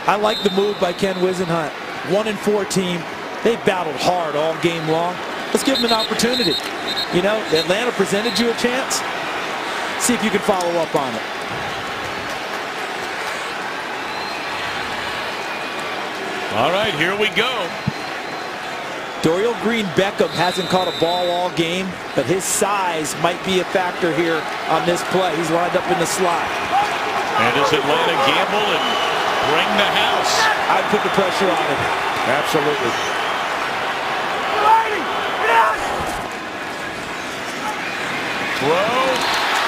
I like the move by Ken Wisenhunt. 1-4 team. They battled hard all game long. Let's give them an opportunity. You know, Atlanta presented you a chance. See if you can follow up on it.
All right, here we go.
Dorial Green-Beckham hasn't caught a ball all game, but his size might be a factor here on this play. He's lined up in the slot.
And does Atlanta gamble and bring the house?
I'd put the pressure on him.
Absolutely.
Throw,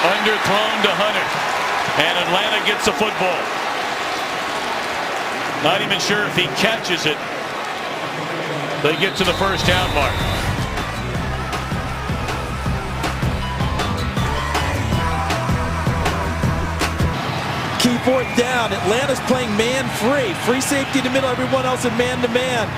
underthrown to Hunter. And Atlanta gets the football. Not even sure if he catches it. They get to the first down mark.
Key 4th down. Atlanta's playing man free. Free safety in the middle, everyone else in man-to-man.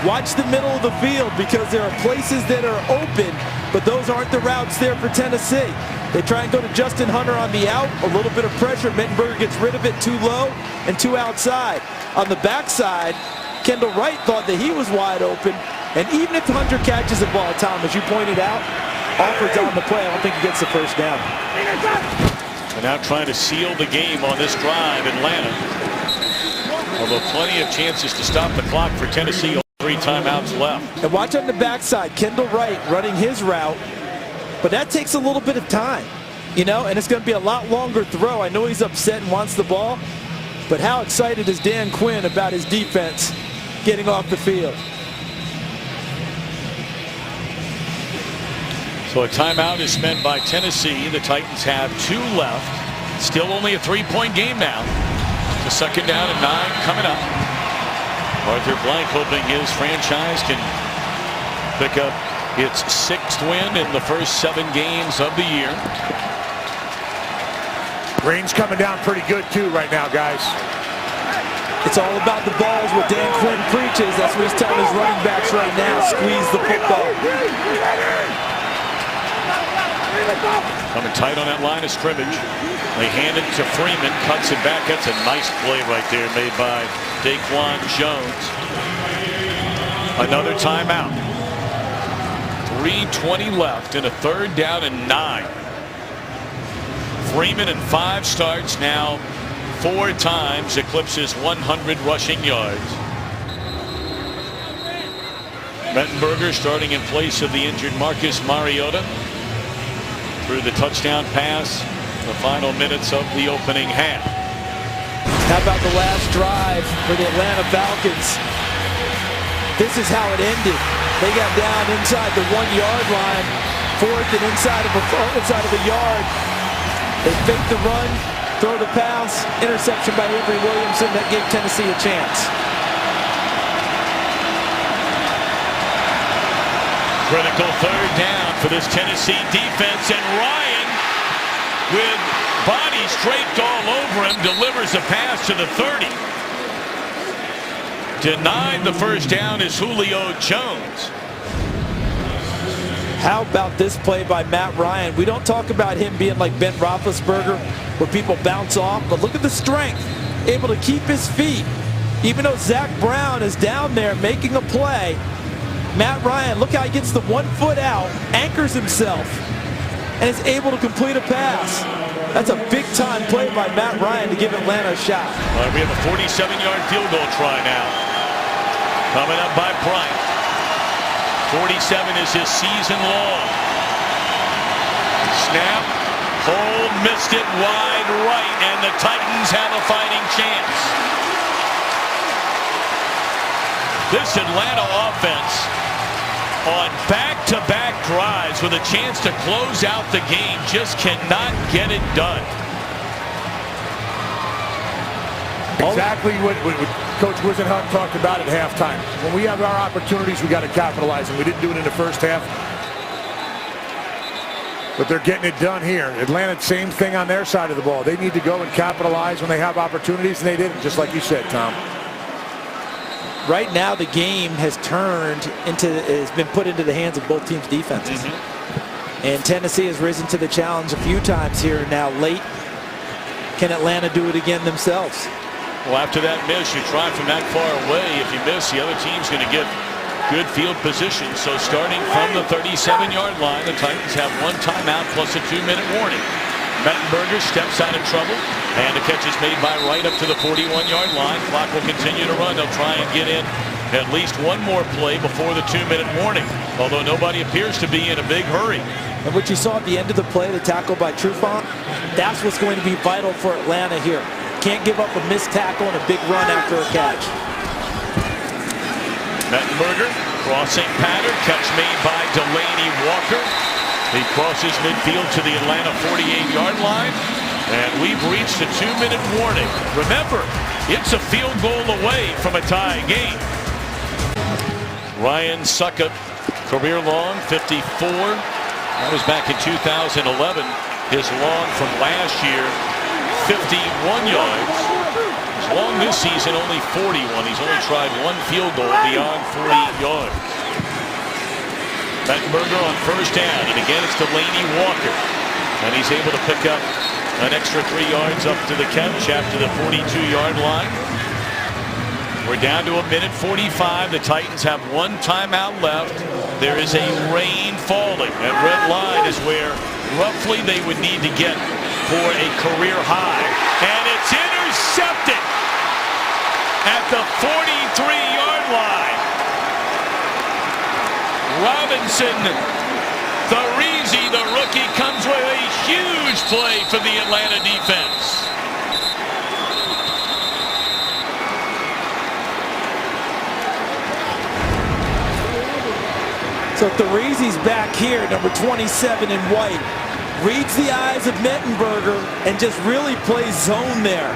Watch the middle of the field because there are places that are open but those aren't the routes there for Tennessee. They try and go to Justin Hunter on the out, a little bit of pressure. Mettenberger gets rid of it too low and too outside. On the backside, Kendall Wright thought that he was wide open, and even if Hunter catches the ball, Tom, as you pointed out, Alford's on the play. I don't think he gets the first down.
They're now trying to seal the game on this drive, Atlanta. Although plenty of chances to stop the clock for Tennessee. 3 timeouts left.
And watch on the backside, Kendall Wright running his route, but that takes a little bit of time, you know, and it's going to be a lot longer throw. I know he's upset and wants the ball, but how excited is Dan Quinn about his defense getting off the field?
So a timeout is spent by Tennessee. The Titans have 2 left. Still only a 3-point game now. The second down and 9 coming up. Arthur Blank hoping his franchise can pick up its 6th win in the first 7 games of the year.
Rain's coming down pretty good too right now, guys.
It's all about the balls, what Dan Quinn preaches. That's what he's telling his running backs right now. Squeeze the football.
Coming tight on that line of scrimmage. They hand it to Freeman, cuts it back. That's a nice play right there made by Daquan Jones. Another timeout. 3:20 left in a 3rd down and 9. Freeman in 5 starts now 4 times eclipses 100 rushing yards. Mettenberger starting in place of the injured Marcus Mariota through the touchdown pass the final minutes of the opening half.
How about the last drive for the Atlanta Falcons? This is how it ended. They got down inside the 1-yard line, 4th and inside of a yard. They fake the run, throw the pass, interception by Avery Williamson that gave Tennessee a chance.
Critical 3rd down for this Tennessee defense, and Ryan, with bodies draped all over him, delivers a pass to the 30. Denied the first down is Julio Jones.
How about this play by Matt Ryan? We don't talk about him being like Ben Roethlisberger, where people bounce off, but look at the strength, able to keep his feet. Even though Zach Brown is down there making a play, Matt Ryan, look how he gets the 1 foot out, anchors himself, and is able to complete a pass. That's a big-time play by Matt Ryan to give Atlanta a shot.
All right, we have a 47-yard field goal try now. Coming up by Bryant. 47 is his season long. Snap, hold, missed it wide right, and the Titans have a fighting chance. This Atlanta offense on back-to-back drives with a chance to close out the game just cannot get it done.
Exactly what Coach Wisenhunt talked about at halftime. When we have our opportunities, we got to capitalize, and we didn't do it in the first half. But they're getting it done here. Atlanta, same thing on their side of the ball. They need to go and capitalize when they have opportunities, and they didn't, just like you said, Tom.
Right now, the game has been put into the hands of both teams' defenses. And Tennessee has risen to the challenge a few times here now late. Can Atlanta do it again themselves?
Well, after that miss, you try from that far away. If you miss, the other team's going to get good field position. So starting from the 37-yard line, the Titans have 1 timeout plus a 2-minute warning. Mettenberger steps out of trouble, and the catch is made by Wright up to the 41-yard line. Clock will continue to run. They'll try and get in at least 1 more play before the 2-minute warning, although nobody appears to be in a big hurry.
And what you saw at the end of the play, the tackle by Trufant, that's what's going to be vital for Atlanta here. Can't give up a missed tackle and a big run after a catch.
Mettenberger, crossing pattern, catch made by Delaney Walker. He crosses midfield to the Atlanta 48-yard line, and we've reached a 2-minute warning. Remember, it's a field goal away from a tie game. Ryan Succop, career long, 54. That was back in 2011. His long from last year, 51 yards. His long this season, only 41. He's only tried 1 field goal beyond 40 yards. Mettenberger on first down, and again it's Delaney Walker, and he's able to pick up an extra 3 yards up to the catch after the 42-yard line. We're down to 1:45. The Titans have 1 timeout left. There is a rain falling, and red line is where roughly they would need to get for a career high, and it's intercepted at the 43-yard line. Robinson, the rookie, comes with a huge play for the Atlanta defense.
So Tharizi's back here, number 27 in white. Reads the eyes of Mettenberger and just really plays zone there.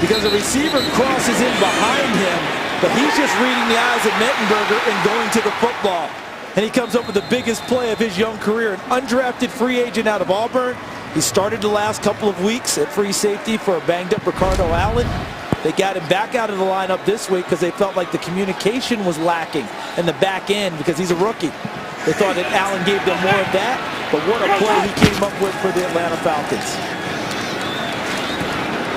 Because the receiver crosses in behind him, but he's just reading the eyes of Mettenberger and going to the football. And he comes up with the biggest play of his young career. An undrafted free agent out of Auburn. He started the last couple of weeks at free safety for a banged-up Ricardo Allen. They got him back out of the lineup this week because they felt like the communication was lacking in the back end because he's a rookie. They thought that Allen gave them more of that, but what a play he came up with for the Atlanta Falcons.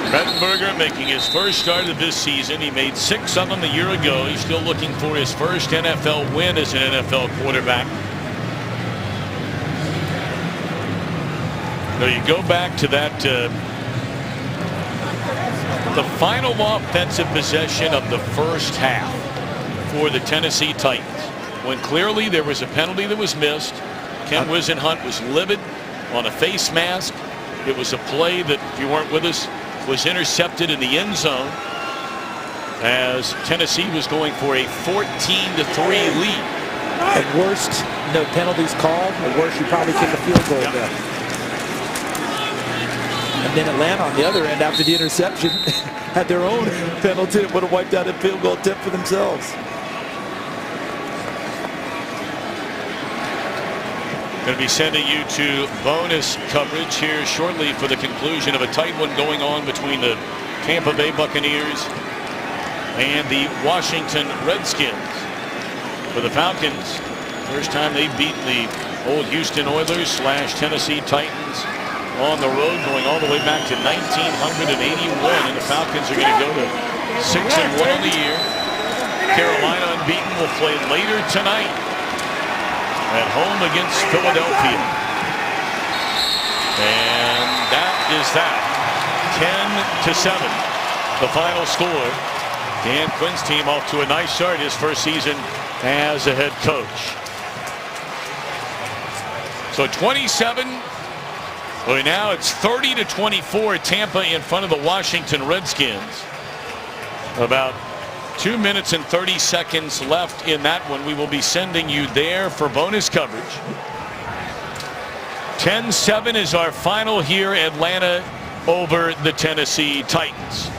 Mettenberger making his first start of this season. He made 6 of them a year ago. He's still looking for his first NFL win as an NFL quarterback. So you go back to that, the final offensive possession of the first half for the Tennessee Titans, when clearly there was a penalty that was missed. Ken Wisenhunt was livid on a face mask. It was a play that, if you weren't with us, was intercepted in the end zone as Tennessee was going for a 14-3 lead.
At worst, no penalties called. At worst, you probably kick a field goal there. And then Atlanta on the other end, after the interception, had their own penalty that would have wiped out a field goal attempt for themselves.
Going to be sending you to bonus coverage here shortly for the conclusion of a tight one going on between the Tampa Bay Buccaneers and the Washington Redskins. For the Falcons, first time they beat the old Houston Oilers / Tennessee Titans on the road, going all the way back to 1981, and the Falcons are going to go to 6-1 on the year. Carolina unbeaten will play later tonight at home against Philadelphia. And that is that. 10-7, the final score. Dan Quinn's team off to a nice start his first season as a head coach. So 27. Well, now it's 30-24. Tampa in front of the Washington Redskins. About 2 minutes and 30 seconds left in that one. We will be sending you there for bonus coverage. 10-7 is our final here. Atlanta over the Tennessee Titans.